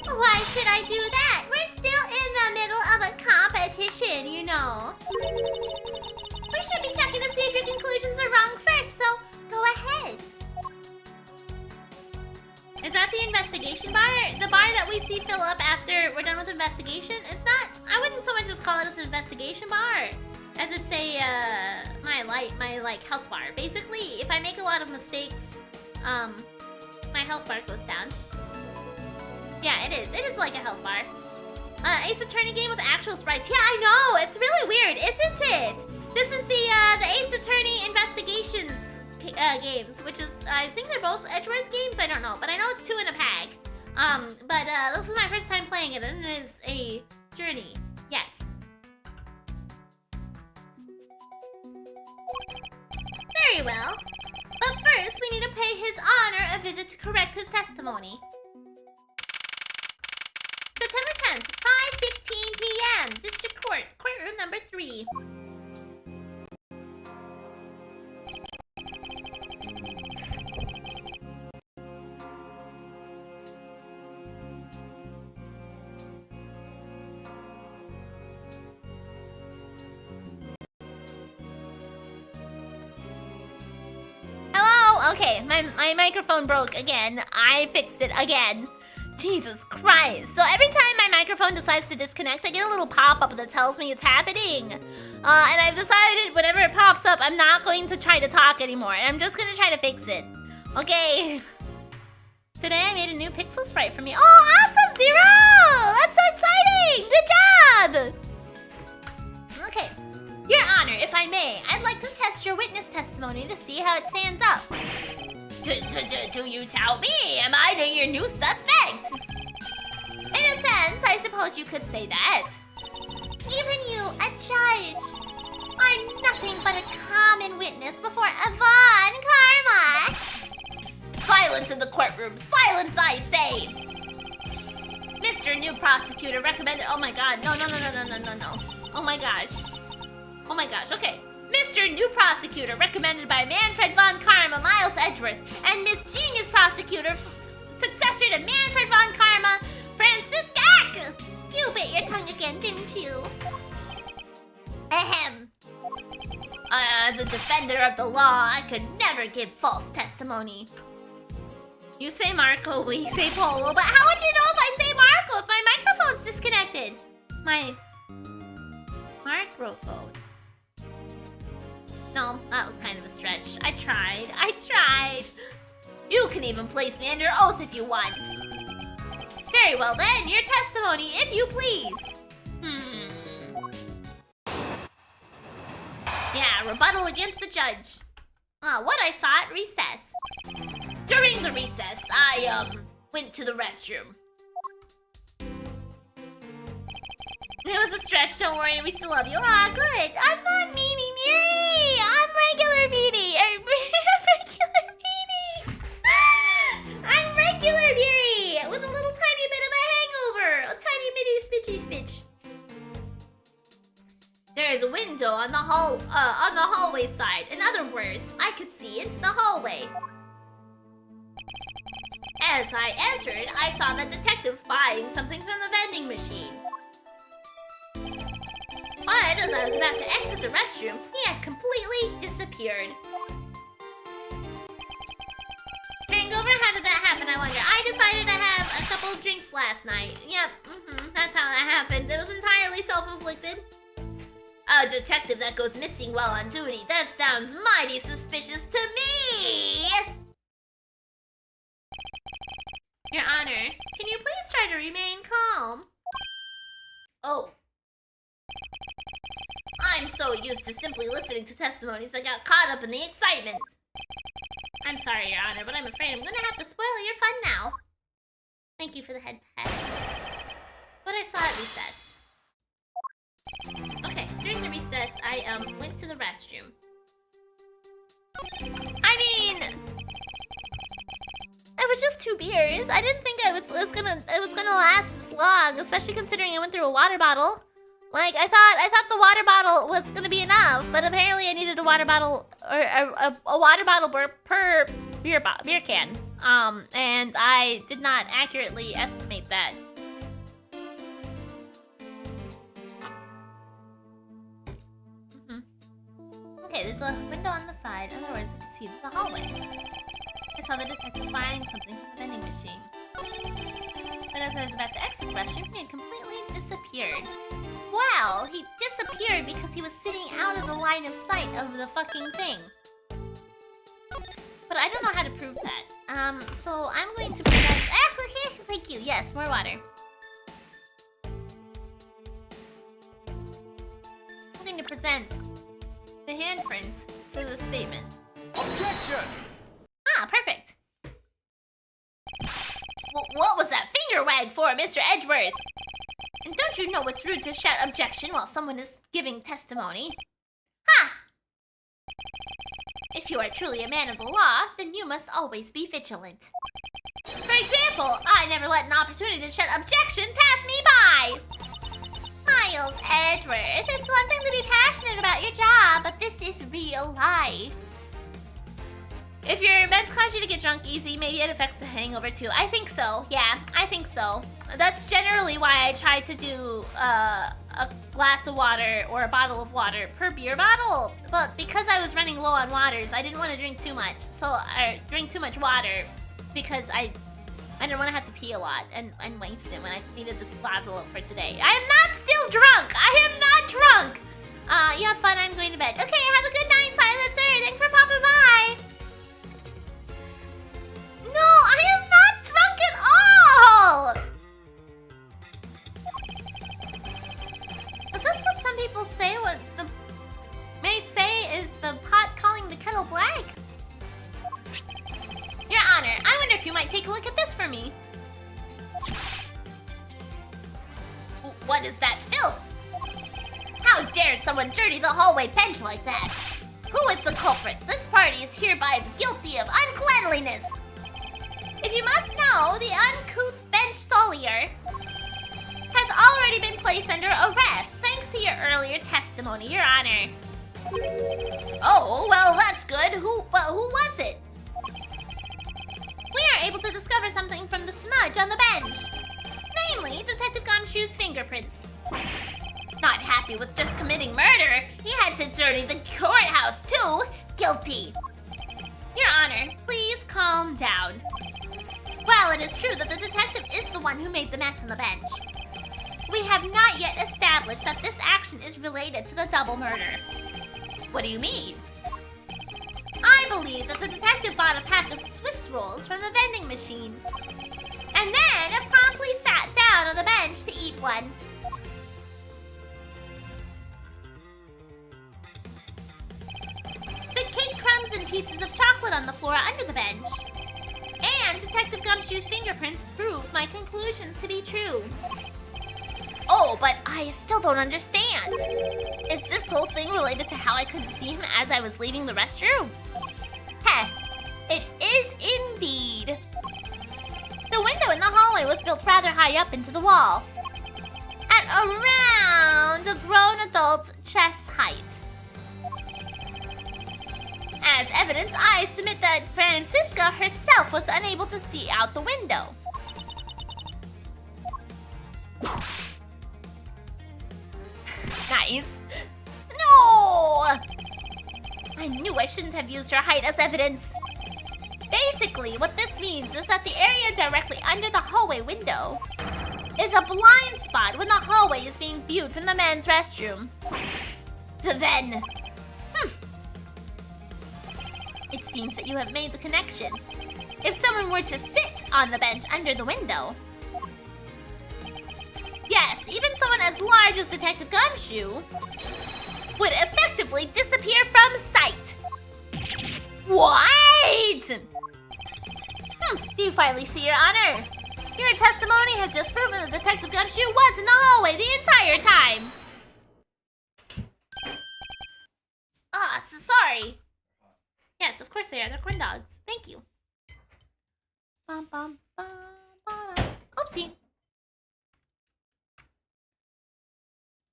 Why should I do that? We're still in the middle of a competition, you know. We should be checking to see if your conclusions are wrong first, so go ahead. Is that the investigation bar? The bar that we see fill up after we're done with investigation? It's not, I wouldn't so much just call it as an investigation bar as it's a, my health bar. Basically, if I make a lot of mistakes, my health bar goes down. Yeah, it is. It is like a health bar. Ace Attorney game with actual sprites. Yeah, I know. It's really weird, isn't it? This is the Ace Attorney Investigations games, which is, I think they're both Edgeworth games. I don't know, but I know it's 2 in a pack. But this is my first time playing it, and it is a journey. Yes. Very well. But first, we need to pay His Honor a visit to correct his testimony. September 10th, 5:15 p.m. District Court, courtroom number 3. Okay, my microphone broke again. I fixed it again. Jesus Christ. So every time my microphone decides to disconnect, I get a little pop-up that tells me it's happening. And I've decided whenever it pops up, I'm not going to try to talk anymore. I'm just going to try to fix it. Okay. Today I made a new pixel sprite for me. Oh, awesome, Zero! That's so exciting! Good job! Okay. Your Honor, if I may, I'd like to test your witness testimony to see how it stands up. Do you tell me? Am I your new suspect? In a sense, I suppose you could say that. Even you, a judge, are nothing but a common been witnessed before Yvonne Karma. Silence in the courtroom. Silence, I say. Mr. New Prosecutor recommended... Oh my god. No. Oh my gosh. Oh my gosh. Okay. Mr. New Prosecutor recommended by Manfred von Karma, Miles Edgeworth, and Miss Genius Prosecutor, successor to Manfred von Karma, Franziska. You bit your tongue again, didn't you? Ahem. As a defender of the law, I could never give false testimony. You say Marco, we say Polo, but how would you know if I say Marco if my microphone's disconnected? My microphone. No, that was kind of a stretch. I tried. You can even place me under oath if you want. Very well then, your testimony, if you please. Yeah, rebuttal against the judge. What I saw at recess. During the recess, I, went to the restroom. It was a stretch, don't worry, we still love you. Ah, good. I'm not meanie, Miri. I'm regular Miri. I'm regular Miri with a little tiny bit of a hangover. A tiny bitty spitchy. There is a window on the hallway side. In other words, I could see into the hallway. As I entered, I saw the detective buying something from the vending machine. But as I was about to exit the restroom, he had completely disappeared. Hangover? How did that happen, I wonder? I decided to have a couple of drinks last night. Yep, that's how that happened. It was entirely self-inflicted. A detective that goes missing while on duty. That sounds mighty suspicious to me! Your Honor, can you please try to remain calm? Oh. I'm so used to simply listening to testimonies I got caught up in the excitement. I'm sorry, Your Honor, but I'm afraid I'm gonna have to spoil your fun now. Thank you for the head pat. What I saw at recess. Okay, during the recess, I went to the restroom. I mean, it was just 2 beers. I didn't think it was gonna last this long, especially considering I went through a water bottle. Like I thought the water bottle was gonna be enough, but apparently I needed a water bottle or a water bottle per beer can. And I did not accurately estimate that. Okay, there's a window on the side. In other words, I can see the hallway. I saw the detective buying something from the vending machine. But as I was about to exit the restroom, he had completely disappeared. Wow, he disappeared because he was sitting out of the line of sight of the fucking thing. But I don't know how to prove that. So I'm going to present... Thank you. Yes, more water. I'm going to present the handprint to the statement. Objection! Ah, perfect. What was that finger wag for, Mr. Edgeworth? And don't you know it's rude to shout objection while someone is giving testimony? Ha! If you are truly a man of the law, then you must always be vigilant. For example, I never let an opportunity to shout objection pass me by. Miles Edgeworth, it's one thing to be passionate about your job, but this is real life. If your meds cause you to get drunk easy, maybe it affects the hangover too. I think so. Yeah, I think so. That's generally why I try to do a glass of water or a bottle of water per beer bottle. But because I was running low on waters, I didn't want to drink too much. So I drank too much water because I didn't want to have to pee a lot and waste it when I needed this bottle for today. I am not still drunk. I am not drunk. You have fun. I'm going to bed. Okay, have a good night, Silencer. Thanks for popping by. No, I am not drunk at all! Is this what some people say? What the may say is the pot calling the kettle black? Your Honor, I wonder if you might take a look at this for me. What is that filth? How dare someone dirty the hallway bench like that? Who is the culprit? This party is hereby guilty of uncleanliness. If you must know, the uncouth bench sullier has already been placed under arrest thanks to your earlier testimony, Your Honor. Oh, well, that's good. Who was it? We are able to discover something from the smudge on the bench. Namely, Detective Gumshoe's fingerprints. Not happy with just committing murder, he had to dirty the courthouse too. Guilty. Your Honor, please calm down. While it is true that the detective is the one who made the mess on the bench, we have not yet established that this action is related to the double murder. What do you mean? I believe that the detective bought a pack of Swiss rolls from the vending machine, and then promptly sat down on the bench to eat one. The cake crumbs and pieces of chocolate on the floor under the bench. And Detective Gumshoe's fingerprints prove my conclusions to be true. Oh, but I still don't understand. Is this whole thing related to how I couldn't see him as I was leaving the restroom? Heh, it is indeed. The window in the hallway was built rather high up into the wall, at around a grown adult's chest height. As evidence, I submit that Franziska herself was unable to see out the window. Nice. No! I knew I shouldn't have used her height as evidence. Basically, what this means is that the area directly under the hallway window is a blind spot when the hallway is being viewed from the men's restroom. Then, it seems that you have made the connection. If someone were to sit on the bench under the window, yes, even someone as large as Detective Gumshoe would effectively disappear from sight. What? Do you finally see, Your Honor? Your testimony has just proven that Detective Gumshoe was in the hallway the entire time. Sorry. Yes, of course they are. They're corn dogs. Thank you. Bum, bum, bum, bum. Oopsie.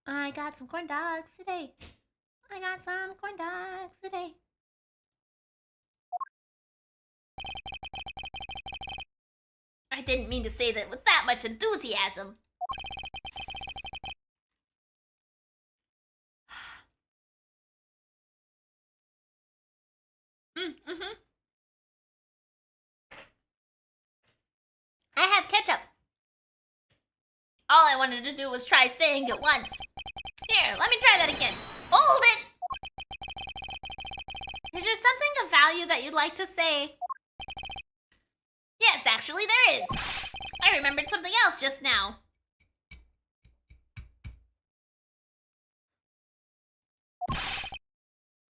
I got some corn dogs today. I got some corn dogs today. I didn't mean to say that with that much enthusiasm. I have ketchup. All I wanted to do was try saying it once. Here, let me try that again. Hold it! Is there something of value that you'd like to say? Yes, actually there is. I remembered something else just now.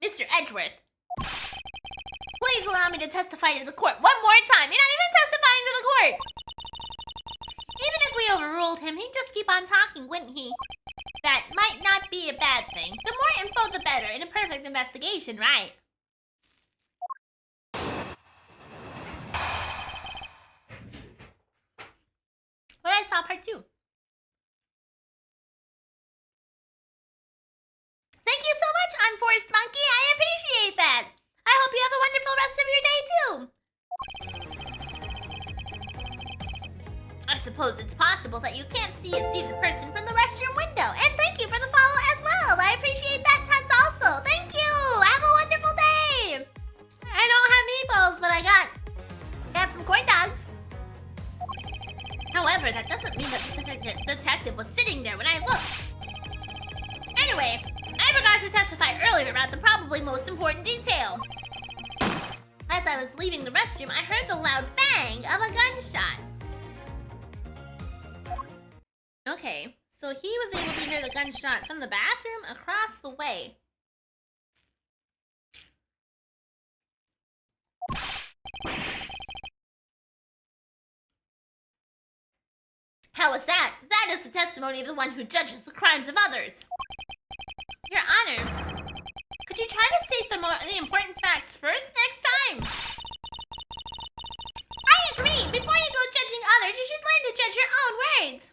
Mr. Edgeworth, please allow me to testify to the court one more time. You're not even testifying to the court. Even if we overruled him, he'd just keep on talking, wouldn't he? That might not be a bad thing. The more info, the better in a perfect investigation, right? But I saw part 2. Thank you so much, Unforced Monkey. I appreciate that. I hope you have a wonderful rest of your day, too. I suppose it's possible that you can't see a seated person from the restroom window. And thank you for the follow as well. I appreciate that tons also. Thank you. Have a wonderful day. I don't have meatballs, but I got some corn dogs. However, that doesn't mean that the detective was sitting there when I looked. Anyway, I forgot to testify earlier about the probably most important detail. As I was leaving the restroom, I heard the loud bang of a gunshot. Okay, so he was able to hear the gunshot from the bathroom across the way. How is that? That is the testimony of the one who judges the crimes of others. Your Honor, could you try to state the the important facts first next time. I agree. Before you go judging others, you should learn to judge your own words.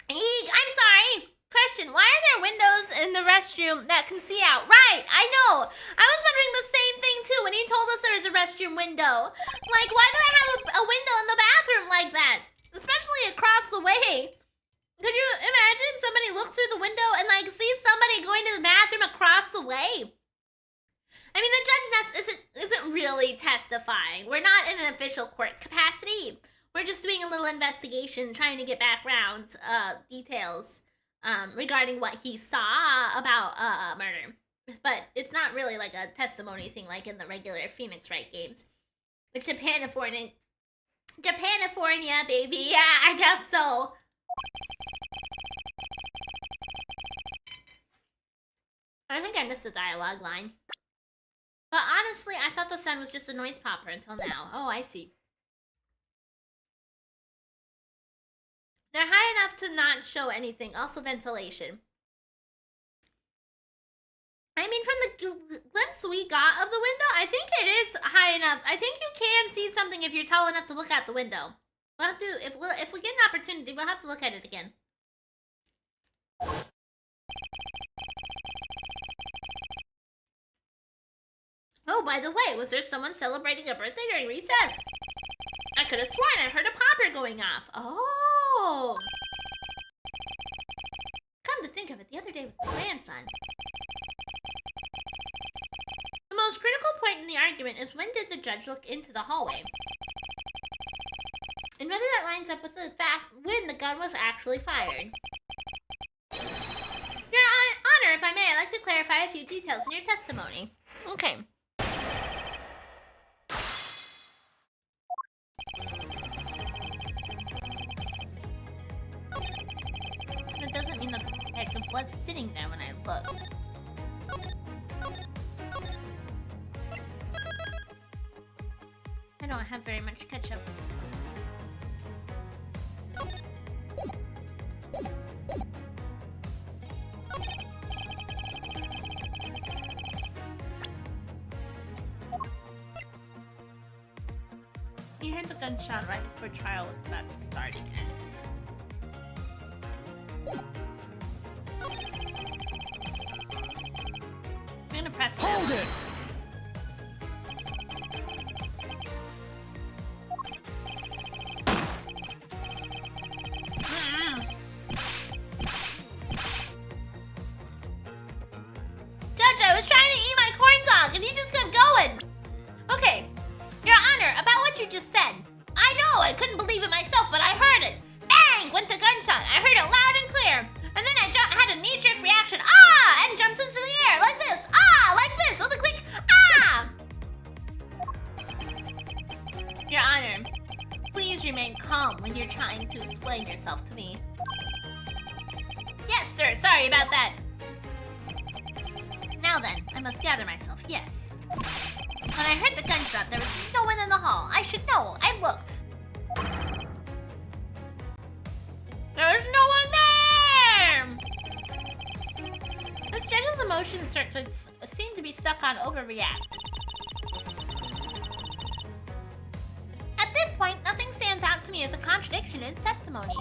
Eek, I'm sorry. Question, why are there windows in the restroom that can see out? Right, I know. I was wondering the same thing too when he told us there was a restroom window. Like, why do they have a window in the bathroom like that? Especially across the way. Could you imagine somebody looks through the window and like sees somebody going to the bathroom across the way? I mean, the judge isn't really testifying. We're not in an official court capacity. We're just doing a little investigation, trying to get background details regarding what he saw about murder. But it's not really like a testimony thing like in the regular Phoenix Wright games. It's Japanifornia, baby. Yeah, I guess so. I think I missed a dialogue line. But honestly, I thought the sun was just a noise popper until now. Oh, I see. They're high enough to not show anything. Also ventilation. I mean, from the glimpse we got of the window, I think it is high enough. I think you can see something if you're tall enough to look out the window. We'll have to, if we get an opportunity, we'll have to look at it again. Oh, by the way, was there someone celebrating a birthday during recess? I could have sworn I heard a popper going off. Oh. Come to think of it, the other day with my grandson. The most critical point in the argument is when did the judge look into the hallway? And whether that lines up with the fact when the gun was actually fired. Your Honor, if I may, I'd like to clarify a few details in your testimony. Okay. That doesn't mean that the detective was sitting there when I looked. I don't have very much ketchup. He heard the gunshot right before trial was about to start again. I'm gonna press that. Hold it! Judge, I was trying to eat my corn dog and he just kept going. Okay, Your Honor, about what you just said. I know, I couldn't believe it myself, but I heard it. Bang! Went the gunshot. I heard it loud and clear. And then I had a knee-jerk reaction. Ah! And jumped into the air like this. Ah! Like this with a quick ah! Your Honor, please remain calm when you're trying to explain yourself to me. Yes, sir. Sorry about that. Now then, I must gather myself. Yes. When I heard the gunshot, there was no one in the hall. I should know. I looked. There was no one there! This judge's emotion circuits seem to be stuck on overreact. At this point, nothing stands out to me as a contradiction in his testimony.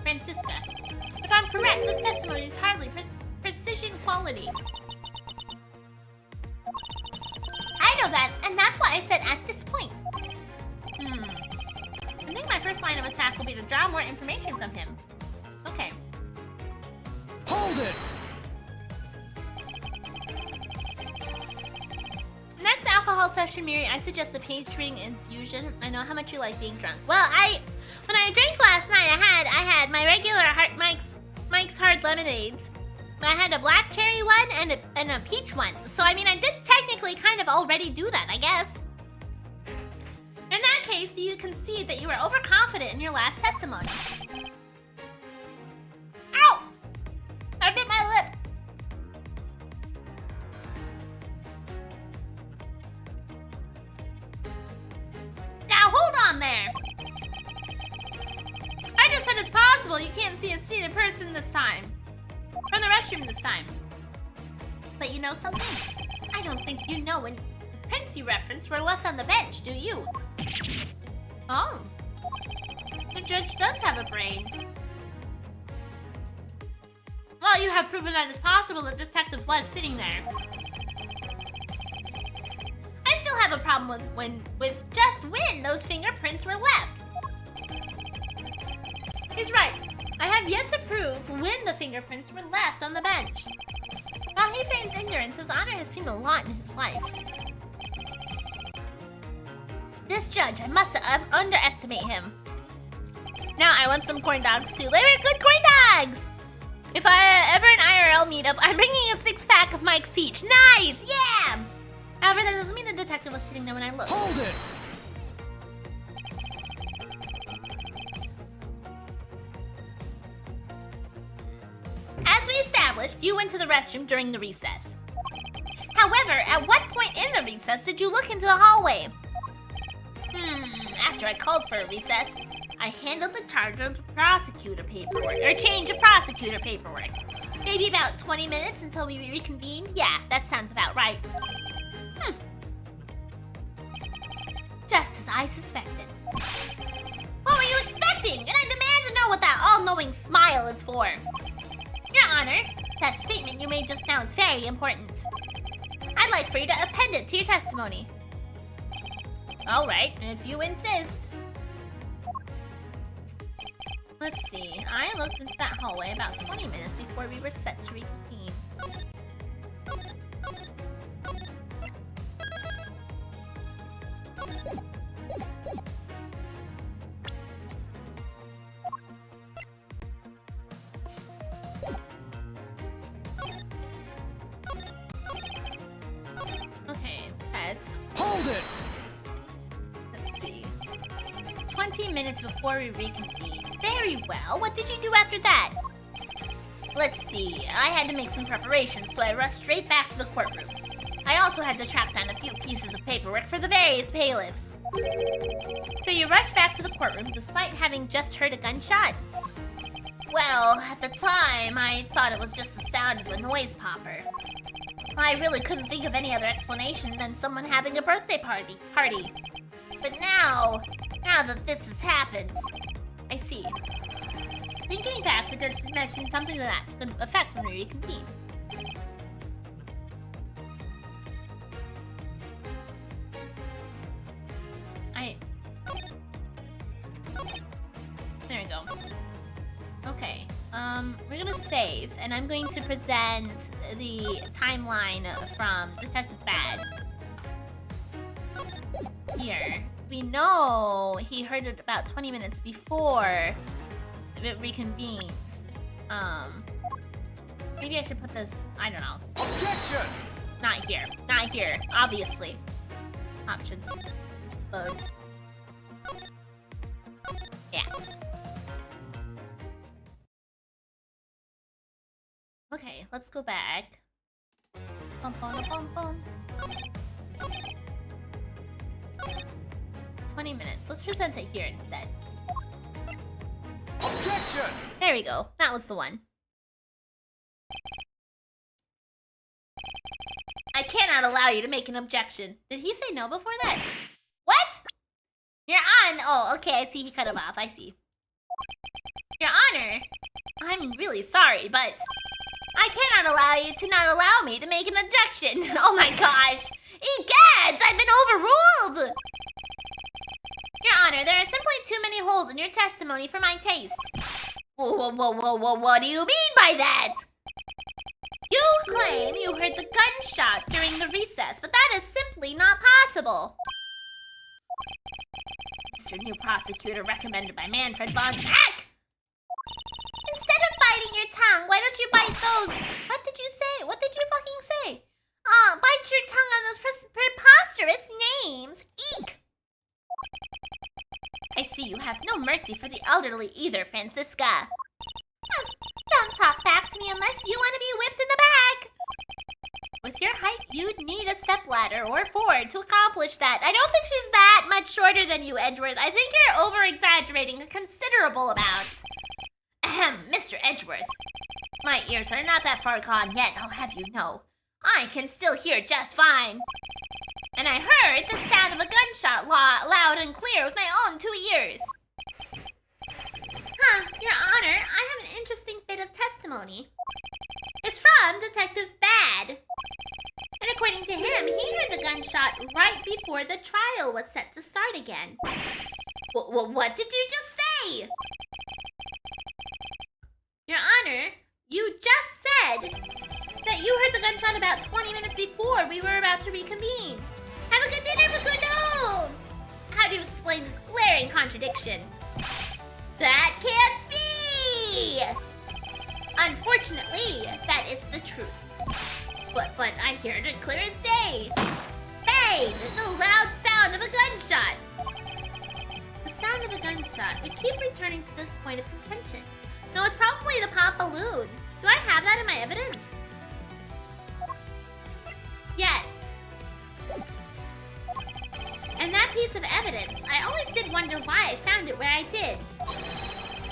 Franziska. If I'm correct, this testimony is hardly precision quality. I know that, and that's why I said at this point. I think my first line of attack will be to draw more information from him. Okay. Hold it! Next alcohol session, Miri, I suggest a peach-ring infusion. I know how much you like being drunk. Well, when I drank last night, I had my regular Mike's Hard Lemonades. I had a black cherry one and a peach one. So, I mean, I did technically kind of already do that, I guess. In that case, do you concede that you were overconfident in your last testimony? Ow! I bit my lip. Now, hold on there. I just said it's possible you can't see a seated person this time. From the restroom this time. But you know something? I don't think you know any prints you referenced were left on the bench, do you? Oh. The judge does have a brain. Well, you have proven that it's possible the detective was sitting there. I still have a problem with just when those fingerprints were left. He's right. I have yet to prove when the fingerprints were left on the bench. While he feigns ignorance, His Honor has seen a lot in his life. This judge, I must underestimate him. Now I want some corn dogs too. They were good corn dogs! If I ever an IRL meetup, I'm bringing a 6-pack of Mike's Peach. Nice! Yeah! However, that doesn't mean the detective was sitting there when I looked. Hold it! As we established, you went to the restroom during the recess. However, at what point in the recess did you look into the hallway? After I called for a recess, I handled the charge of prosecutor paperwork, or change of prosecutor paperwork. Maybe about 20 minutes until we reconvene? Yeah, that sounds about right. Just as I suspected. What were you expecting? And I demand to know what that all-knowing smile is for. Your Honor, that statement you made just now is very important. I'd like for you to append it to your testimony. Alright, if you insist. Let's see, I looked into that hallway about 20 minutes before we were set to reconvene. Okay, Pez. Hold it! Let's see. 20 minutes before we reconvene. Very well. What did you do after that? Let's see. I had to make some preparations, so I rushed straight back to the courtroom. I also had to track down a few pieces of paperwork for the various bailiffs. So you rushed back to the courtroom despite having just heard a gunshot? Well, at the time, I thought it was just the sound of a noise popper. I really couldn't think of any other explanation than someone having a birthday party. But now that this has happened, I see. Thinking back, the judge mentioned something to that effect when we reconvene. There we go. Okay, we're gonna save, and I'm going to present the timeline from Detective Bad. Here. We know he heard it about 20 minutes before it reconvenes. Maybe I should put this, I don't know. Objection! Not here. Not here, obviously. Options. Load. Yeah. Okay, let's go back. Bum, bum, bum, bum. 20 minutes. Let's present it here instead. Objection! There we go. That was the one. I cannot allow you to make an objection. Did he say no before that? What? Your Honor. Oh, okay. I see he cut him off. I see. Your Honor, I'm really sorry, but I cannot allow you to not allow me to make an objection. Oh my gosh. Egads! I've been overruled! Your Honor, there are simply too many holes in your testimony for my taste. Whoa, what do you mean by that? You claim you heard the gunshot during the recess, but that is simply not possible. Mr. New Prosecutor recommended by Manfred von Eck! Instead of biting your tongue, why don't you bite those... What did you say? What did you fucking say? Bite your tongue on those preposterous names. Eek! I see you have no mercy for the elderly either, Franziska. Don't talk back to me unless you want to be whipped in the back. With your height, you'd need a stepladder or Ford to accomplish that. I don't think she's that much shorter than you, Edgeworth. I think you're over-exaggerating a considerable amount. Ahem, Mr. Edgeworth. My ears are not that far gone yet, I'll have you know. I can still hear just fine. And I heard the sound of a gunshot loud and clear with my own 2 ears. Your Honor, I have an interesting bit of testimony. It's from Detective Bad. And according to him, he heard the gunshot right before the trial was set to start again. What did you just say? Your Honor, you just said that you heard the gunshot about 20 minutes before we were about to reconvene. Have a good dinner, Facundo! How do you explain this glaring contradiction? That can't be! Unfortunately, that is the truth. But I heard it clear as day. Bang! The loud sound of a gunshot. The sound of a gunshot. We keep returning to this point of contention. No, it's probably the pop balloon. Do I have that in my evidence? Yes. And that piece of evidence, I always did wonder why I found it where I did.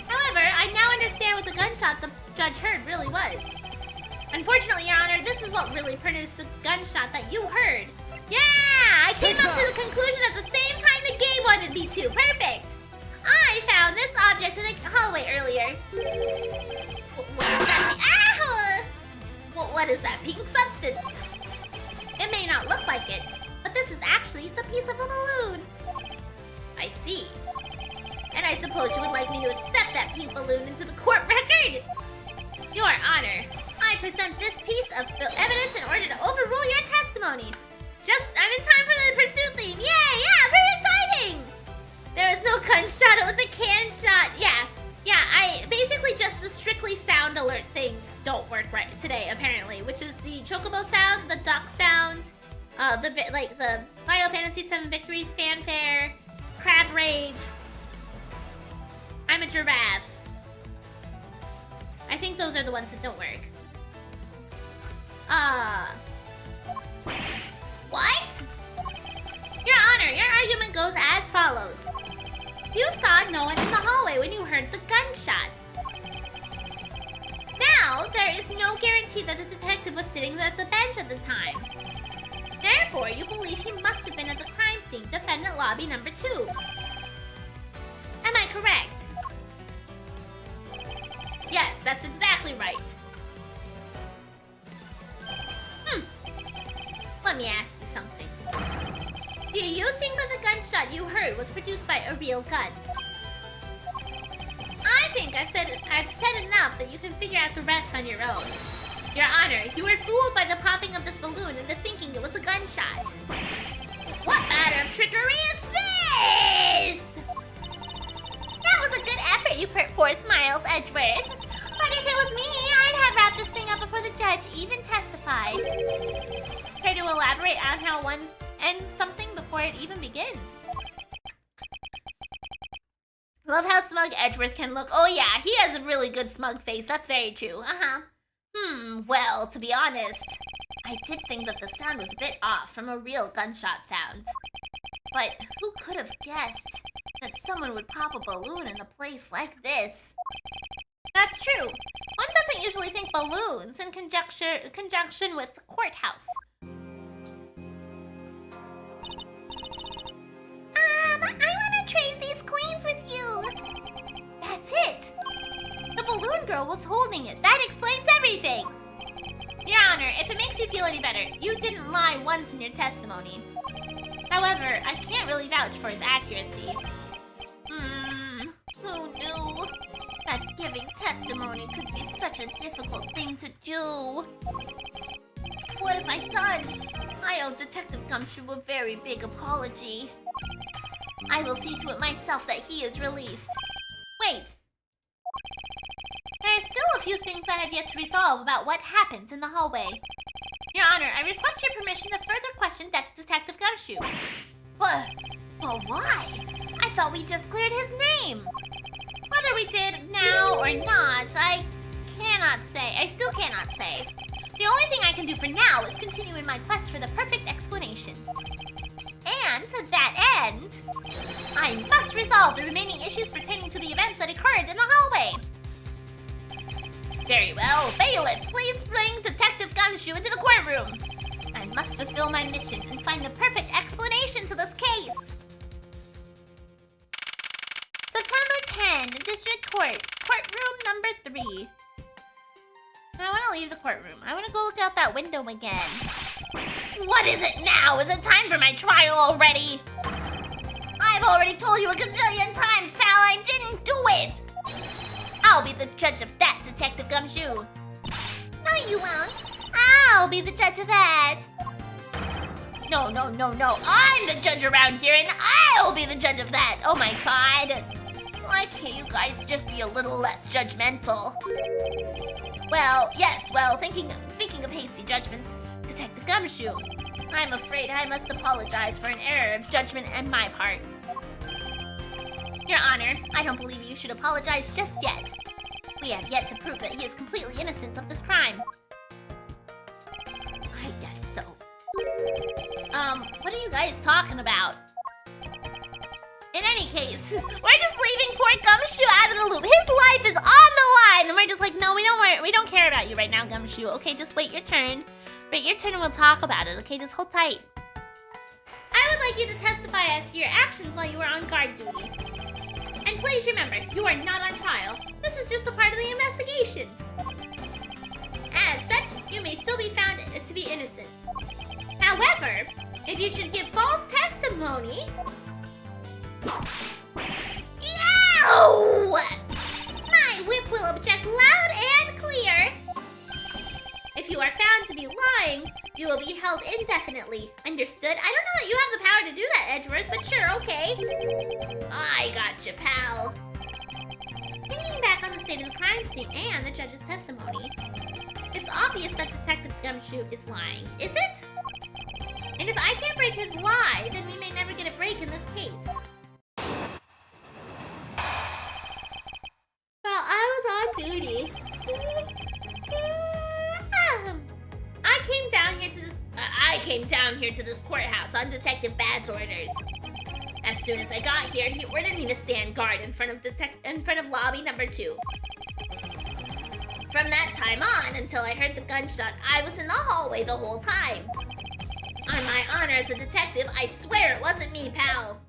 However, I now understand what the gunshot the judge heard really was. Unfortunately, Your Honor, this is what really produced the gunshot that you heard. Yeah! I came up to the conclusion at the same time the game wanted me to. Perfect! I found this object in the hallway earlier. What is that? Ow! What is that pink substance? It may not look like it, but this is actually the piece of a balloon. I see. And I suppose you would like me to accept that pink balloon into the court record? Your Honor, I present this piece of evidence in order to overrule your testimony. I'm in time for the pursuit theme. Yay! Yeah, perfect timing! There was no gunshot, it was a can shot. Yeah, I basically just the strictly sound alert things don't work right today, apparently, which is the chocobo sound, the duck sound, the Final Fantasy VII Victory fanfare, crab rave. I'm a giraffe. I think those are the ones that don't work. What? Your Honor, your argument goes as follows. You saw no one in the hallway when you heard the gunshot. Now, there is no guarantee that the detective was sitting at the bench at the time. Therefore, you believe he must have been at the crime scene, defendant lobby number 2. Am I correct? Yes, that's exactly right. Let me ask you something. Do you think that the gunshot you heard was produced by a real gun? I think I've said enough that you can figure out the rest on your own. Your Honor, you were fooled by the popping of this balloon into thinking it was a gunshot. What matter of trickery is this? That was a good effort you put forth, Miles Edgeworth. But if it was me, I'd have wrapped this thing up before the judge even testified. Care to elaborate on how one ends something before it even begins? Love how smug Edgeworth can look. Oh yeah, he has a really good smug face. That's very true. Well, to be honest, I did think that the sound was a bit off from a real gunshot sound. But who could have guessed that someone would pop a balloon in a place like this? That's true. One doesn't usually think balloons in conjunction with the courthouse. I want to trade these coins with you. That's it. The balloon girl was holding it. That explains everything. Your Honor, if it makes you feel any better, you didn't lie once in your testimony. However, I can't really vouch for its accuracy. Who knew that giving testimony could be such a difficult thing to do? What have I done? I owe Detective Gumshoe a very big apology. I will see to it myself that he is released. Wait. There are still a few things I have yet to resolve about what happens in the hallway. Your Honor, I request your permission to further question Detective Gumshoe. But why? I thought we just cleared his name. Whether we did now or not, I cannot say. I still cannot say. The only thing I can do for now is continue in my quest for the perfect explanation. And to that end, I must resolve the remaining issues pertaining to the events that occurred in the hallway. Very well. Bailiff, please bring Detective Gumshoe Gumshoe into the courtroom. I must fulfill my mission and find the perfect explanation to this case. September 10, District Court, courtroom number 3. I want to leave the courtroom. I want to go look out that window again. What is it now? Is it time for my trial already? I've already told you a gazillion times, pal, I didn't do it! I'll be the judge of that, Detective Gumshoe. No, you won't. I'll be the judge of that. No. I'm the judge around here, and I'll be the judge of that. Oh my god. Why can't you guys just be a little less judgmental? Well, yes, speaking of hasty judgments, Detective Gumshoe, I'm afraid I must apologize for an error of judgment on my part. Your Honor, I don't believe you should apologize just yet. We have yet to prove that he is completely innocent of this crime. I guess so. What are you guys talking about? In any case, we're just leaving poor Gumshoe out of the loop. His life is on the line, and we're just like, no, we don't care about you right now, Gumshoe. Okay, just wait your turn. Wait your turn and we'll talk about it, okay? Just hold tight. I would like you to testify as to your actions while you were on guard duty. And please remember, you are not on trial. This is just a part of the investigation. As such, you may still be found to be innocent. However, if you should give false testimony... Yow! My whip will object loud and clear. If you are found to be lying, you will be held indefinitely. Understood? I don't know that you have the power to do that, Edgeworth, but sure, okay. I gotcha, pal. Thinking back on the state of the crime scene and the judge's testimony, it's obvious that Detective Gumshoe is lying, is it? And if I can't break his lie, then we may never get a break in this case. Well, I was on duty. I came down here to this courthouse on Detective Bad's orders. As soon as I got here, he ordered me to stand guard in front of lobby number 2. From that time on, until I heard the gunshot, I was in the hallway the whole time. On my honor as a detective, I swear it wasn't me, pal.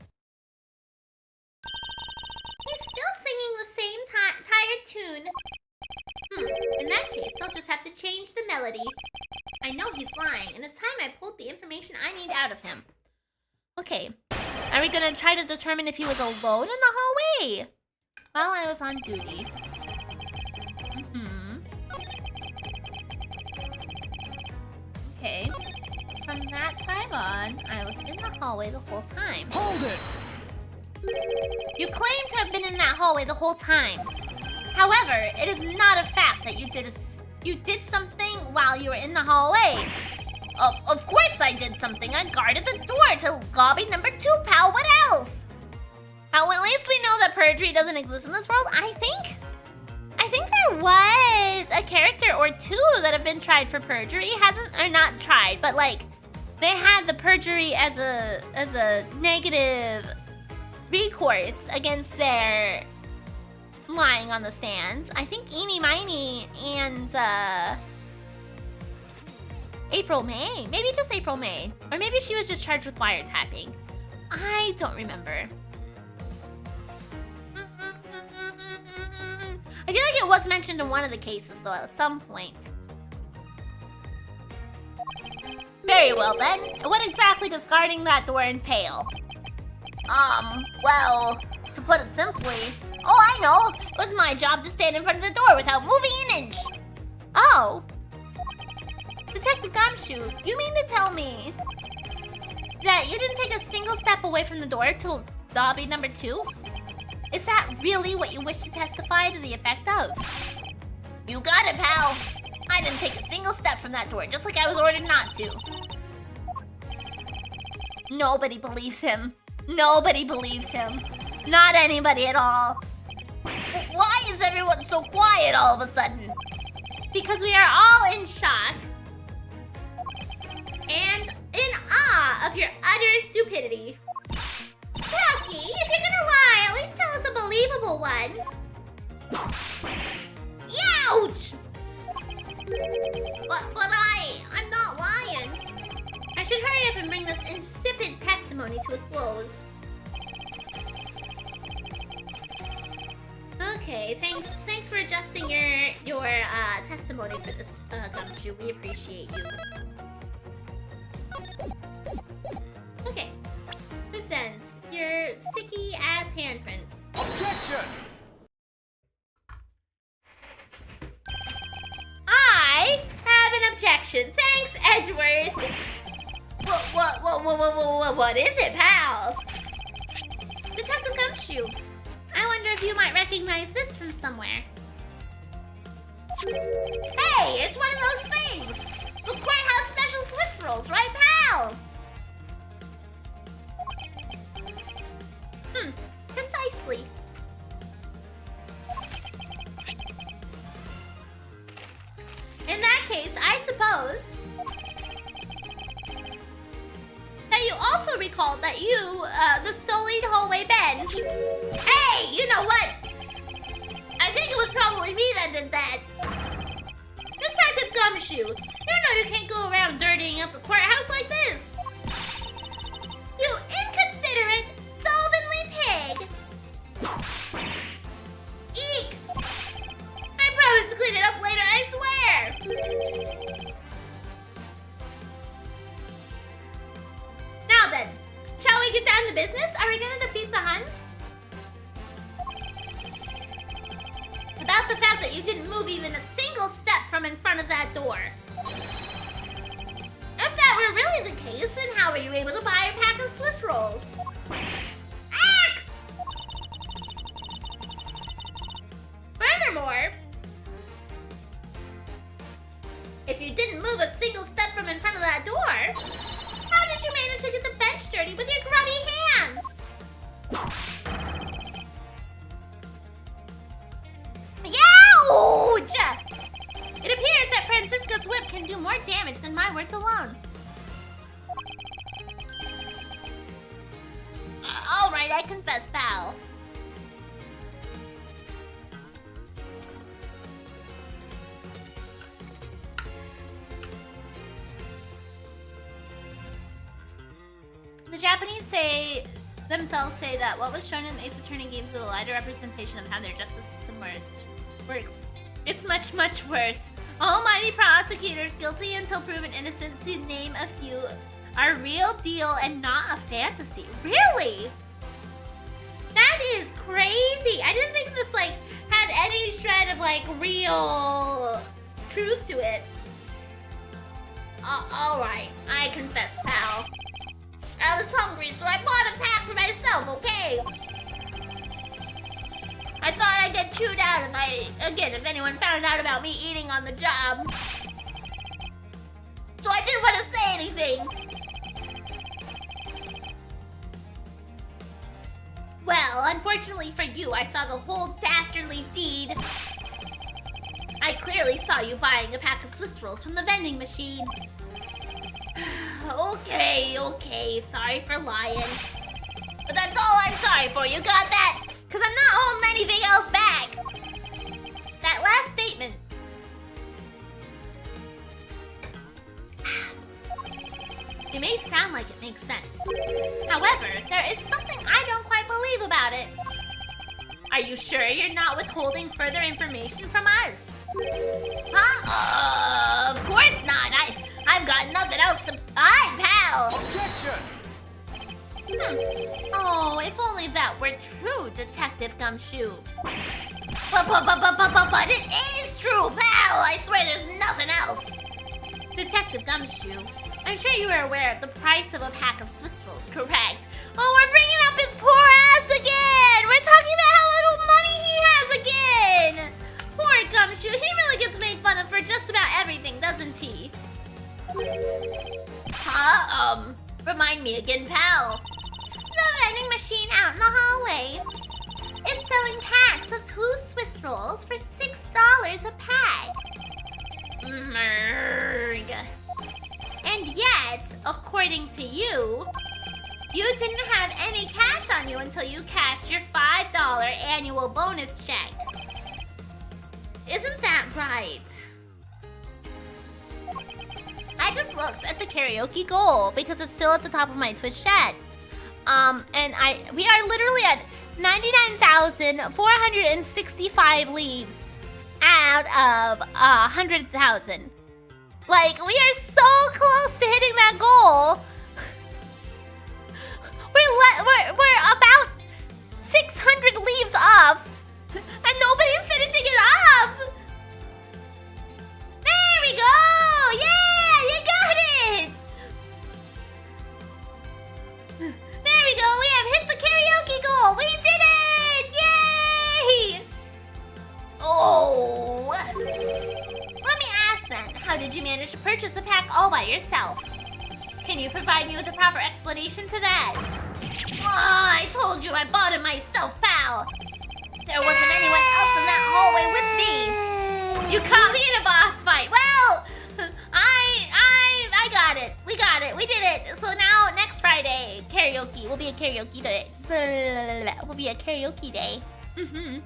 He's still singing the same tired tune. In that case, I'll just have to change the melody. I know he's lying, and it's time I pulled the information I need out of him. Okay, are we gonna try to determine if he was alone in the hallway while I was on duty? Okay, from that time on, I was in the hallway the whole time. Hold it! You claim to have been in that hallway the whole time. However, it is not a fact that you did something while you were in the hallway. Of course I did something. I guarded the door to lobby number 2, pal. What else? Well, at least we know that perjury doesn't exist in this world. I think there was a character or 2 that have been tried for perjury. Or not tried, but like they had the perjury as a negative recourse against their lying on the stands. I think Eenie Miney and April May. Maybe just April May. Or maybe she was just charged with wiretapping. I don't remember. I feel like it was mentioned in one of the cases, though, at some point. Very well, then. What exactly does guarding that door entail? Well, to put it simply... Oh, I know! It was my job to stand in front of the door without moving an inch! Oh. Detective Gumshoe, you mean to tell me that you didn't take a single step away from the door to lobby number 2? Is that really what you wish to testify to the effect of? You got it, pal! I didn't take a single step from that door, just like I was ordered not to. Nobody believes him. Nobody believes him. Not anybody at all. Why is everyone so quiet all of a sudden? Because we are all in shock and in awe of your utter stupidity. Scruffy, if you're gonna lie, at least tell us a believable one. Ouch! But up and bring this insipid testimony to a close. Okay, thanks for adjusting your testimony for this, Gumshoe. We appreciate you. Okay. Present your sticky ass handprints. Objection! I have an objection. Thanks, Edgeworth. What is it, pal? Detective Gumshoe. I wonder if you might recognize this from somewhere. Hey, it's one of those things! The courthouse special Swiss rolls, right, pal? Precisely. In that case, I suppose that you also recalled that you, the sullied hallway bench. Hey, you know what? I think it was probably me that did that. Detective Gumshoe, you know you can't go around dirtying up the courthouse like this. You inconsiderate, slovenly pig. Eek! I promise to clean it up later, I swear. Now then, shall we get down to business? Are we gonna defeat the Huns? About the fact that you didn't move even a single step from in front of that door. If that were really the case, then how were you able to buy a pack of Swiss rolls? Ack! Furthermore, if you didn't move a single step from in front of that door, how did you manage to get the bench dirty with your grubby hands? Ouch! It appears that Franziska's whip can do more damage than my words alone. Alright, I confess, pal. The Japanese themselves say that what was shown in Ace Attorney games is a lighter representation of how their justice system works. It's much, much worse. Almighty prosecutors, guilty until proven innocent, to name a few, are real deal and not a fantasy. Really? That is crazy. I didn't think this had any shred of real truth to it. Alright, I confess, pal. I was hungry, so I bought a pack for myself, okay? I thought I'd get chewed out if anyone found out about me eating on the job. So I didn't want to say anything. Well, unfortunately for you, I saw the whole dastardly deed. I clearly saw you buying a pack of Swiss rolls from the vending machine. Okay, sorry for lying. But that's all I'm sorry for, you got that? Because I'm not holding anything else back. That last statement. It may sound like it makes sense. However, there is something I don't quite believe about it. Are you sure you're not withholding further information from us? Huh? Of course not. I've got nothing else to hide, pal. Objection! Oh, if only that were true, Detective Gumshoe. But it is true, pal. I swear there's nothing else. Detective Gumshoe, I'm sure you are aware of the price of a pack of Swiss rolls, correct? Oh, we're bringing up his poor ass again. We're talking about how little money he has again. Poor Gumshoe, he really gets made fun of for just about everything, doesn't he? Huh? Remind me again, pal. The vending machine out in the hallway is selling packs of 2 Swiss rolls for $6 a pack. Merg. And yet, according to you, you didn't have any cash on you until you cashed your $5 annual bonus check. Isn't that right? I I just looked at the karaoke goal because it's still at the top of my Twitch chat. And we are literally at 99,465 leaves out of 100,000. Like, we are so close to hitting that goal. We're about 600 leaves off, and nobody's finishing it off. There we go! Yeah, you got it! There we go, we have hit the karaoke goal! We did it! Yay! Oh! Let me ask then, how did you manage to purchase the pack all by yourself? Can you provide me with a proper explanation to that? Oh, I told you I bought it myself, pal! There wasn't anyone else in that hallway with me! You caught me in a boss fight! Well, I got it! We got it! We did it! So now, next Friday, karaoke. Will be a karaoke day. Will be a karaoke day. Mm-hmm.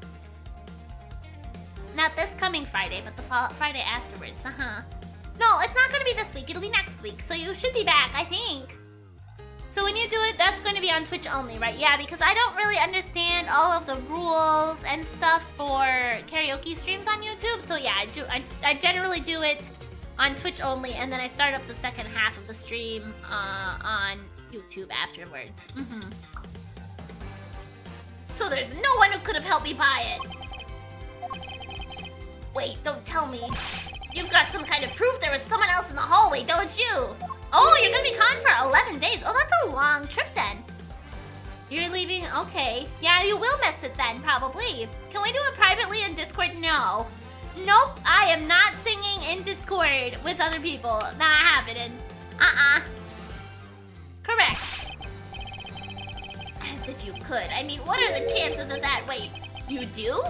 Not this coming Friday, but the Friday afterwards, No, it's not gonna be this week, it'll be next week. So you should be back, I think. So when you do it, that's gonna be on Twitch only, right? Yeah, because I don't really understand all of the rules and stuff for karaoke streams on YouTube. So yeah, I generally do it on Twitch only, and then I start up the second half of the stream on YouTube afterwards. So there's no one who could have helped me buy it. Wait, don't tell me. You've got some kind of proof there was someone else in the hallway, don't you? Oh, you're gonna be gone for 11 days. Oh, that's a long trip then. You're leaving? Okay. Yeah, you will miss it then, probably. Can we do it privately in Discord? No. Nope, I am not singing in Discord with other people. Not happening. Correct. As if you could. I mean, what are the chances of that? Wait, you do?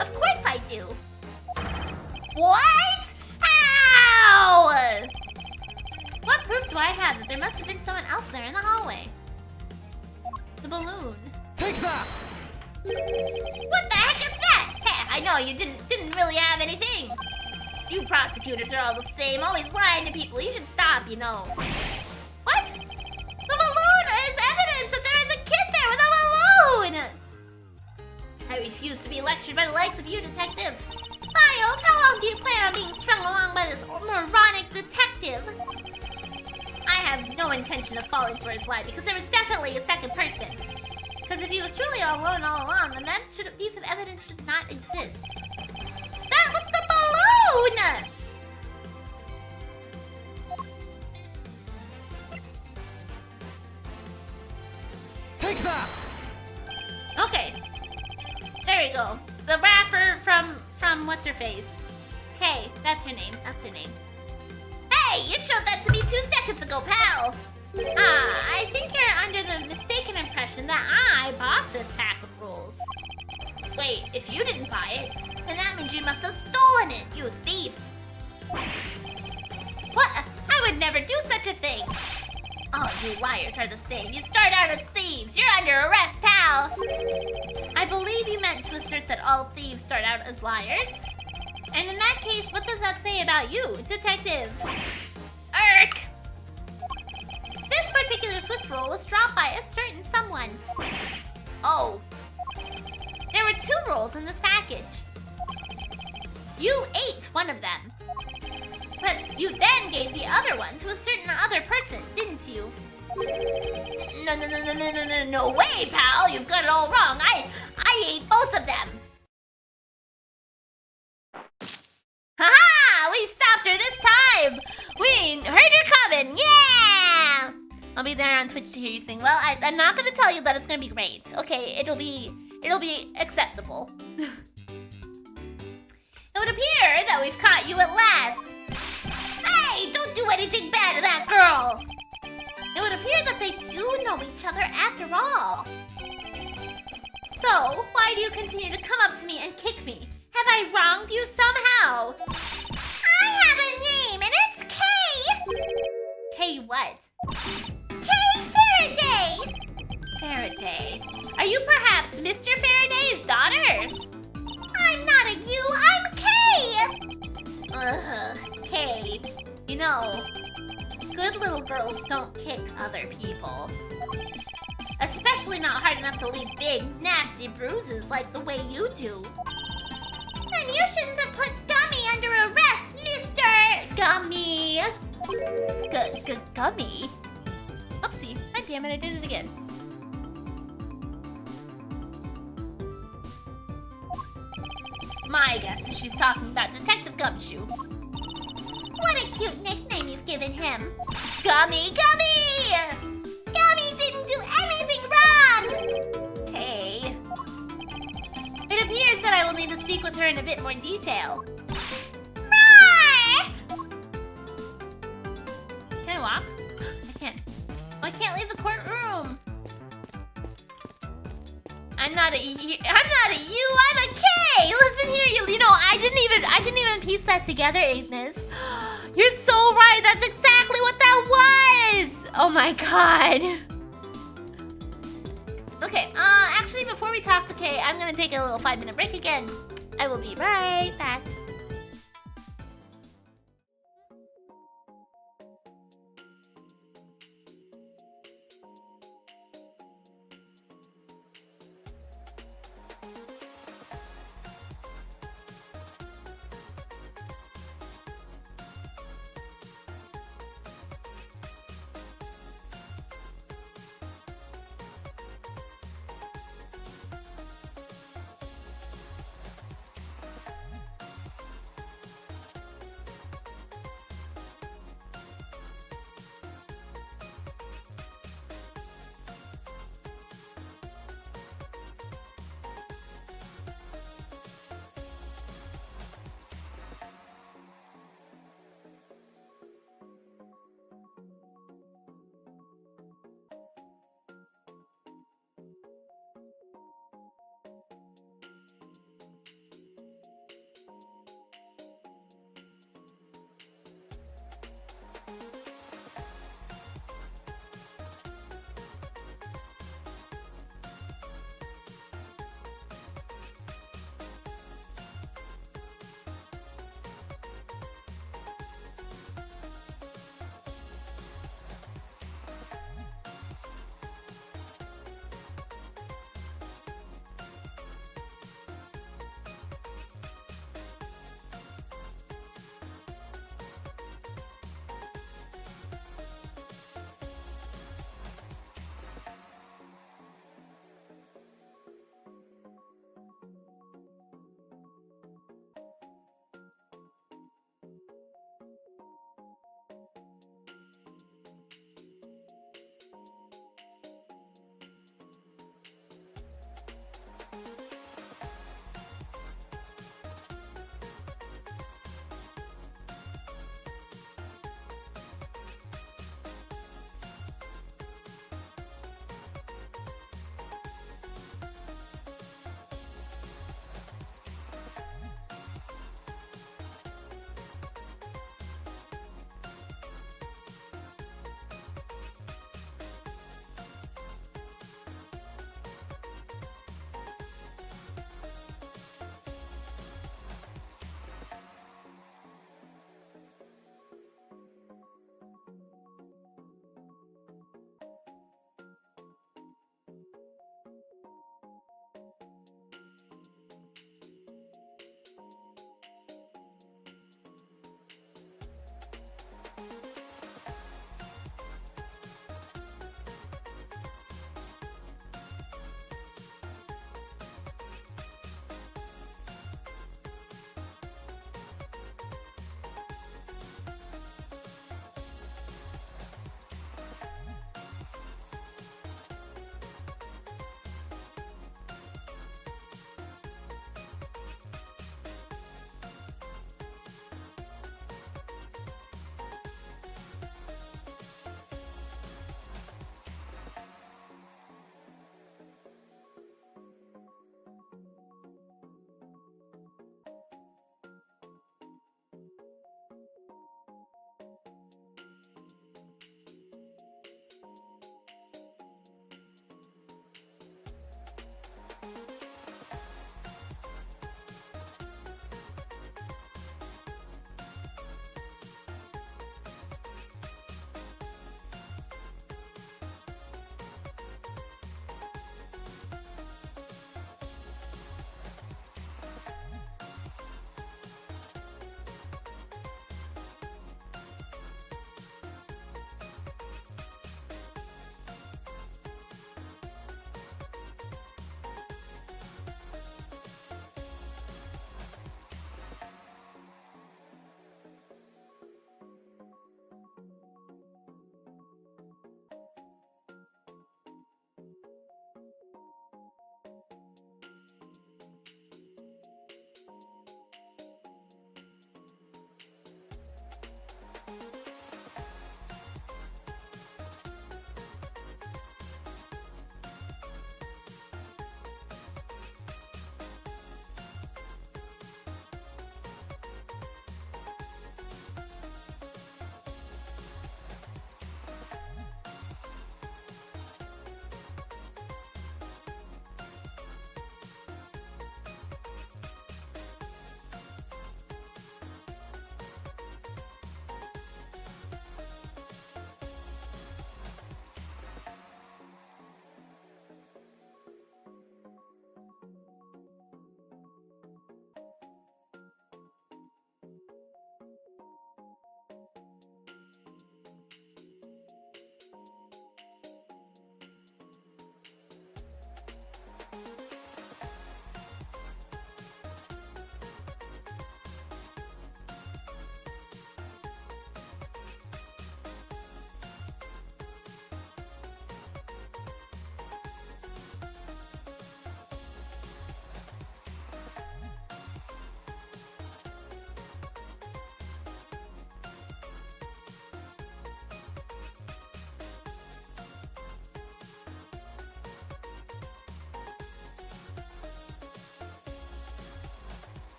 Of course I do. What? How? What proof do I have that there must have been someone else there in the hallway? The balloon. Take that! What the heck is that? Hey, I know you didn't really have anything. You prosecutors are all the same, always lying to people. You should stop, you know. What? The balloon is evidence that there is a kid there with a balloon! I refuse to be lectured by the likes of you, detective. Miles, how long do you plan on being strung along by this moronic detective? I have no intention of falling for his lie because there was definitely a second person. Because if he was truly all alone all along, then that piece of evidence should not exist. That was the balloon! Take that! Okay. There we go. The rapper from what's her face? Okay, that's her name. That's her name. Hey, you showed that to me 2 seconds ago, pal. I think you're under the mistaken impression that I bought this pack of rules. Wait, if you didn't buy it, then that means you must have stolen it, you thief. What? I would never do such a thing. All you liars are the same. You start out as thieves. You're under arrest, pal. I believe you meant to assert that all thieves start out as liars. And in that case, what does that say about you, detective? Irk! This particular Swiss roll was dropped by a certain someone. Oh. There were 2 rolls in this package. You ate one of them. But you then gave the other one to a certain other person, didn't you? No way, pal! You've got it all wrong. I ate both of them. Haha! We stopped her this time! We heard her coming! Yeah! I'll be there on Twitch to hear you sing. Well, I'm not gonna tell you that it's gonna be great. Okay, it'll be acceptable. It would appear that we've caught you at last. Hey, don't do anything bad to that girl! It would appear that they do know each other after all. So, why do you continue to come up to me and kick me? Have I wronged you somehow? I have a name and it's Kay! Kay what? Kay Faraday! Faraday. Are you perhaps Mr. Faraday's daughter? I'm not a you, I'm Kay! Kay. You know, good little girls don't kick other people. Especially not hard enough to leave big, nasty bruises like the way you do. Then you shouldn't have put Gummy under arrest, Mr. Gummy. Gummy? Oopsie. God damn it, I did it again. My guess is she's talking about Detective Gumshoe. What a cute nickname you've given him. Gummy! Gummy didn't do anything wrong! Hey. It appears that I will need to speak with her in a bit more detail. More! Can I walk? I can't. Oh, I can't leave the courtroom. I'm not a U, I'm a K! Listen here, you know, I didn't even piece that together, Ignis. You're so right, that's exactly what that was! Oh my god. Okay, actually before we talk to Kay, I'm gonna take a little 5-minute break again. I will be right back.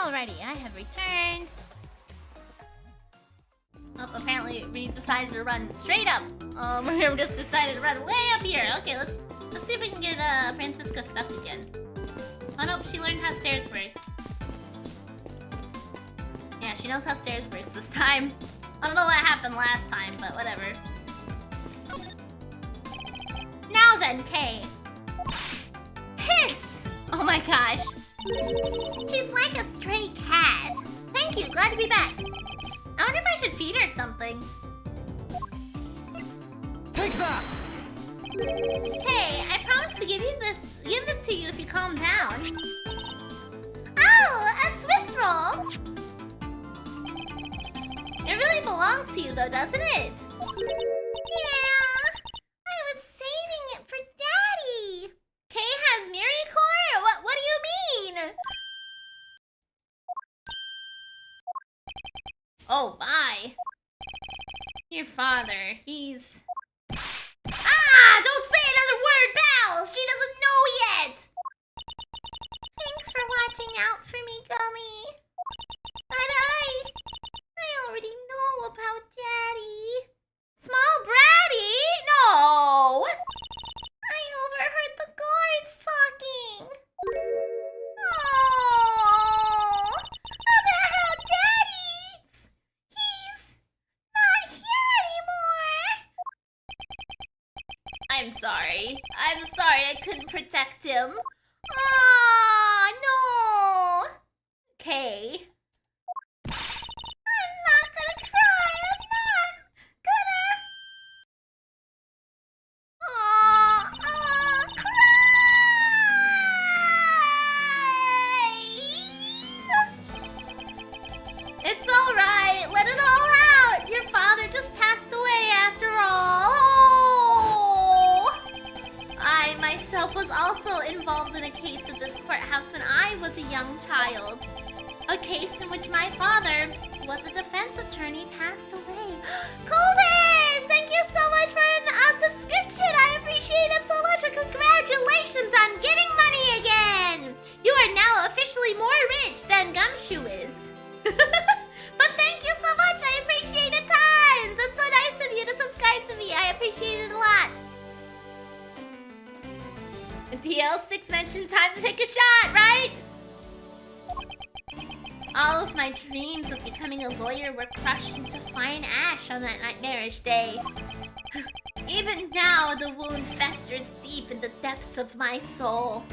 Alrighty, I have returned. Oh, apparently we decided to run straight up. We just decided to run way up here. Okay, let's see if we can get Franziska stuck again. Oh nope, she learned how stairs works. Yeah, she knows how stairs works this time. I don't know what happened last time, but whatever. Now then, Kay. Hiss! Oh my gosh. She's like a stray cat. Thank you, glad to be back. I wonder if I should feed her something. Take that! Hey, I promise to give this to you if you calm down. Oh, a Swiss roll! It really belongs to you though, doesn't it? Yeah, I was saving it for Daddy. Kay has Miricore? What do you mean? Oh, my. Your father, he's... Ah! Don't say another word, pal! She doesn't know yet! Thanks for watching out for me, Gummy. But I already know about Daddy. Small Bratty? No! I overheard the guards talking. Oh, about how Daddy's... He's not here anymore. I'm sorry. I couldn't protect him. Ah, no. Okay. I'm not gonna cry. I'm not gonna... cry. It's alright. Let it all out. Your father just passed away after all. Oh. I myself was also involved in a case at this courthouse when I was a young child. A case in which my father, who was a defense attorney, passed away. Clovis! Thank you so much for a subscription! I appreciate it so much, and congratulations on getting money again! You are now officially more rich than Gumshoe is. But thank you so much, I appreciate it tons! It's so nice of you to subscribe to me, I appreciate it a lot. DL6 mentioned time to take a shot, right? All of my dreams of becoming a lawyer were crushed into fine ash on that nightmarish day. Even now, the wound festers deep in the depths of my soul.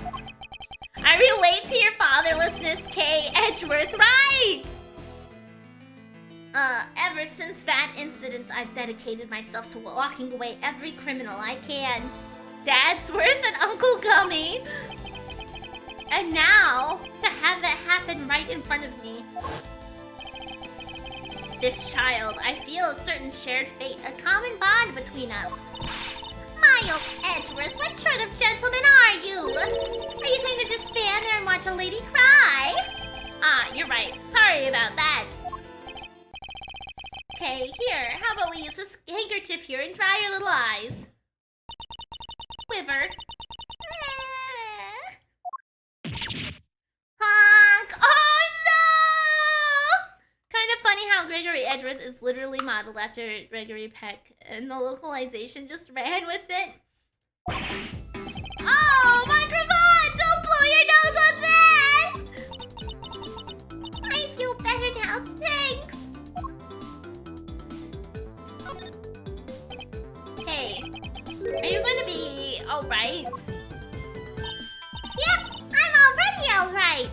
I relate to your fatherlessness, Kay Edgeworth, right? Ever since that incident, I've dedicated myself to locking away every criminal I can. Dadsworth and Uncle Gummy. And now, to have it happen right in front of me. This child, I feel a certain shared fate, a common bond between us. Miles Edgeworth, what sort of gentleman are you? Are you going to just stand there and watch a lady cry? Ah, you're right. Sorry about that. Okay, here, how about we use this handkerchief here and dry your little eyes? Quiver. Honk! Oh no! Kind of funny how Gregory Edgeworth is literally modeled after Gregory Peck, and the localization just ran with it. Oh, microphone! Don't blow your nose on that! I feel better now, thanks! Hey, are you going to be alright? Yep, I'm already alright!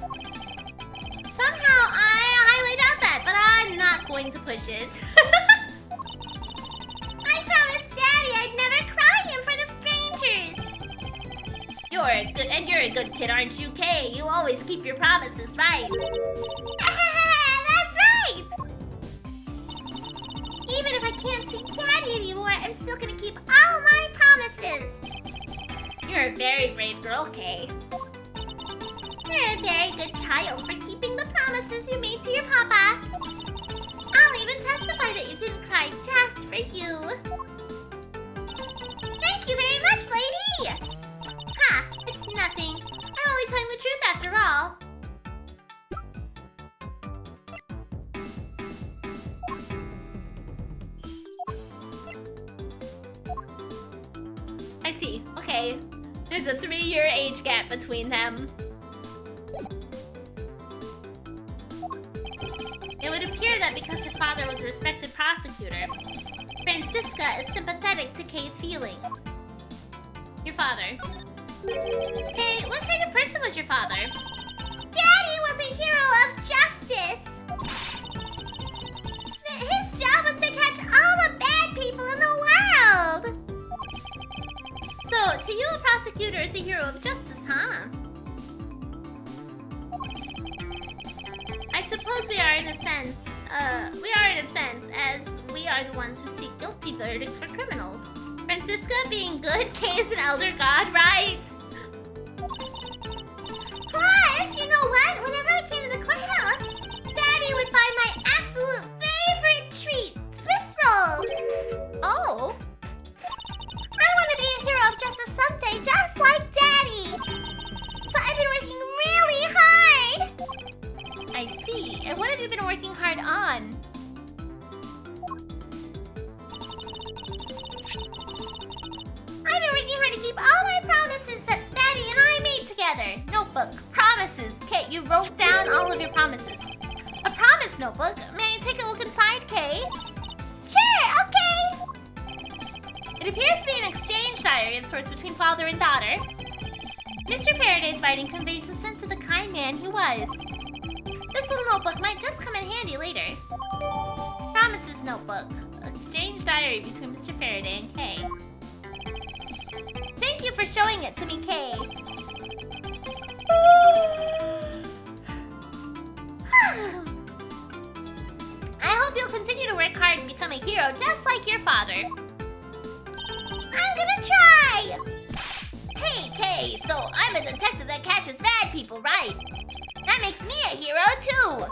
Somehow I highly doubt that, but I'm not going to push it. I promised Daddy I'd never cry in front of strangers! You're a good kid, aren't you, Kay? You always keep your promises, right? That's right! Even if I can't see Daddy anymore, I'm still gonna keep all my promises! You're a very brave girl, Kay. You're a very good child for keeping the promises you made to your papa. I'll even testify that you didn't cry just for you. Thank you very much, lady! Ha! It's nothing. I'm only telling the truth after all. see. Okay. There's a 3-year age gap between them. It would appear that because her father was a respected prosecutor, Franziska is sympathetic to Kay's feelings. Your father. Kay, what kind of person was your father? Daddy was a hero of justice. His job was to catch all the bad people in the world. So, to you, a prosecutor is a hero of justice, huh? I suppose we are in a sense, as we are the ones who seek guilty verdicts for criminals. Franziska being good, Kay is an elder god, right? Plus, you know what? Whenever I came to the courthouse, Daddy would buy my absolute favorite treat, Swiss rolls. Oh. I want to be a hero of justice someday, just like Daddy. So I've been working really hard. I see. And what have you been working hard on? I've been working hard to keep all my promises that Daddy and I made together. Notebook. Promises. Kay, you wrote down all of your promises. A promise notebook? May I take a look inside, Kay? Sure, okay. It appears to be an exchange diary of sorts between father and daughter. Mr. Faraday's writing conveys a sense of the kind man he was. This little notebook might just come in handy later. Promises notebook. Exchange diary between Mr. Faraday and Kay. Thank you for showing it to me, Kay. I hope you'll continue to work hard and become a hero just like your father. I'm gonna try. Hey, Kay, so I'm a detective that catches bad people, right? That makes me a hero, too.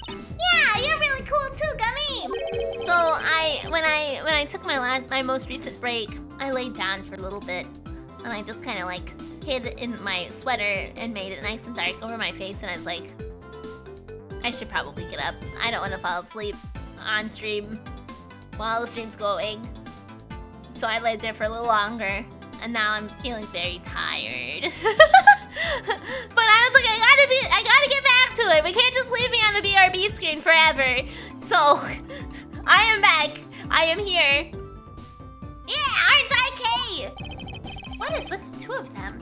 Yeah, you're really cool too, Gummy. So when I took my most recent break, I laid down for a little bit, and I just kind of like hid in my sweater and made it nice and dark over my face, and I was like, I should probably get up. I don't want to fall asleep on stream while the stream's going. So I laid there for a little longer, and now I'm feeling very tired. But I was like, I gotta get back to it. We can't just leave me on the BRB screen forever. So I am back. I am here. Yeah, aren't I, Kay? What is with the two of them?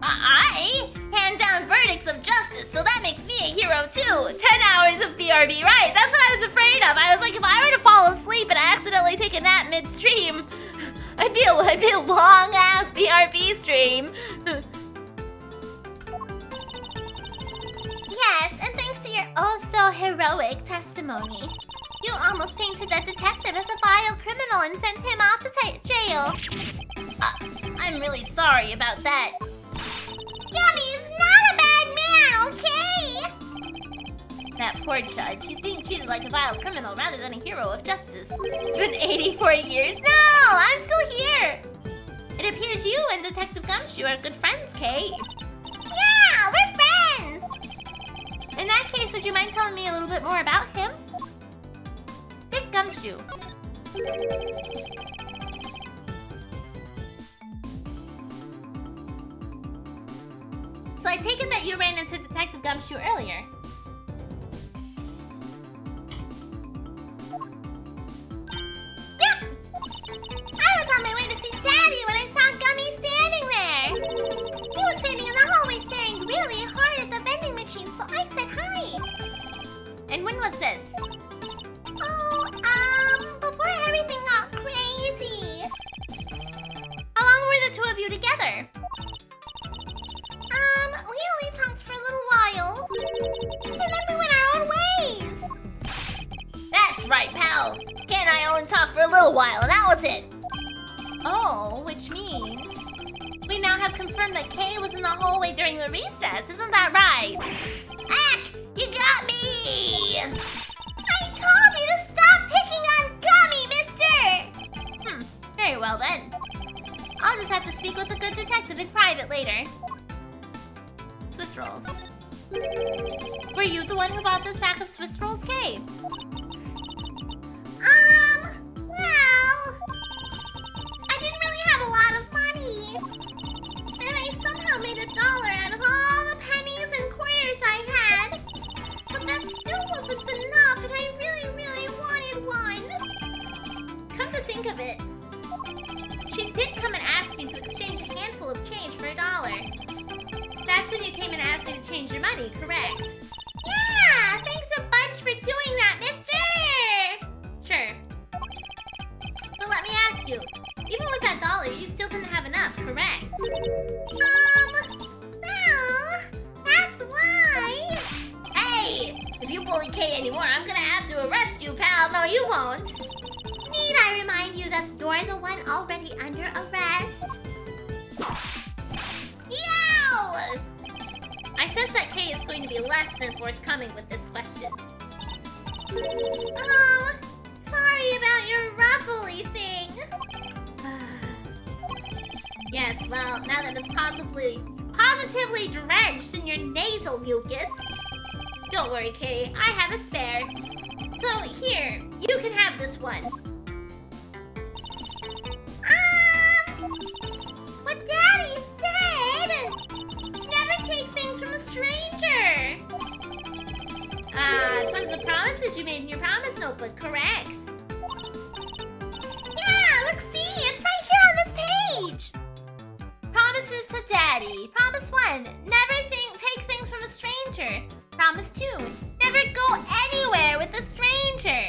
I hand down verdicts of justice, so that makes me a hero too. 10 hours of BRB, right? That's what I was afraid of. I was like, if I were to fall asleep and accidentally take a nap midstream, I'd be a long ass BRB stream. Yes, and thanks to your oh-so-heroic testimony, you almost painted that detective as a vile criminal and sent him off to jail. I'm really sorry about that. Yummy is not a bad man, okay? That poor judge, he's being treated like a vile criminal rather than a hero of justice. It's been 84 years. No, I'm still here. It appears you and Detective Gumshoe are good friends, Kay. Yeah, we're friends. In that case, would you mind telling me a little bit more about him? Dick Gumshoe. So I take it that you ran into Detective Gumshoe earlier. Yep. I was on my way to see Daddy when I saw Gummy standing there. He was standing in the hallway staring really hard at the vending machine, so I said hi. And when was this? Oh, before everything got crazy. How long were the two of you together? We only talked for a little while. And then we went our own ways. That's right, pal. Kay and I only talked for a little while, and that was it. Oh, which means we now have confirmed that Kay was in the hallway during the recess. Isn't that right? Ack! You got me! I told you to stop picking on Gummy, mister! Very well then. I'll just have to speak with the good detective in private later. Swiss rolls. Were you the one who bought this pack of Swiss rolls, Kay? Well... money, correct? Yeah, thanks a bunch for doing that, mister! Sure. But let me ask you, even with that dollar, you still didn't have enough, correct? Well, that's why. Hey! If you bully Kay anymore, I'm gonna have to arrest you, pal. No, you won't. Need I remind you that you're the one already under arrest? Yow! I sense that Kay is going to be less than forthcoming with this question. Sorry about your ruffly thing. Yes, well, now that it's positively drenched in your nasal mucus. Don't worry, Kay. I have a spare. So, here, you can have this one. What Daddy said! Never take things from a stranger! It's one of the promises you made in your promise notebook, correct? Yeah, look, see? It's right here on this page! Promises to Daddy. Promise 1, never take things from a stranger. Promise 2, never go anywhere with a stranger.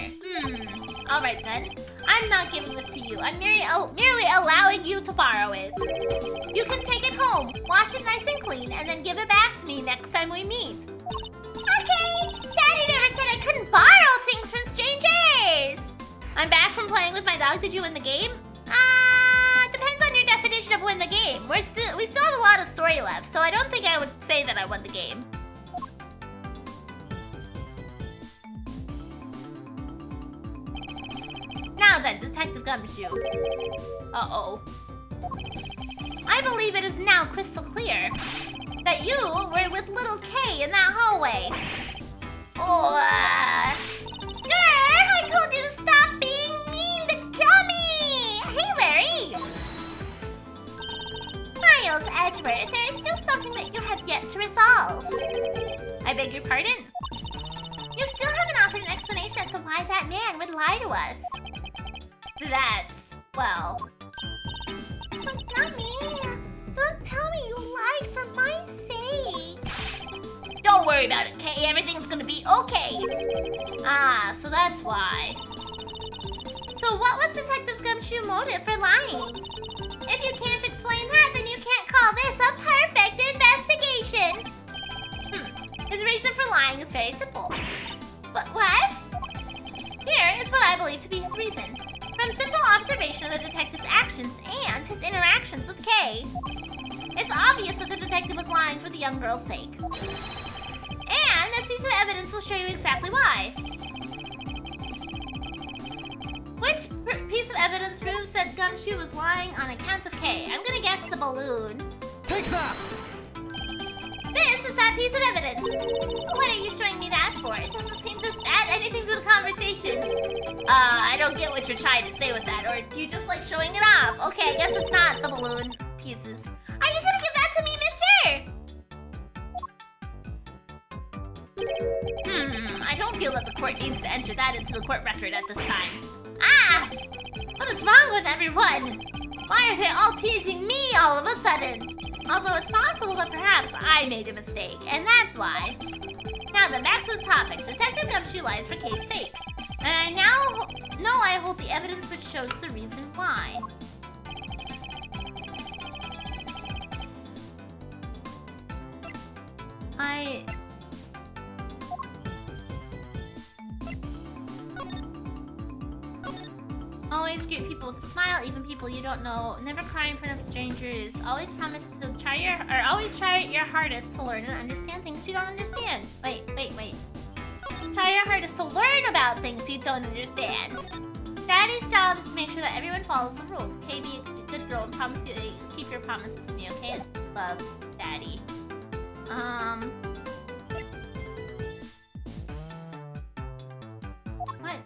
Alright then. I'm not giving this to you. I'm merely allowing you to borrow it. You can take it home, wash it nice and clean, and then give it back to me next time we meet. Okay! Daddy never said I couldn't borrow things from strangers! I'm back from playing with my dog. Did you win the game? Depends on your definition of win the game. We still have a lot of story left, so I don't think I would say that I won the game. Now then, Detective Gumshoe. Uh-oh. I believe it is now crystal clear that you were with little Kay in that hallway. I told you to stop being mean to Gummy! Hey, Larry! Miles Edgeworth, there is still something that you have yet to resolve. I beg your pardon? You still haven't offered an explanation as to why that man would lie to us. That's, well... But Gummy, don't tell me you lied for my sake. Don't worry about it, Kay. Everything's gonna be okay. So that's why. So what was Detective Gumshoe's motive for lying? If you can't explain that, then you can't call this a perfect investigation. His reason for lying is very simple. But what? Here is what I believe to be his reason. From simple observation of the detective's actions and his interactions with Kay, it's obvious that the detective was lying for the young girl's sake. And this piece of evidence will show you exactly why. Which piece of evidence proves that Gumshoe was lying on account of Kay? I'm gonna guess the balloon. Take that! This is that piece of evidence. What are you showing me that for? It doesn't seem to add anything to the conversation. I don't get what you're trying to say with that. Or do you just like showing it off? Okay, I guess it's not the balloon pieces. Are you gonna give that to me, mister? I don't feel that the court needs to enter that into the court record at this time. What is wrong with everyone? Why are they all teasing me all of a sudden? Although it's possible that perhaps I made a mistake, and that's why. Now then, back to the topic. Detective Gumshoe lies for Kay's sake. And I now know I hold the evidence which shows the reason why. I always greet people with a smile, even people you don't know. Never cry in front of strangers. Always promise to try your hardest to learn and understand things you don't understand. Wait. Try your hardest to learn about things you don't understand. Daddy's job is to make sure that everyone follows the rules. Kay, be a good girl and promise you keep your promises to me, okay? Love, Daddy. What?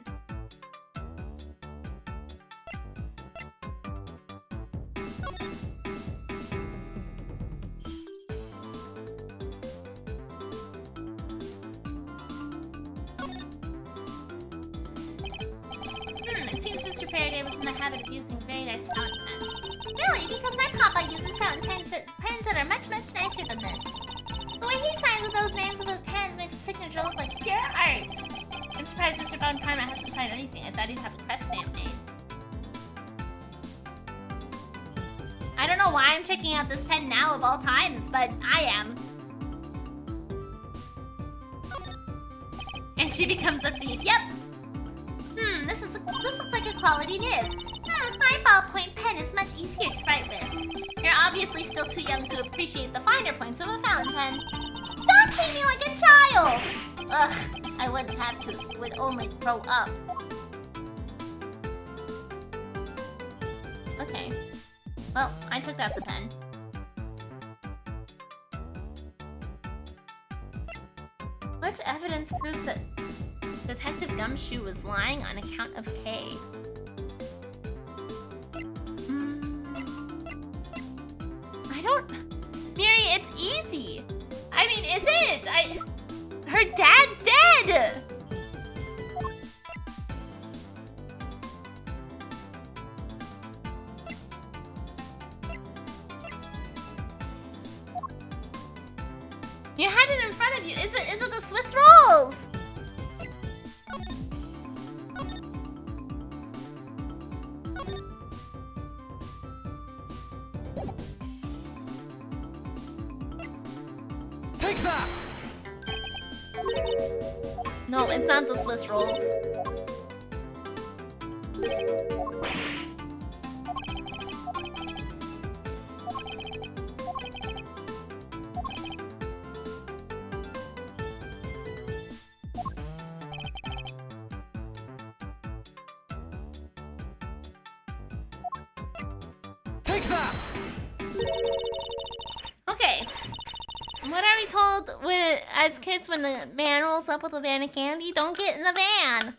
It seems Mr. Faraday was in the habit of using very nice fountain pens. Really? Because my papa uses fountain pens that are much, much nicer than this. The way he signs with those names of angel, like pure art. I'm surprised Mr. Von Karma has to sign anything. I thought he'd have a crest stamp made. I don't know why I'm checking out this pen now of all times, but I am. And she becomes a thief. Yep. This looks like a quality nib. My ballpoint pen is much easier to write with. You're obviously still too young to appreciate the finer points of a fountain pen. Don't treat me like a child! Ugh, I wouldn't have to. It would only grow up. Okay. Well, I took out the pen. Much evidence proves that Detective Gumshoe was lying on account of K. I don't... Miri, it's easy. I mean, is it? Her dad's dead! You had it in front of you. Is it the Swiss rolls? Take that! No, it's not the Swiss rolls. Take that! Okay. What are we told as kids when the man rolls up with a van of candy? Don't get in the van!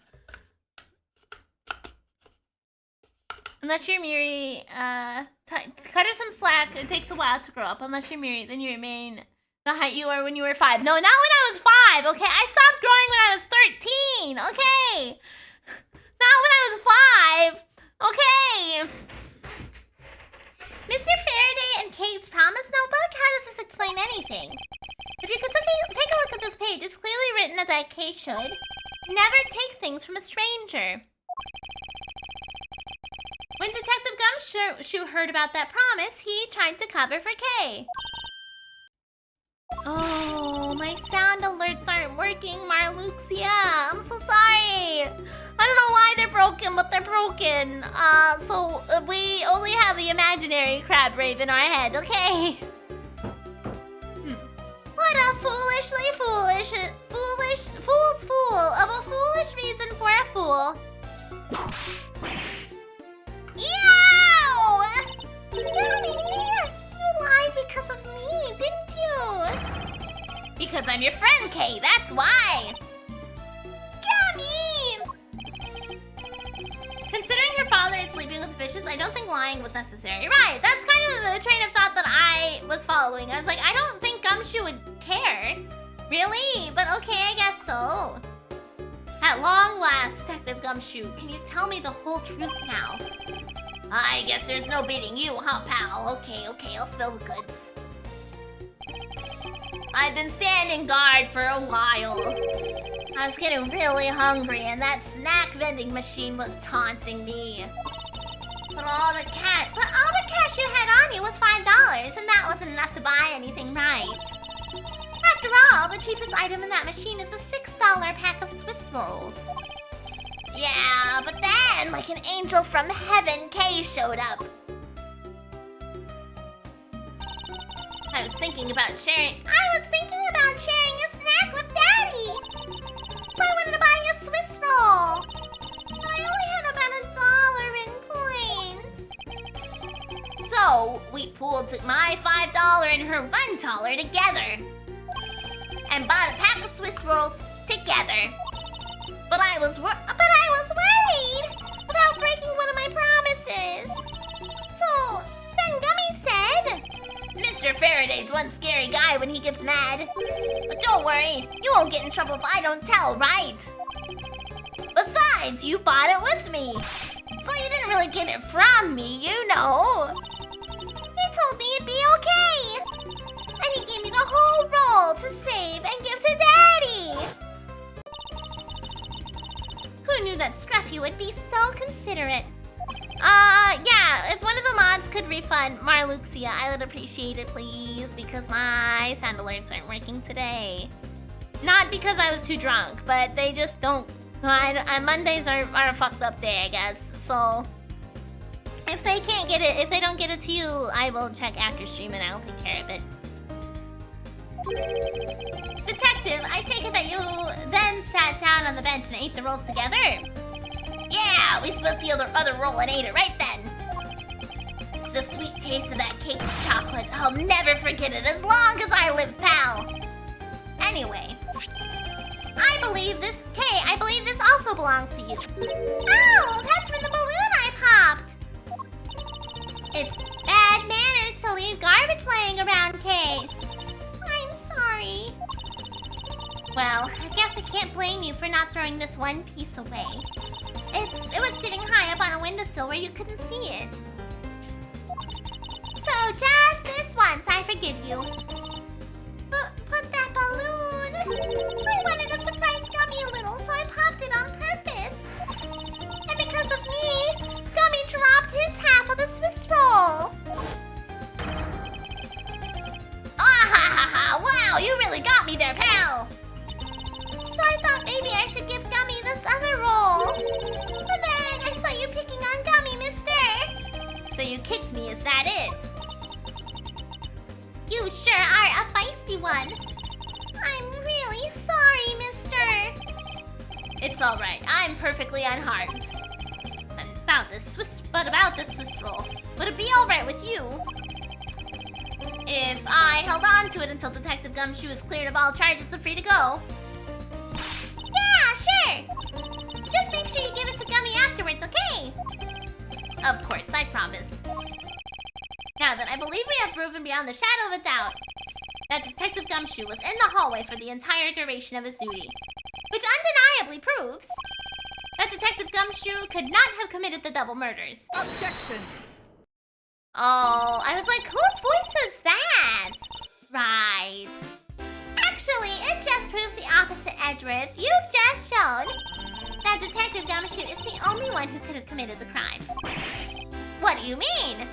Unless you're Miri, cut her some slack. It takes a while to grow up. Unless you're Miri, then you remain the height you were when you were 5. No, not when I was 5, okay? I stopped growing when I was 13, okay? Not when I was 5, okay? Mr. Faraday and Kate's promise notebook? How does this explain anything? If you could take a look at this page, it's clearly written that Kate should never take things from a stranger. When Detective Gumshoe heard about that promise, he tried to cover for Kay. Oh, my sound alerts aren't working, Marluxia. I'm so sorry. I don't know why they're broken, but they're broken. So we only have the imaginary crab rave in our head, okay? What a fool's fool of a foolish reason for a fool. Ew! Daddy, you lied because of me, didn't you? Because I'm your friend, Kay, that's why. Gummy! Considering her father is sleeping with fishes, I don't think lying was necessary. Right, that's kind of the train of thought that I was following. I was like, I don't think Gumshoe would care. Really? But okay, I guess so. At long last, Detective Gumshoe, can you tell me the whole truth now? I guess there's no beating you, huh, pal? Okay, I'll spill the goods. I've been standing guard for a while. I was getting really hungry and that snack vending machine was taunting me. But all the cash you had on you was $5 and that wasn't enough to buy anything right. After all, the cheapest item in that machine is the $6 pack of Swiss rolls. Yeah, but then, like an angel from heaven, Kay showed up. I was thinking about sharing a snack with Daddy. So I wanted to buy a Swiss roll. But I only had about $1 in coins. So we pooled my $5 and her $1 together. And bought a pack of Swiss rolls together. But I was worried about breaking one of my promises. So then Gummy said, Mr. Faraday's one scary guy when he gets mad. But don't worry, you won't get in trouble if I don't tell, right? Besides, you bought it with me. So you didn't really get it from me, you know. He told me it'd be okay. And he gave me the whole roll to save and give to Daddy. that Scruffy would be so considerate. Yeah, if one of the mods could refund Marluxia, I would appreciate it, please, because my sound alerts aren't working today. Not because I was too drunk, but they just don't... Mondays are a fucked up day, I guess, so... If they can't get it, if they don't get it to you, I will check after stream and I'll take care of it. Detective, I take it that you then sat down on the bench and ate the rolls together? Yeah, we split the other roll and ate it right then. The sweet taste of that cake's chocolate. I'll never forget it as long as I live, pal. Anyway, I believe this also belongs to you. Oh, that's from the balloon I popped. It's bad manners to leave garbage laying around, Kay. I'm sorry. Well, I guess I can't blame you for not throwing this one piece away. It was sitting high up on a windowsill where you couldn't see it. So just this once, I forgive you. But that balloon... I wanted to surprise Gummy a little, so I popped it on purpose. And because of me, Gummy dropped his half of the Swiss roll. Ah ha ha ha! Wow, you really got me there, pal! So I thought maybe I should give Gummy this other roll. But then I saw you picking on Gummy, mister. So you kicked me, is that it? You sure are a feisty one. I'm really sorry, mister. It's alright, I'm perfectly unharmed. About this Swiss roll, would it be alright with you if I held on to it until Detective Gumshoe is cleared of all charges and free to go? Yeah, sure. Just make sure you give it to Gummy afterwards, okay? Of course, I promise. Now that I believe we have proven beyond the shadow of a doubt that Detective Gumshoe was in the hallway for the entire duration of his duty, which undeniably proves that Detective Gumshoe could not have committed the double murders. Objection! Oh, I was like, whose voice is that? Right. Actually, it just proves the opposite, Edgeworth. You've just shown that Detective Gumshoe is the only one who could have committed the crime. What do you mean?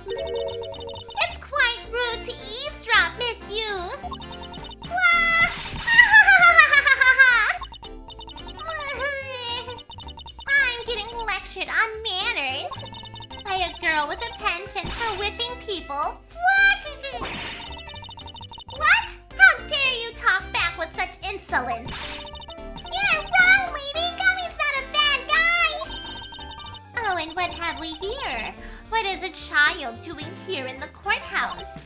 It's quite rude to eavesdrop, Miss Yu. I'm getting lectured on manners by a girl with a penchant for whipping people. What? How dare you talk back with such insolence? You're wrong, lady. Gummy's not a bad guy. Oh, and what have we here? What is a child doing here in the courthouse?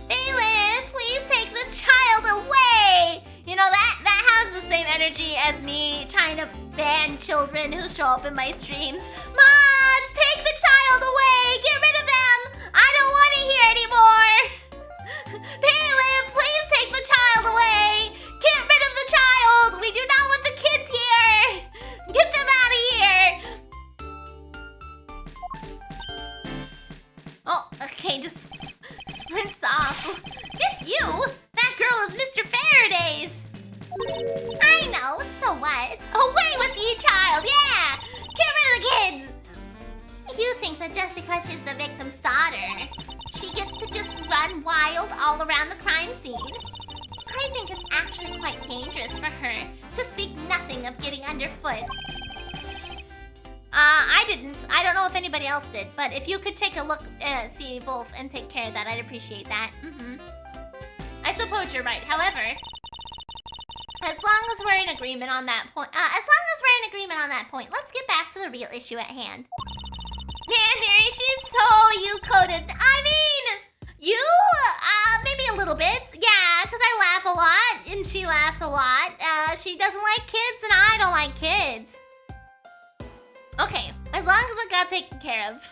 Bailiff, please take this child away! You know, that has the same energy as me trying to ban children who show up in my streams. Mods, take the child away! Get rid of them! I don't want it here anymore! Bailiff, please take the child away! Get rid of the child! We do not want the kids here! Get them out of here! Oh, okay, just sprints off. Yes, you! That girl is Mr. Faraday's! I know, so what? Away with you, child! Yeah! Get rid of the kids! You think that just because she's the victim's daughter, she gets to just run wild all around the crime scene? I think it's actually quite dangerous for her, to speak nothing of getting underfoot. I didn't. I don't know if anybody else did, but if you could take a look, see Wolf, and take care of that, I'd appreciate that. I suppose you're right. However, as long as we're in agreement on that point, let's get back to the real issue at hand. Man, Mary, she's so you-coded. I mean, maybe a little bit. Yeah, because I laugh a lot, and she laughs a lot. She doesn't like kids, and I don't like kids. Okay, as long as it got taken care of.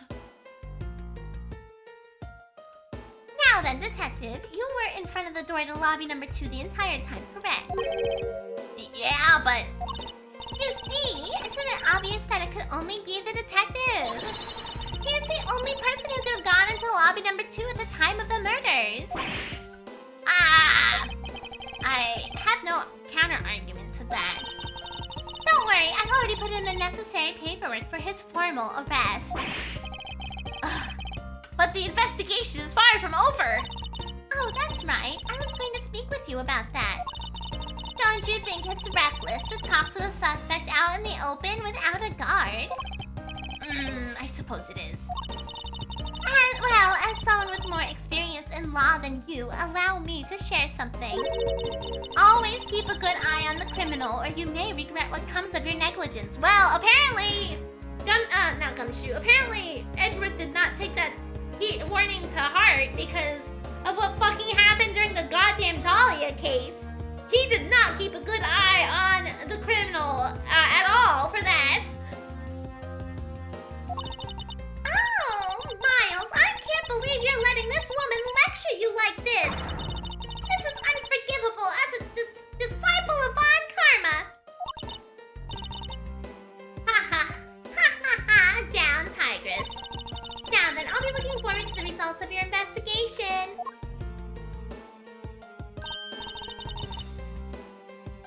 Now then, Detective, you were in front of the door to lobby number 2 the entire time, correct? Yeah, but... You see, isn't it obvious that it could only be the detective? He is the only person who could have gone into lobby number 2 at the time of the murders. I have no counter-argument to that. Don't worry, I've already put in the necessary paperwork for his formal arrest. But the investigation is far from over. Oh, that's right. I was going to speak with you about that. Don't you think it's reckless to talk to the suspect out in the open without a guard? I suppose it is. As someone with more experience in law than you, allow me to share something. Always keep a good eye on the criminal, or you may regret what comes of your negligence. Well, apparently, not Gumshoe. Apparently, Edgeworth did not take that warning to heart because of what fucking happened during the goddamn Dahlia case. He did not keep a good eye on the criminal at all for that. Oh, Miles, I can't believe you're letting this woman lecture you like this. This is unforgivable as a disciple of Von Karma. Ha. Down, Tigress. Now then, I'll be looking forward to the results of your investigation.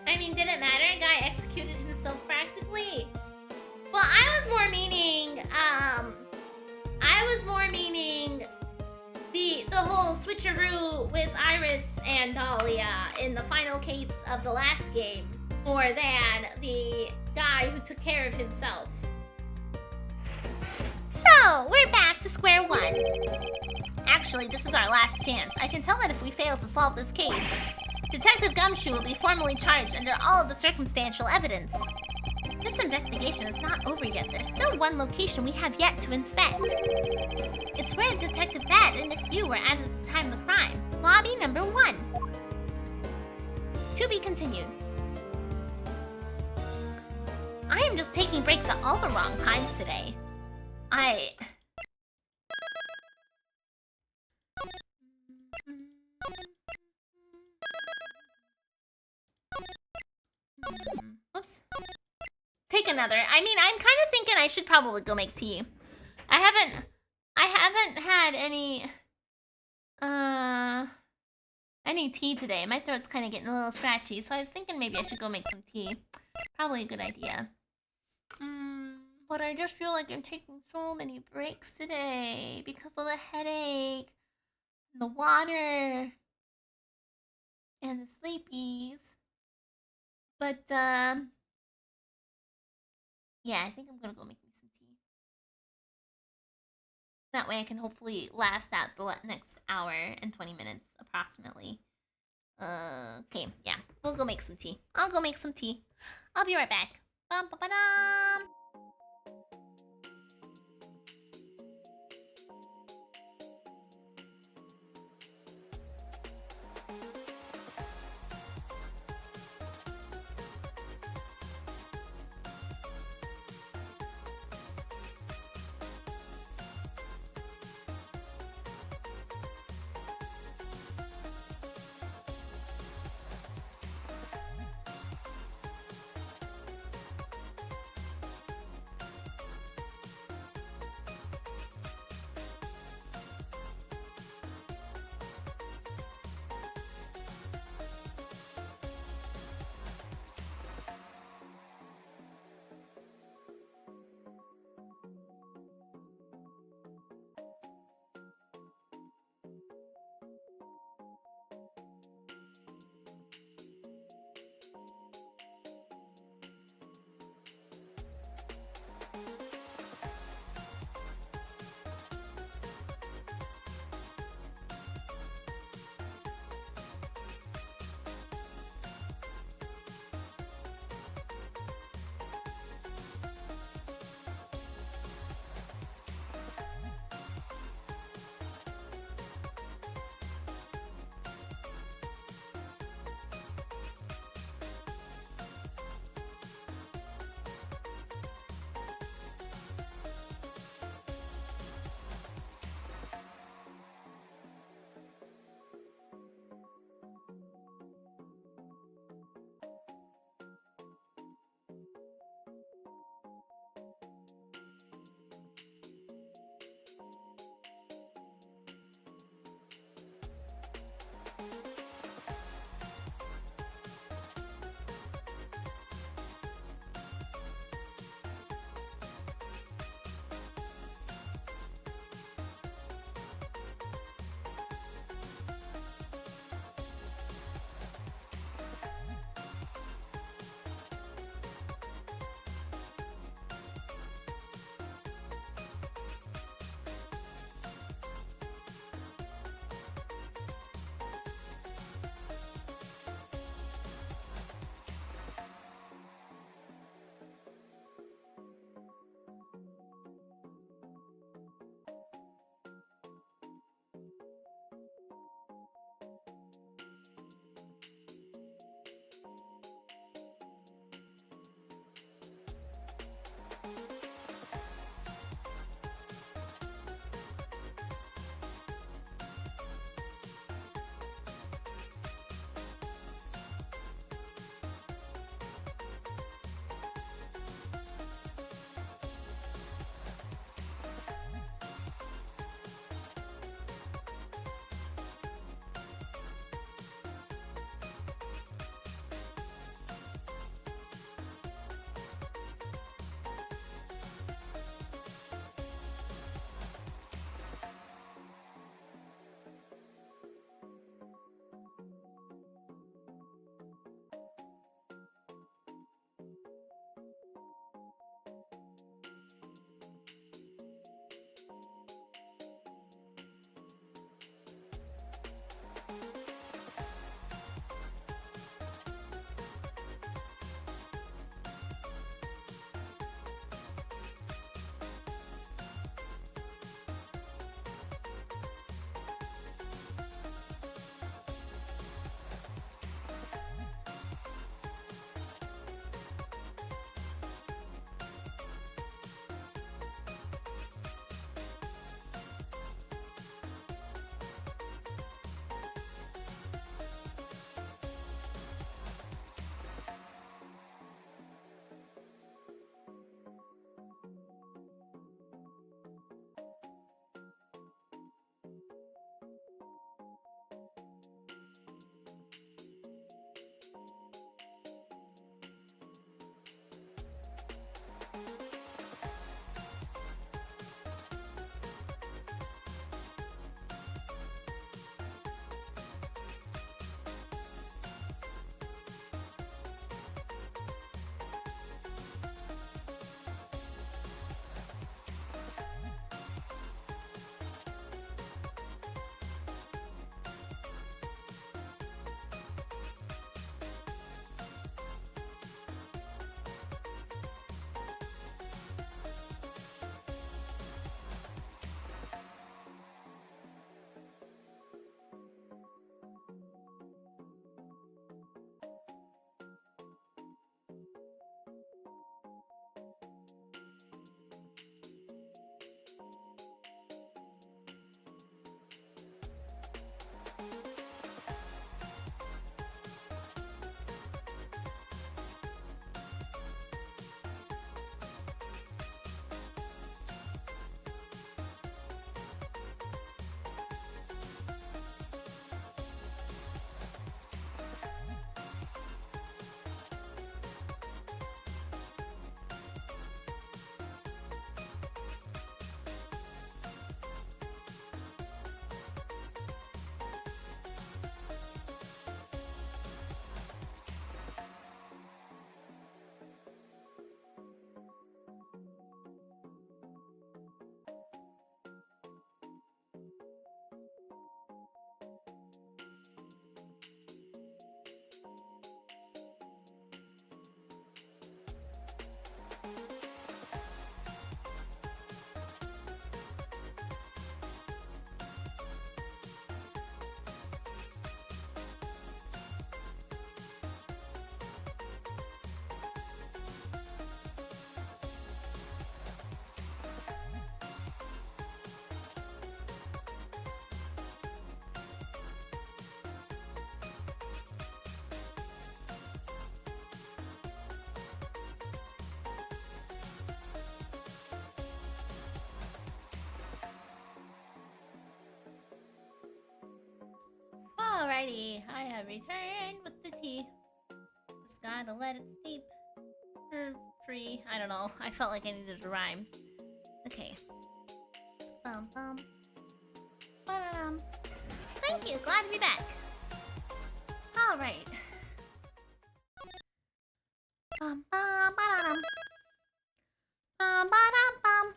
I mean, did it matter? A guy executed himself practically. Well, I was more meaning the whole switcheroo with Iris and Dahlia in the final case of the last game, more than the guy who took care of himself. So, we're back to square one. Actually, this is our last chance. I can tell that if we fail to solve this case, Detective Gumshoe will be formally charged under all of the circumstantial evidence. This investigation is not over yet. There's still one location we have yet to inspect. It's where Detective Bat and Miss Yu were at the time of the crime. Lobby number 1. To be continued. I am just taking breaks at all the wrong times today. Oops. Take another. I mean, I'm kind of thinking I should probably go make tea. I haven't had any tea today. My throat's kind of getting a little scratchy, so I was thinking maybe I should go make some tea. Probably a good idea. But I just feel like I'm taking so many breaks today because of the headache, the water, and the sleepies. But, yeah, I think I'm gonna go make me some tea. That way I can hopefully last out the next hour and 20 minutes, approximately. Okay, yeah, we'll go make some tea. I'll go make some tea. I'll be right back. Bum-ba-ba-dum! Alrighty, I have returned with the tea. Just gotta let it steep. Or free, I don't know. I felt like I needed a rhyme. Okay. Bum bum. Ba-da-dum. Thank you, glad to be back. Alright. Bum bum ba-da-dum. Bum ba-dum bum.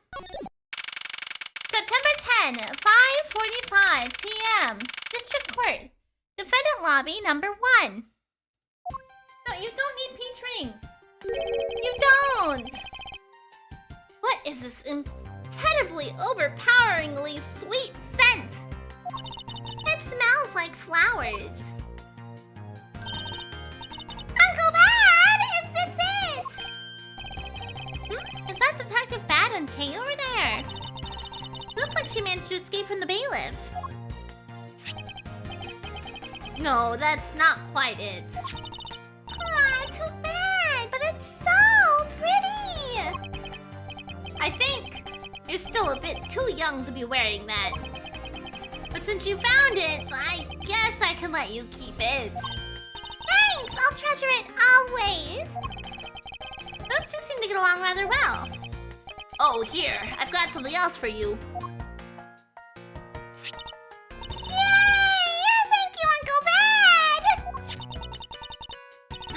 September 10, 5:45 p.m. District Court. Defendant lobby number 1. No, you don't need peach rings. You don't. What is this incredibly overpoweringly sweet scent? It smells like flowers. Uncle Bad, is this it? Is that Detective Bad and Kay over there? Looks like she managed to escape from the bailiff. No, that's not quite it. Aw, too bad, but it's so pretty. I think you're still a bit too young to be wearing that. But since you found it, I guess I can let you keep it. Thanks, I'll treasure it always. Those two seem to get along rather well. Oh, here, I've got something else for you.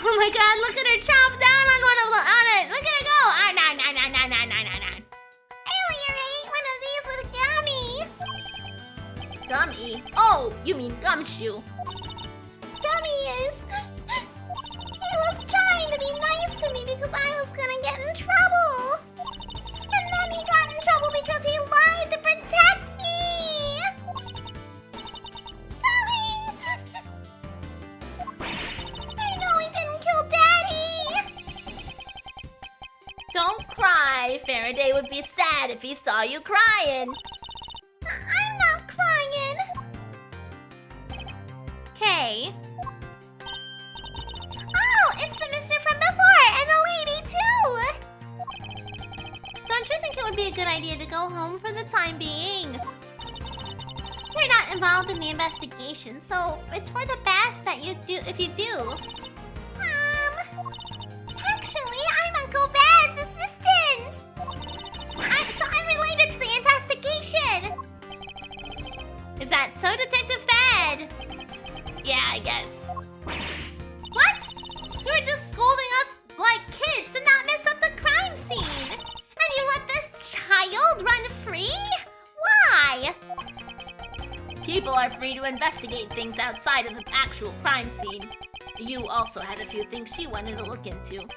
Oh my god, look at her chomp down on it! Look at her go! Ah, nah. I will eat one of these with a gummy. Gummy? Oh, you mean gumshoe. Gummy is... He was trying to be nice to me because I was gonna get in trouble. And then he got in trouble because he lied to protect me. Gummy! I know he didn't kill Daddy. Don't cry. Faraday would be sad if he saw you crying. I'm not crying. Okay. Oh, it's the mister from before and the lady too. Don't you think it would be a good idea to go home for the time being? You're not involved in the investigation, so it's for the best that you do if you do. Actually, I'm Uncle Bad's assistant. So I'm related to the investigation. Is that so, Detective Bad? Yeah, I guess. What? You were just scolding us like kids to not mess up the crime scene. And you let this child run free? Why? People are free to investigate things outside of the actual crime scene. You also had a few things she wanted to look into.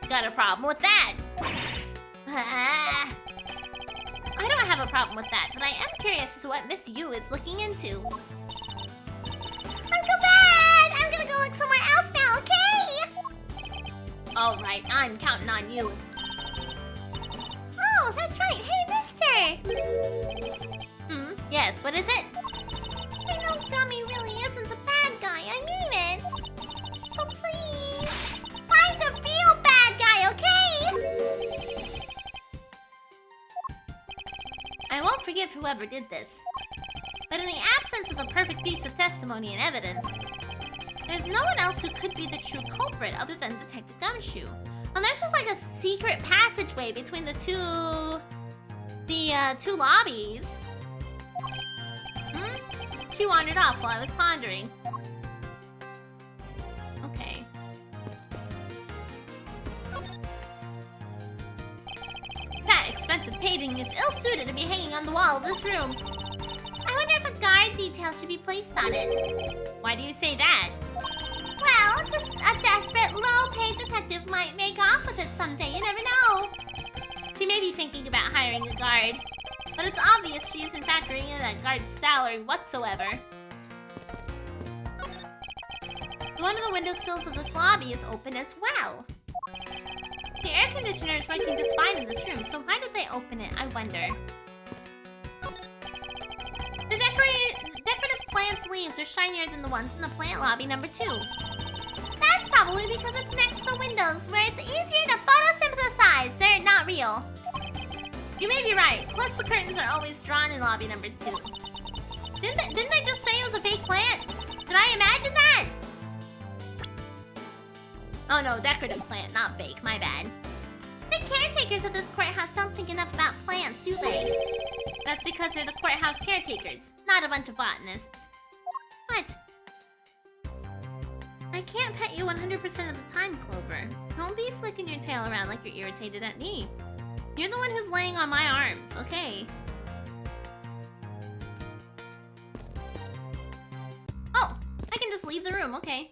Got a problem with that? I don't have a problem with that, but I am curious as to what Miss Yu is looking into. Uncle Bad! I'm gonna go look somewhere else now, okay? Alright, I'm counting on you. Oh, that's right. Hey, mister! Yes, what is it? I know Gummy forgive whoever did this. But in the absence of a perfect piece of testimony and evidence, there's no one else who could be the true culprit other than Detective Gumshoe. Unless there's like a secret passageway between the two lobbies. She wandered off while I was pondering. Okay. That expensive painting is ill-suited to be hanging on the wall of this room. I wonder if a guard detail should be placed on it. Why do you say that? Well, just a desperate, low-paid detective might make off with it someday. You never know. She may be thinking about hiring a guard, but it's obvious she isn't factoring in that guard's salary whatsoever. One of the windowsills of this lobby is open as well. The air conditioner is working just fine in this room, so why did they open it, I wonder? The decorative plant's leaves are shinier than the ones in the plant lobby number 2. That's probably because it's next to the windows, where it's easier to photosynthesize. They're not real. You may be right. Plus, the curtains are always drawn in lobby number 2. Didn't they just say it was a fake plant? Did I imagine that? Oh no, decorative plant, not fake. My bad. The caretakers of this courthouse don't think enough about plants, do they? That's because they're the courthouse caretakers, not a bunch of botanists. What? I can't pet you 100% of the time, Clover. Don't be flicking your tail around like you're irritated at me. You're the one who's laying on my arms, okay? Oh, I can just leave the room, okay.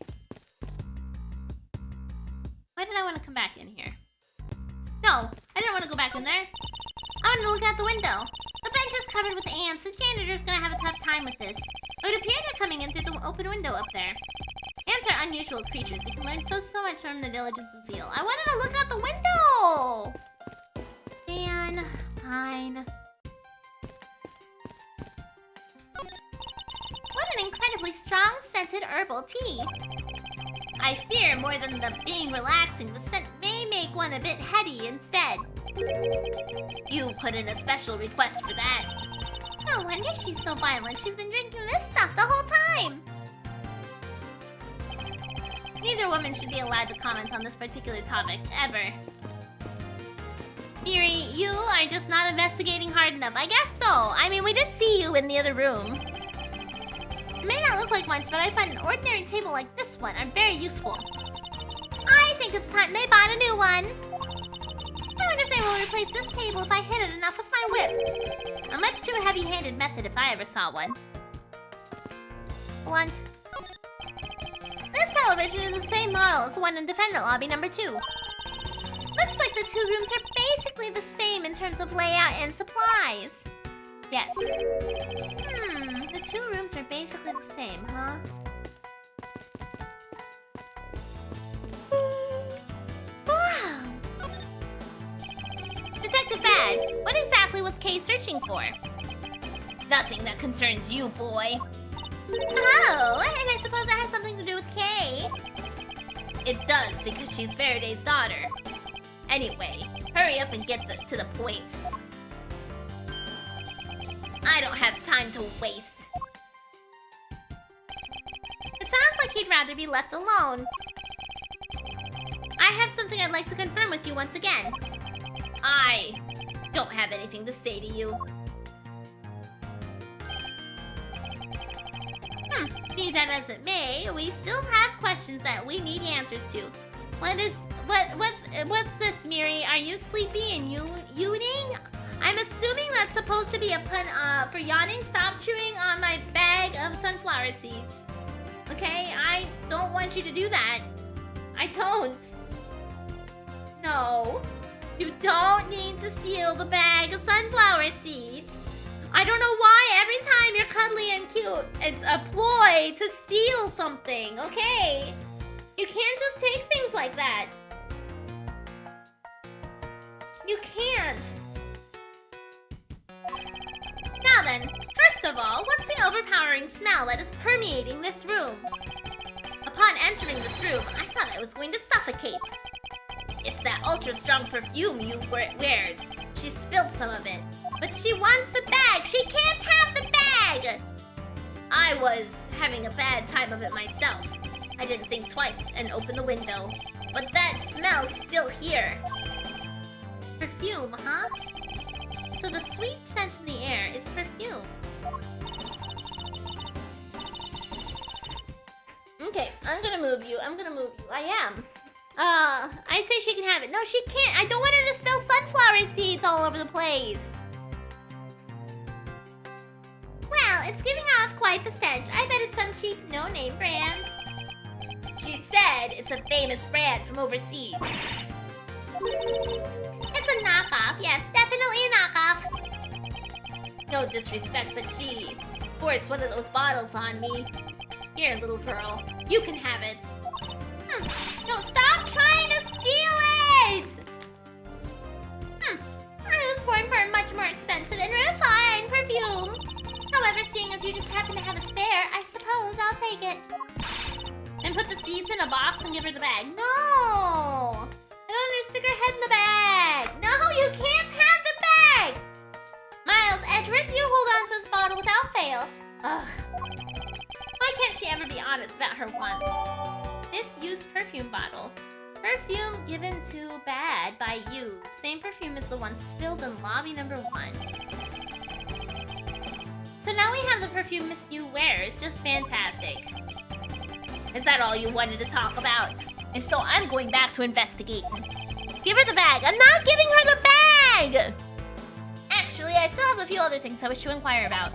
Why did I want to come back in here? No, I didn't want to go back in there. I wanted to look out the window. The bench is covered with ants. The janitor's gonna have a tough time with this. It would appear they're coming in through the open window up there. Ants are unusual creatures. We can learn so much from their diligence and zeal. I wanted to look out the window! Dan, fine. What an incredibly strong scented herbal tea. I fear more than the being relaxing, the scent may make one a bit heady instead. You put in a special request for that. No wonder she's so violent. She's been drinking this stuff the whole time. Neither woman should be allowed to comment on this particular topic, ever. Miri, you are just not investigating hard enough. I guess so. I mean, we did see you in the other room. It may not look like much, but I find an ordinary table like this one are very useful. I think it's time they bought a new one. I wonder if they will replace this table if I hit it enough with my whip. A much too heavy-handed method if I ever saw one. Blunt. This television is the same model as the one in Defendant Lobby number 2. Looks like the two rooms are basically the same in terms of layout and supplies. Yes. The two rooms are basically the same, huh? Wow. Detective Bad, what exactly was Kay searching for? Nothing that concerns you, boy. Oh, and I suppose that has something to do with Kay. It does, because she's Faraday's daughter. Anyway, hurry up and get to the point. I don't have time to waste. It sounds like he'd rather be left alone. I have something I'd like to confirm with you once again. I don't have anything to say to you. Be that as it may, we still have questions that we need answers to. What's this, Miri? Are you sleepy and yawning? I'm assuming that's supposed to be a pun for yawning. Stop chewing on my bag of sunflower seeds. Okay? I don't want you to do that. I don't. No. You don't need to steal the bag of sunflower seeds. I don't know why every time you're cuddly and cute, it's a ploy to steal something, okay? You can't just take things like that. You can't. Now then, first of all, what's the overpowering smell that is permeating this room? Upon entering this room, I thought I was going to suffocate. It's that ultra-strong perfume you wears. She spilled some of it. But she wants the bag. She can't have the bag. I was having a bad time of it myself. I didn't think twice and opened the window. But that smell's still here. Perfume, huh? So the sweet scent in the air is perfume. Okay, I'm gonna move you. I am. I say she can have it. No, she can't. I don't want her to spill sunflower seeds all over the place. Well, it's giving off quite the stench. I bet it's some cheap no-name brand. She said it's a famous brand from overseas. It's a knockoff. Yes, definitely a knockoff. No disrespect, but she forced one of those bottles on me. Here, little girl. You can have it. No, stop trying to steal it! I was born for a much more expensive and refined perfume. However, seeing as you just happen to have a spare, I suppose I'll take it. And put the seeds in a box and give her the bag. No! I don't want her to stick her head in the bag. No, you can't have the bag! Miles, Edgeworth, you hold on to this bottle without fail. Ugh. Why can't she ever be honest about her wants? Misused perfume bottle. Perfume given to bad by you. Same perfume as the one spilled in lobby number 1. So now we have the perfume Miss Yu wears. Just fantastic. Is that all you wanted to talk about? If so, I'm going back to investigating. Give her the bag. I'm not giving her the bag! Actually, I still have a few other things I wish to inquire about.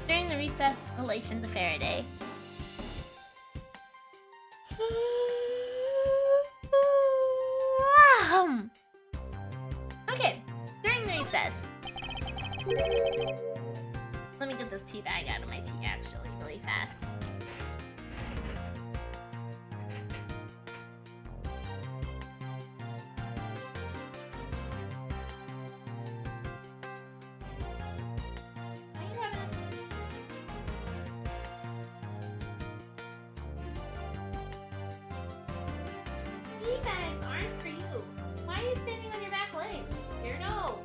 During the recess relation to Faraday. Okay, during the recess. Let me get this tea bag out of my tea, actually, really fast. Tea bags aren't for you. Why are you standing on your back legs? Weirdo.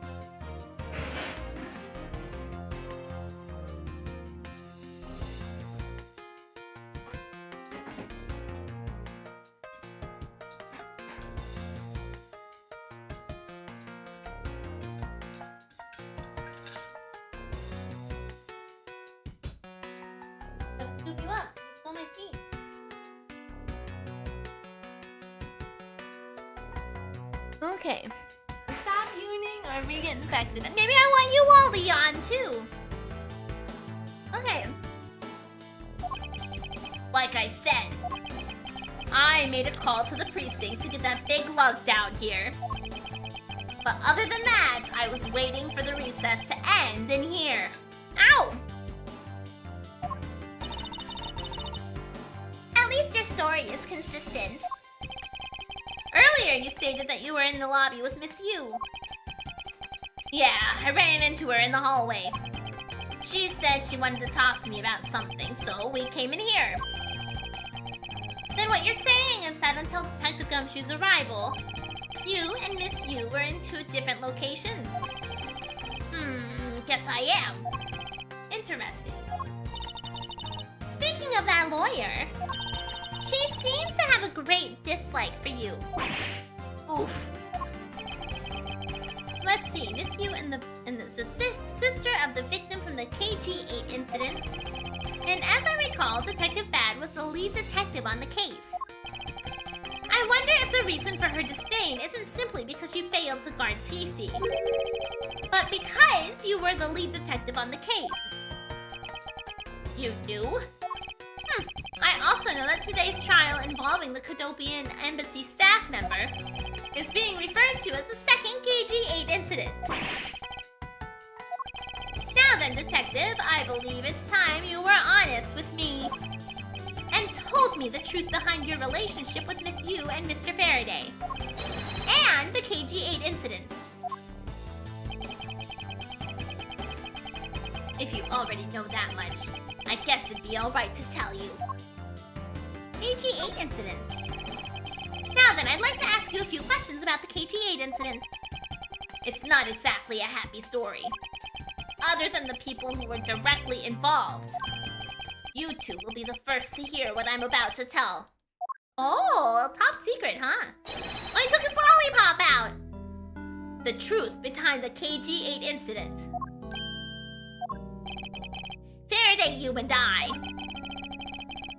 Gotta scoop you up. Stole my seat. Okay. Stop yawning or we get infected. Maybe I want you all to yawn too. Okay. Like I said, I made a call to the precinct to get that big lug down here. But other than that, I was waiting for the recess to end in here. Ow! At least your story is consistent. Earlier, you stated that you were in the lobby with Miss Yu. Yeah, I ran into her in the hallway. She said she wanted to talk to me about something, so we came in here. Then what you're saying is that until Detective Gumshoe's arrival, you and Miss Yu were in 2 different locations. Guess I am. Interesting. Speaking of that lawyer, she seems to have a great dislike for you. Oof. Let's see, Miss Yu and the sister of the victim from the KG8 incident. And as I recall, Detective Bad was the lead detective on the case. I wonder if the reason for her disdain isn't simply because you failed to guard TC, but because you were the lead detective on the case. You knew? I also know that today's trial involving the Cadopian Embassy staff member is being referred to as the second KG8 incident. Now then, Detective, I believe it's time you were honest with me and told me the truth behind your relationship with Miss Yu and Mr. Faraday and the KG8 incident. If you already know that much, I guess it'd be alright to tell you. KG8 incident. Now then, I'd like to ask you a few questions about the KG8 incident. It's not exactly a happy story. Other than the people who were directly involved. You two will be the first to hear what I'm about to tell. Oh, top secret, huh? Oh, he took his lollipop out! The truth behind the KG-8 incident. Faraday, you and I.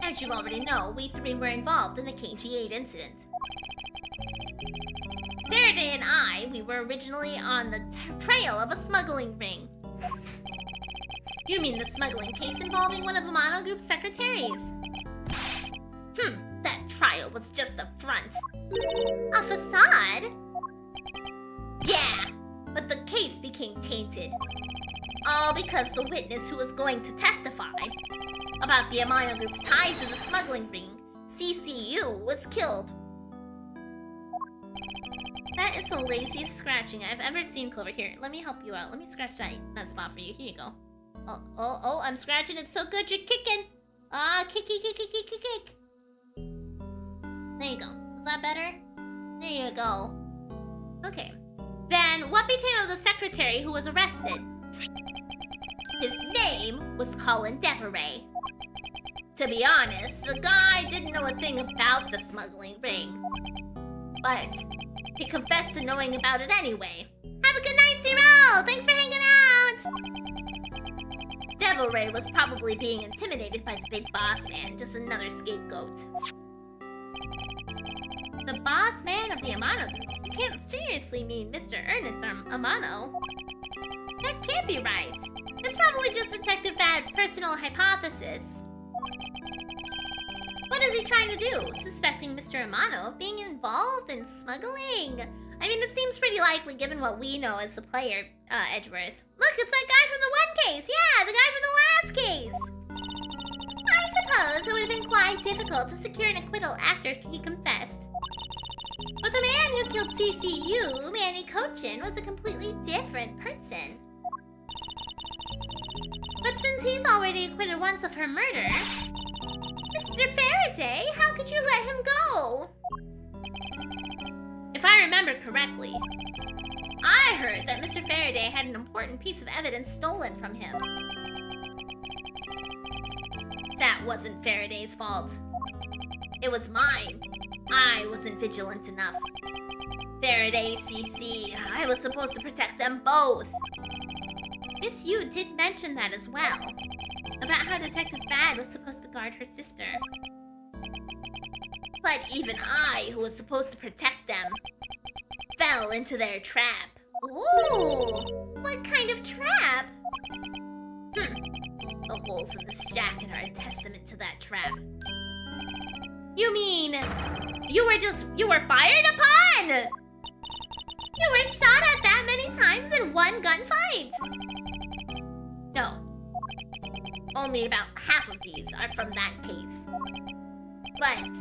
As you already know, we three were involved in the KG-8 incident. Faraday and I, we were originally on the trail of a smuggling ring. You mean the smuggling case involving one of Amano Group's secretaries? That trial was just a front. A facade? Yeah, but the case became tainted. All because the witness who was going to testify about the Amano Group's ties to the smuggling ring, CCU, was killed. That is the laziest scratching I've ever seen, Clover. Here, let me help you out. Let me scratch that spot for you. Here you go. Oh, I'm scratching it so good you're kicking. Ah, kick. There you go. Is that better? There you go. Okay. Then, what became of the secretary who was arrested? His name was Colin Deveray. To be honest, the guy didn't know a thing about the smuggling ring. But he confessed to knowing about it anyway. Have a good night, Zero! Thanks for hanging out! Deveray was probably being intimidated by the big boss man, just another scapegoat. The boss man of the Amano Group? You can't seriously mean Mr. Ernest Amano. That can't be right. It's probably just Detective Bad's personal hypothesis. What is he trying to do? Suspecting Mr. Amano of being involved in smuggling? I mean, it seems pretty likely given what we know as the player, Edgeworth. Look, it's that guy from the one case! Yeah, the guy from the last case! I suppose it would have been quite difficult to secure an acquittal after he confessed. But the man who killed CCU, Manny Cochin, was a completely different person. But since he's already acquitted once of her murder... Mr. Faraday, how could you let him go? If I remember correctly, I heard that Mr. Faraday had an important piece of evidence stolen from him. That wasn't Faraday's fault. It was mine. I wasn't vigilant enough. Faraday, CC, I was supposed to protect them both. Miss Yu did mention that as well. About how Detective Bad was supposed to guard her sister. But even I, who was supposed to protect them, fell into their trap. Ooh, what kind of trap? The holes in this jacket are a testament to that trap. You mean, you were fired upon? You were shot at that many times in one gunfight? No. Only about half of these are from that case. But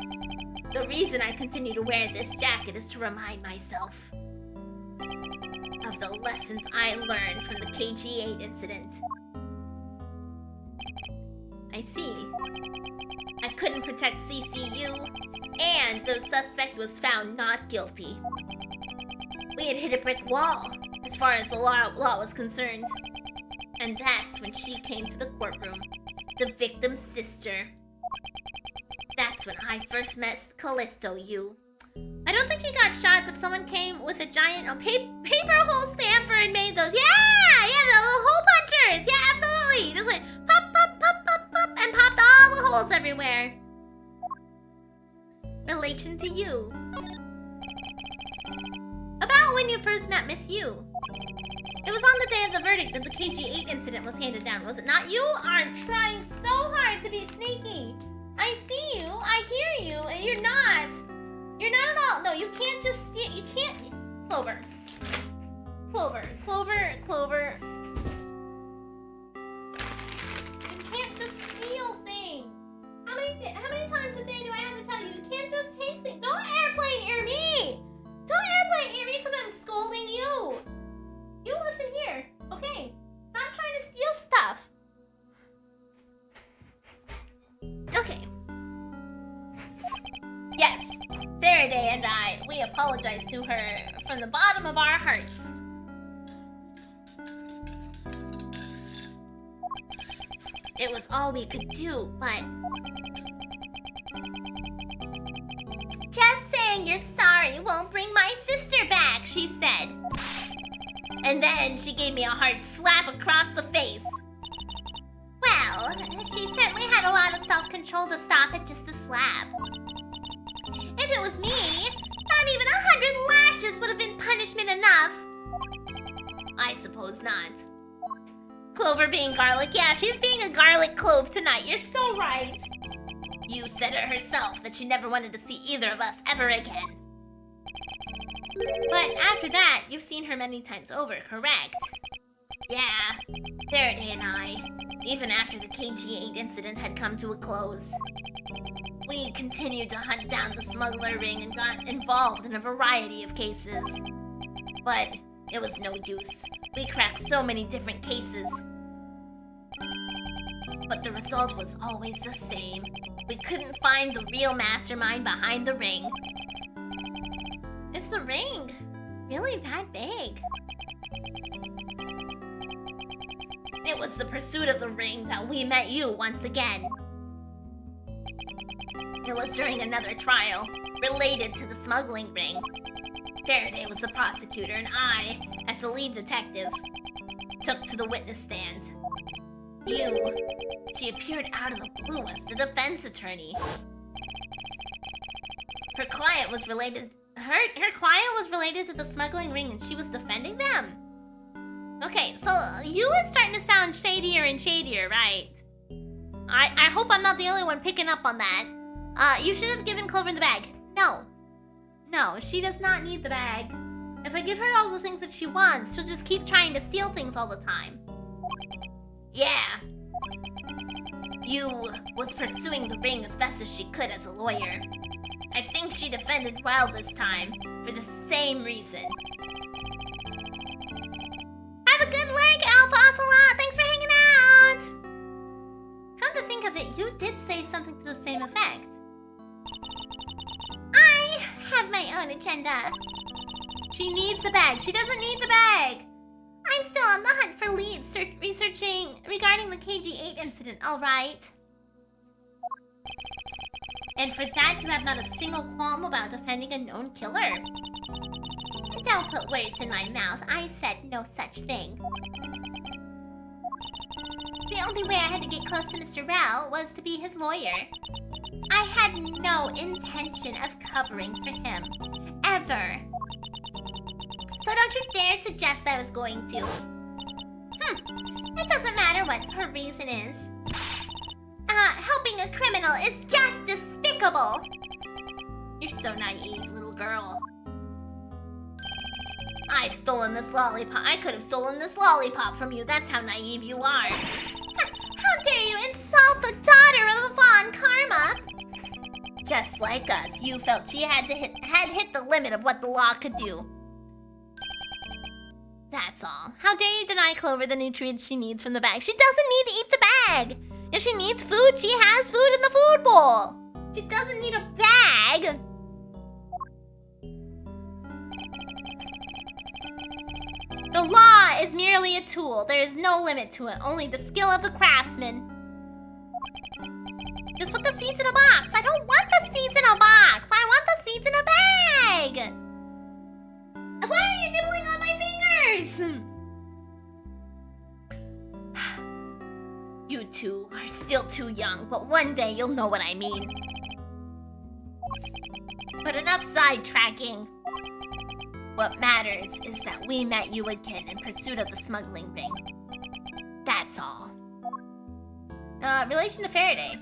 the reason I continue to wear this jacket is to remind myself of the lessons I learned from the KG-8 incident. I see. I couldn't protect CCU, and the suspect was found not guilty. We had hit a brick wall, as far as the law was concerned. And that's when she came to the courtroom, the victim's sister. That's when I first met Callisto Yu. I don't think he got shot, but someone came with a giant paper hole stamper and made those. Yeah, the little hole punchers. Yeah, absolutely. He just went pop, pop, pop, pop, pop, and popped all the holes everywhere. Relation to you. About when you first met Miss Yu. It was on the day of the verdict that the KG-8 incident was handed down, was it not? You are trying so hard to be sneaky. I see you, I hear you, and you're not. You're not at all. No, you can't just steal. You can't. Clover. You can't just steal things. How many times a day do I have to tell you? You can't just take things. Don't airplane ear me. Don't airplane ear me because I'm scolding you. You listen here, okay? Stop trying to steal stuff. Okay. Yes, Faraday and I, we apologize to her from the bottom of our hearts. It was all we could do, but... Just saying you're sorry won't bring my sister back, she said. And then she gave me a hard slap across the face. Well, she certainly had a lot of self-control to stop at just a slap. If it was me, not even 100 lashes would have been punishment enough. I suppose not. Clover being garlic. Yeah, she's being a garlic clove tonight. You're so right. You said it herself that she never wanted to see either of us ever again. But after that, you've seen her many times over, correct? Yeah, Faraday and I, even after the KG-8 incident had come to a close. We continued to hunt down the smuggler ring and got involved in a variety of cases. But it was no use. We cracked so many different cases. But the result was always the same. We couldn't find the real mastermind behind the ring. Is the ring really that big? It was the pursuit of the ring that we met you once again. It was during another trial, related to the smuggling ring. Faraday was the prosecutor and I, as the lead detective, took to the witness stand. She appeared out of the blue as the defense attorney. Her client was related to the smuggling ring and she was defending them? Okay, so you is starting to sound shadier and shadier, right? I hope I'm not the only one picking up on that. You should have given Clover the bag. No. No, she does not need the bag. If I give her all the things that she wants, she'll just keep trying to steal things all the time. Yeah. You was pursuing the ring as best as she could as a lawyer. I think she defended well this time, for the same reason. Have a good lurk, Alposolot! Thanks for hanging out! Come to think of it, you did say something to the same effect. I have my own agenda. She needs the bag. She doesn't need the bag. I'm still on the hunt for leads researching regarding the KG-8 incident, alright? And for that, you have not a single qualm about defending a known killer. Don't put words in my mouth. I said no such thing. The only way I had to get close to Mr. Rao was to be his lawyer. I had no intention of covering for him. Ever. So don't you dare suggest I was going to. It doesn't matter what her reason is. Helping a criminal is just despicable. You're so naive, little girl. I've stolen this lollipop. I could have stolen this lollipop from you. That's how naive you are. How dare you insult the daughter of Von Karma? Just like us, you felt she had hit the limit of what the law could do. That's all. How dare you deny Clover the nutrients she needs from the bag? She doesn't need to eat the bag. If she needs food, she has food in the food bowl. She doesn't need a bag. The law is merely a tool. There is no limit to it, only the skill of the craftsman. Just put the seeds in a box. I don't want the seeds in a box. I want the seeds in a bag. Why are you nibbling on my fingers? You two are still too young, but one day you'll know what I mean. But enough sidetracking. What matters is that we met you again in pursuit of the smuggling ring. That's all. Relation to Faraday.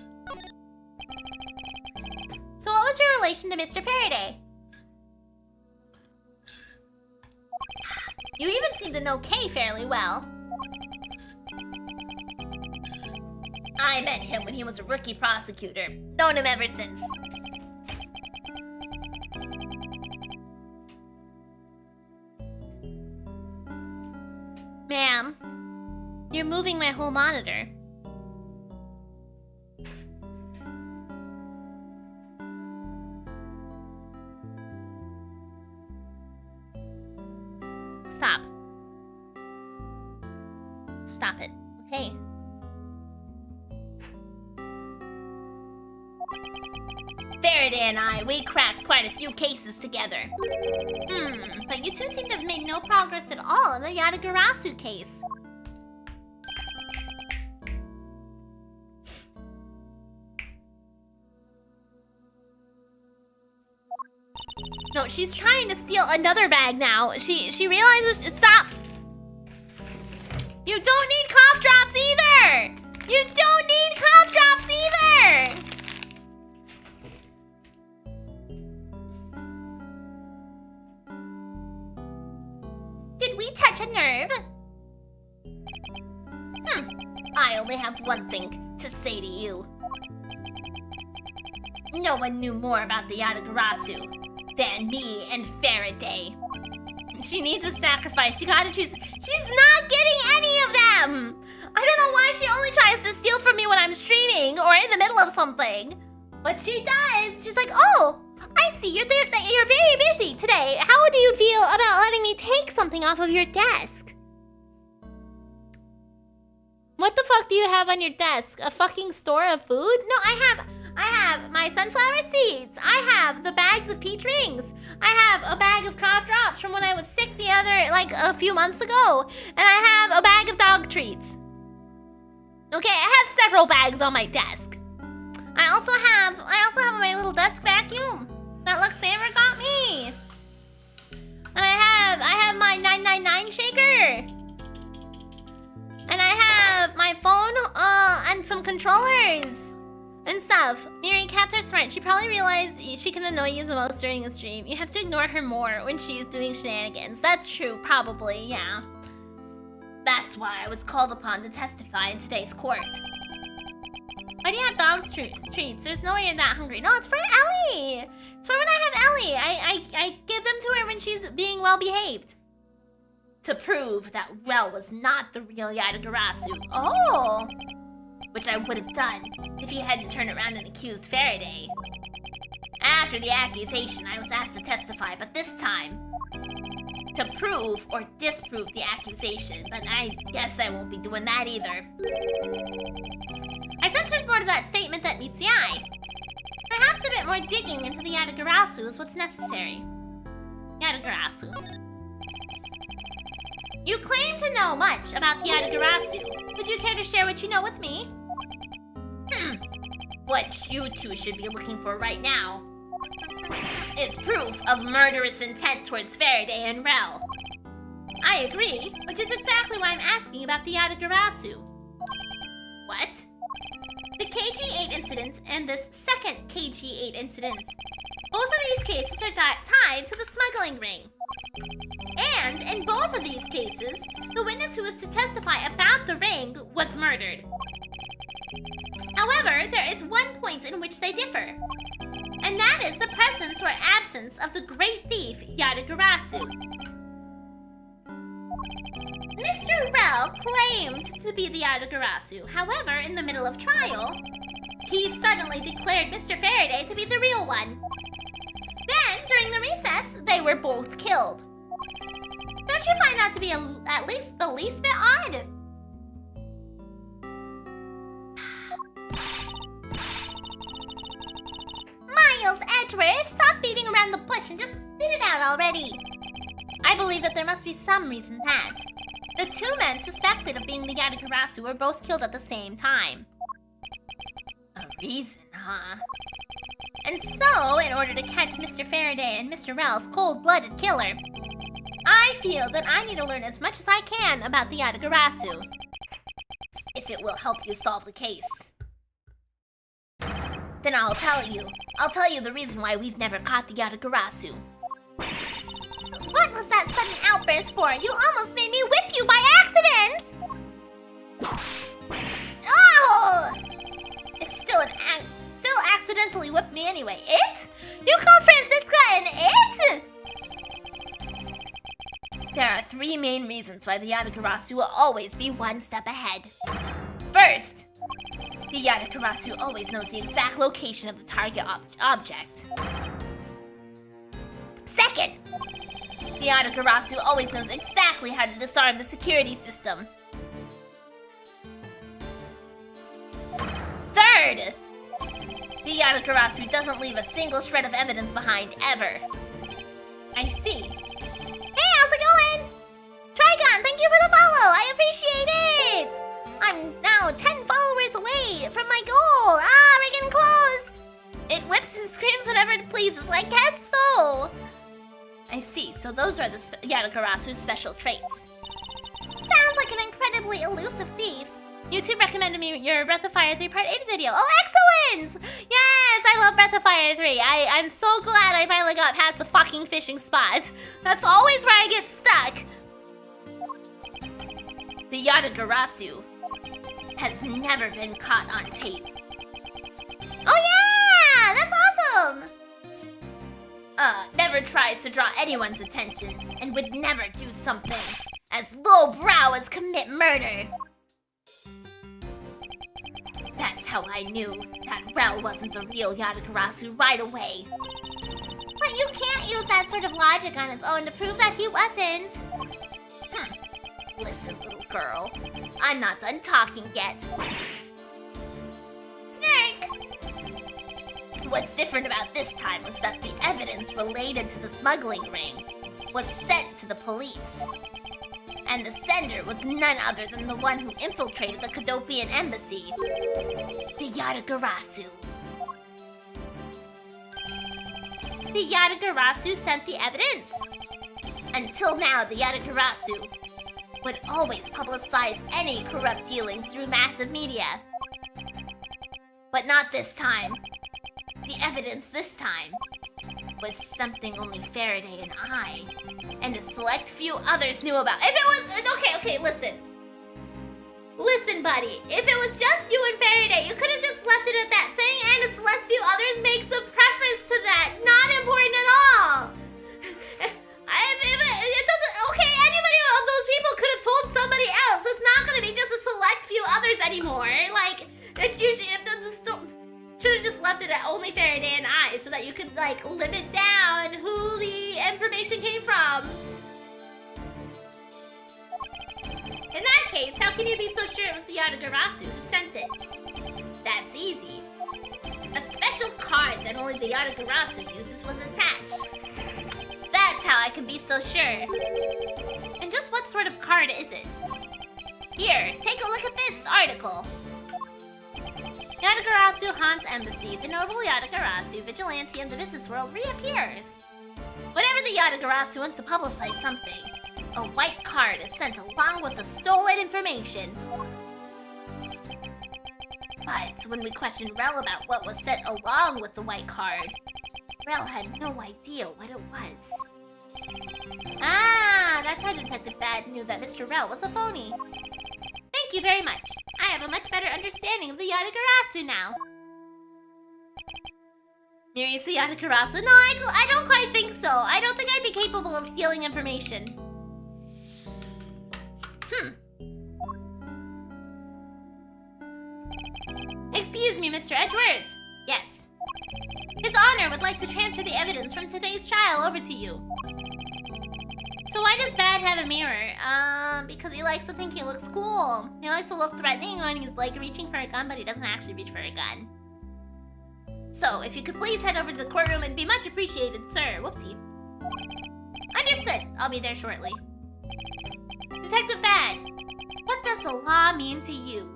So what was your relation to Mr. Faraday? You even seem to know Kay fairly well. I met him when he was a rookie prosecutor. Known him ever since. Ma'am, you're moving my whole monitor. Stop. Stop it, okay? Faraday and I, we cracked quite a few cases together. But you two seem to have made no progress at all in the Yatagarasu case. No, she's trying to steal another bag now. She realizes, stop. You don't need cough drops either. You don't need cough drops either. Did we touch a nerve? I only have one thing to say to you. No one knew more about the Yatagarasu than me and Faraday. She needs a sacrifice. She gotta choose. She's not getting any of them. I don't know why she only tries to steal from me when I'm streaming or in the middle of something. But she does. She's like, oh, I see you're very busy today. How do you feel about letting me take something off of your desk? What the fuck do you have on your desk? A fucking store of food? No, I have my sunflower seeds. I have the bags of peach rings. I have a bag of cough drops from when I was sick a few months ago. And I have a bag of dog treats. Okay, I have several bags on my desk. I also have my little desk vacuum that Luxammer got me. And I have my 999 shaker. And I have my phone and some controllers and stuff. Miri, cats are smart. She probably realized she can annoy you the most during a stream. You have to ignore her more when she's doing shenanigans. That's true, probably, yeah. That's why I was called upon to testify in today's court. Why do you have dog's treats? There's no way you're that hungry. No, it's for Ellie. It's for when I have Ellie. I give them to her when she's being well behaved. To prove that Rel was not the real Yatagarasu. Oh! Which I would have done if he hadn't turned around and accused Faraday. After the accusation, I was asked to testify, but this time, to prove or disprove the accusation. But I guess I won't be doing that either. I sense there's more to that statement that meets the eye. Perhaps a bit more digging into the Yatagarasu is what's necessary. Yatagarasu. You claim to know much about the Yatagarasu. Would you care to share what you know with me? What you two should be looking for right now is proof of murderous intent towards Faraday and Rel. I agree, which is exactly why I'm asking about the Yatagarasu. What? The KG-8 incident and this second KG-8 incident. Both of these cases are tied to the smuggling ring. And in both of these cases, the witness who was to testify about the ring was murdered. However, there is one point in which they differ. And that is the presence or absence of the great thief, Yatagarasu. Mr. Rel claimed to be the Yatagarasu. However, in the middle of trial, he suddenly declared Mr. Faraday to be the real one. Then, during the recess, they were both killed. Don't you find that to be at least the least bit odd? Miles Edgeworth, stop beating around the bush and just spit it out already. I believe that there must be some reason that the two men suspected of being the Yatagarasu were both killed at the same time. A reason, huh? And so, in order to catch Mr. Faraday and Mr. Rel's cold-blooded killer, I feel that I need to learn as much as I can about the Yatagarasu. If it will help you solve the case. Then I'll tell you the reason why we've never caught the Yatagarasu. What was that sudden outburst for? You almost made me whip you by accident! Oh! It's still accidentally whipped me anyway. It? You call Franziska an it? There are three main reasons why the Yatagarasu will always be one step ahead. First, the Yatagarasu always knows the exact location of the target object. Second, the Yatagarasu always knows exactly how to disarm the security system. Third, the The Yatagarasu doesn't leave a single shred of evidence behind, ever. I see. Hey, how's it going? Trigon, thank you for the follow. I appreciate it. I'm now 10 followers away from my goal. We're getting close. It whips and screams whenever it pleases, like Ketso. I see. So those are the Yatagarasu's special traits. Sounds like an incredibly elusive thief. YouTube recommended me your Breath of Fire 3-part 8 video. Oh, excellent! Yes, I love Breath of Fire 3. I'm so glad I finally got past the fucking fishing spot. That's always where I get stuck. The Yatagarasu has never been caught on tape. Oh yeah, that's awesome. Never tries to draw anyone's attention and would never do something as lowbrow as commit murder. That's how I knew that Rel wasn't the real Yatagarasu right away. But you can't use that sort of logic on its own to prove that he wasn't. Listen, little girl. I'm not done talking yet. What's different about this time was that the evidence related to the smuggling ring was sent to the police. And the sender was none other than the one who infiltrated the Kadopian embassy. The Yatagarasu. The Yatagarasu sent the evidence. Until now, the Yatagarasu would always publicize any corrupt dealings through massive media. But not this time. The evidence this time was something only Faraday and I, and a select few others knew about. If it was... Okay, listen. Listen, buddy. If it was just you and Faraday, you could have just left it at that. Saying and a select few others makes a preference to that. Not important at all. It doesn't... Okay, anybody of those people could have told somebody else. It's not going to be just a select few others anymore. Like, it's usually... Should have just left it at only Faraday and I so that you could, like, limit down who the information came from. In that case, how can you be so sure it was the Yatagarasu who sent it? That's easy. A special card that only the Yatagarasu uses was attached. That's how I can be so sure. And just what sort of card is it? Here, take a look at this article. Yatagarasu haunts embassy. The noble Yatagarasu, vigilante of the business world, reappears. Whenever the Yatagarasu wants to publicize something, a white card is sent along with the stolen information. But when we questioned Rel about what was sent along with the white card, Rel had no idea what it was. That's how Detective Bad knew that Mr. Rel was a phony. Thank you very much. I have a much better understanding of the Yatagarasu now. Miri's the Yatagarasu? No, I don't quite think so. I don't think I'd be capable of stealing information. Excuse me, Mr. Edgeworth. Yes. His Honor would like to transfer the evidence from today's trial over to you. So why does Bad have a mirror? Because he likes to think he looks cool. He likes to look threatening when he's like reaching for a gun, but he doesn't actually reach for a gun. So, if you could please head over to the courtroom and be much appreciated, sir. Whoopsie. Understood. I'll be there shortly. Detective Bad, what does the law mean to you?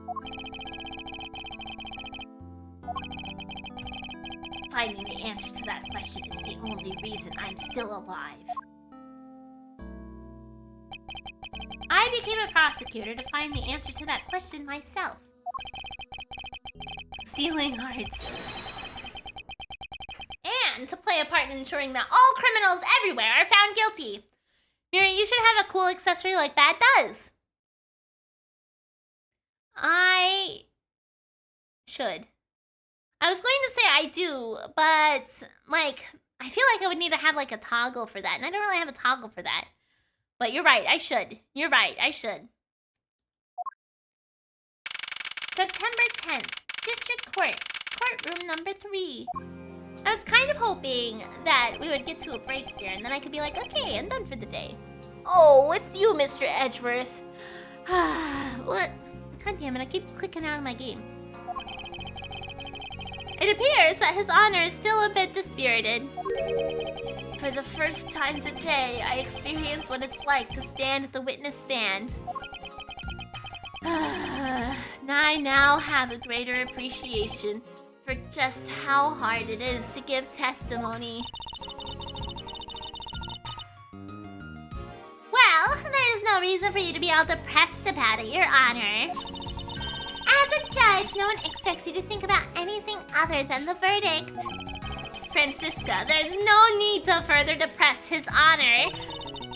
Finding the answer to that question is the only reason I'm still alive. I became a prosecutor to find the answer to that question myself. Stealing hearts. And to play a part in ensuring that all criminals everywhere are found guilty. Miri, you should have a cool accessory like Bad does. I should. I was going to say I do, but, like, I feel like I would need to have, like, a toggle for that. And I don't really have a toggle for that. But you're right, I should. You're right, I should. September 10th, District Court, courtroom number 3. I was kind of hoping that we would get to a break here, and then I could be like, okay, I'm done for the day. Oh, it's you, Mr. Edgeworth. What? God damn it, I keep clicking out of my game. It appears that his honor is still a bit dispirited. For the first time today, I experienced what it's like to stand at the witness stand. I now have a greater appreciation for just how hard it is to give testimony. Well, there's no reason for you to be all depressed about it, Your Honor. As a judge, no one expects you to think about anything other than the verdict. Franziska, there's no need to further depress his honor.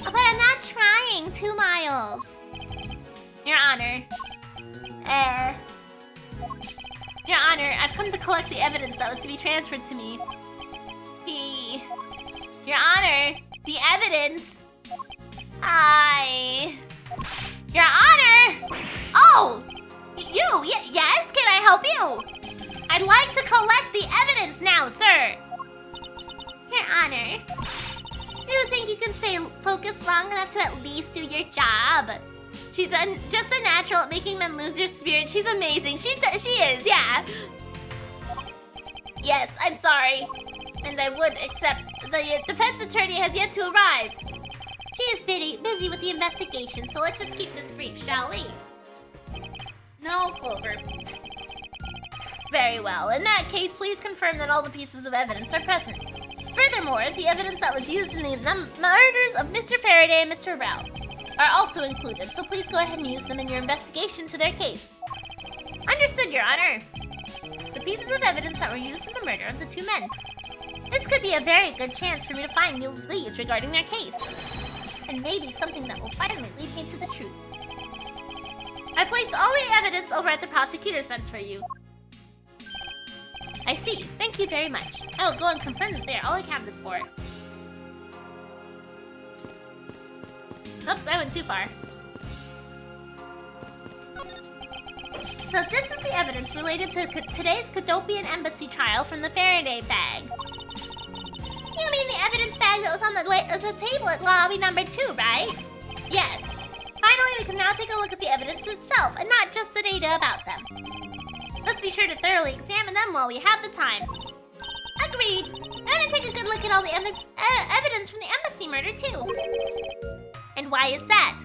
But I'm not trying. 2 miles. Your honor. Your honor, I've come to collect the evidence that was to be transferred to me. Your honor, the evidence. Your honor! Oh! Yes? Can I help you? I'd like to collect the evidence now, sir. Your Honor, do you think you can stay focused long enough to at least do your job? She's just a natural at making men lose their spirit. She's amazing. She is, yeah. Yes, I'm sorry. And I would accept the defense attorney has yet to arrive. She is busy with the investigation, so let's just keep this brief, shall we? No, Clover. Very well. In that case, please confirm that all the pieces of evidence are present. Furthermore, the evidence that was used in the murders of Mr. Faraday and Mr. Rao are also included, so please go ahead and use them in your investigation to their case. Understood, Your Honor. The pieces of evidence that were used in the murder of the 2 men. This could be a very good chance for me to find new leads regarding their case. And maybe something that will finally lead me to the truth. I placed all the evidence over at the prosecutor's bench for you. I see. Thank you very much. I will go and confirm that they are all accounted for. Oops, I went too far. So this is the evidence related to today's Cadopian Embassy trial from the Faraday bag. You mean the evidence bag that was on the table at lobby number 2, right? Yes. Finally, we can now take a look at the evidence itself, and not just the data about them. Let's be sure to thoroughly examine them while we have the time. Agreed. I'm gonna take a good look at all the evidence from the embassy murder, too. And why is that?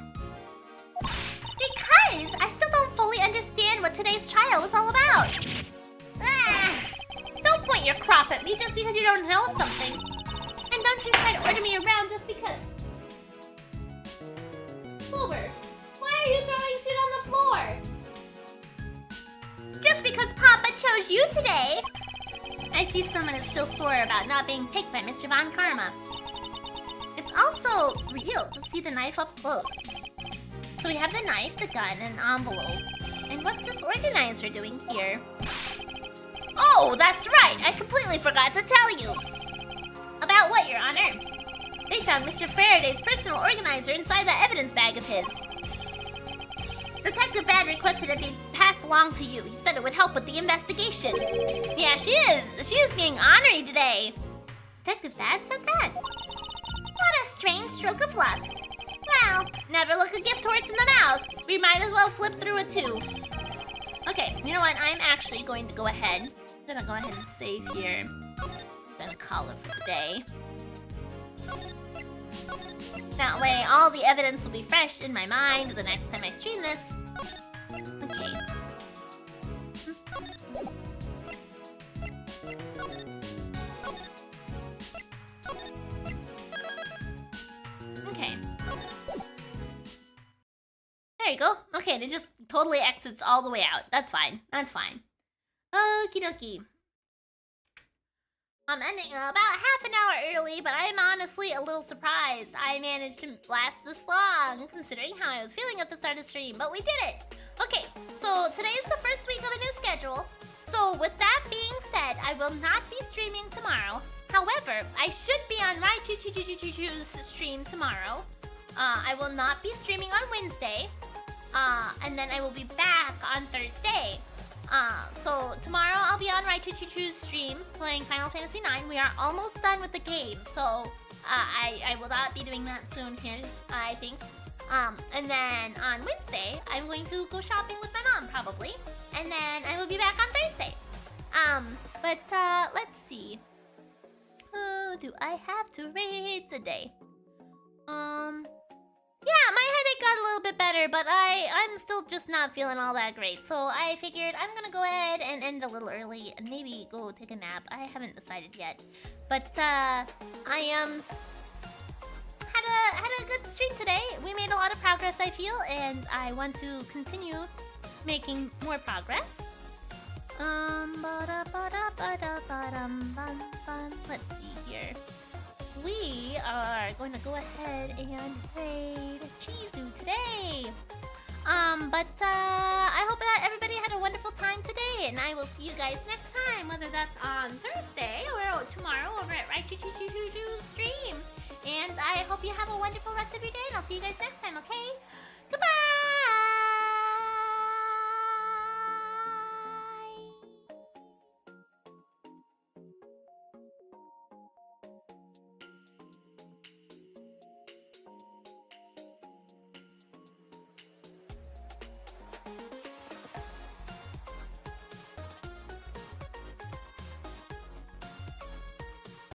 Because I still don't fully understand what today's trial was all about. Don't point your crop at me just because you don't know something. And don't you try to order me around just because. Clover, why are you throwing shit on the floor? Just because Papa chose you today. I see someone is still sore about not being picked by Mr. Von Karma. It's also real to see the knife up close. So we have the knife, the gun, and an envelope. And what's this organizer doing here? Oh, that's right! I completely forgot to tell you! About what, Your Honor? They found Mr. Faraday's personal organizer inside that evidence bag of his. Detective Bad requested it be passed along to you. He said it would help with the investigation. Yeah, she is. She is being honorary today. Detective Bad said that? What a strange stroke of luck. Well, never look a gift horse in the mouth. We might as well flip through it too. Okay, you know what? I'm actually going to go ahead. I'm gonna go ahead and save here. I'm gonna call it for the day. That way, all the evidence will be fresh in my mind the next time I stream this. Okay. Okay. There you go. Okay, and it just totally exits all the way out. That's fine. That's fine. Okie dokie. I'm ending about half an hour early, but I'm honestly a little surprised I managed to last this long, considering how I was feeling at the start of the stream, but we did it! Okay, so today is the first week of a new schedule, so with that being said, I will not be streaming tomorrow. However, I should be on my Choo-Choo-Choo-Choo-Choo's stream tomorrow. I will not be streaming on Wednesday, and then I will be back on Thursday. So tomorrow I'll be on Right Choo Choo's stream playing Final Fantasy IX. We are almost done with the game, so I will not be doing that soon here, I think. And then on Wednesday, I'm going to go shopping with my mom, probably. And then I will be back on Thursday. But let's see. Who do I have to read today? Yeah, my headache got a little bit better, but I'm still just not feeling all that great. So I figured I'm gonna go ahead and end a little early and maybe go take a nap. I haven't decided yet. But I had a good stream today. We made a lot of progress, I feel, and I want to continue making more progress. Let's see here. We are going to go ahead and raid Chizu today. But I hope that everybody had a wonderful time today, and I will see you guys next time, whether that's on Thursday or tomorrow over at Raichu stream. And I hope you have a wonderful rest of your day, and I'll see you guys next time, okay?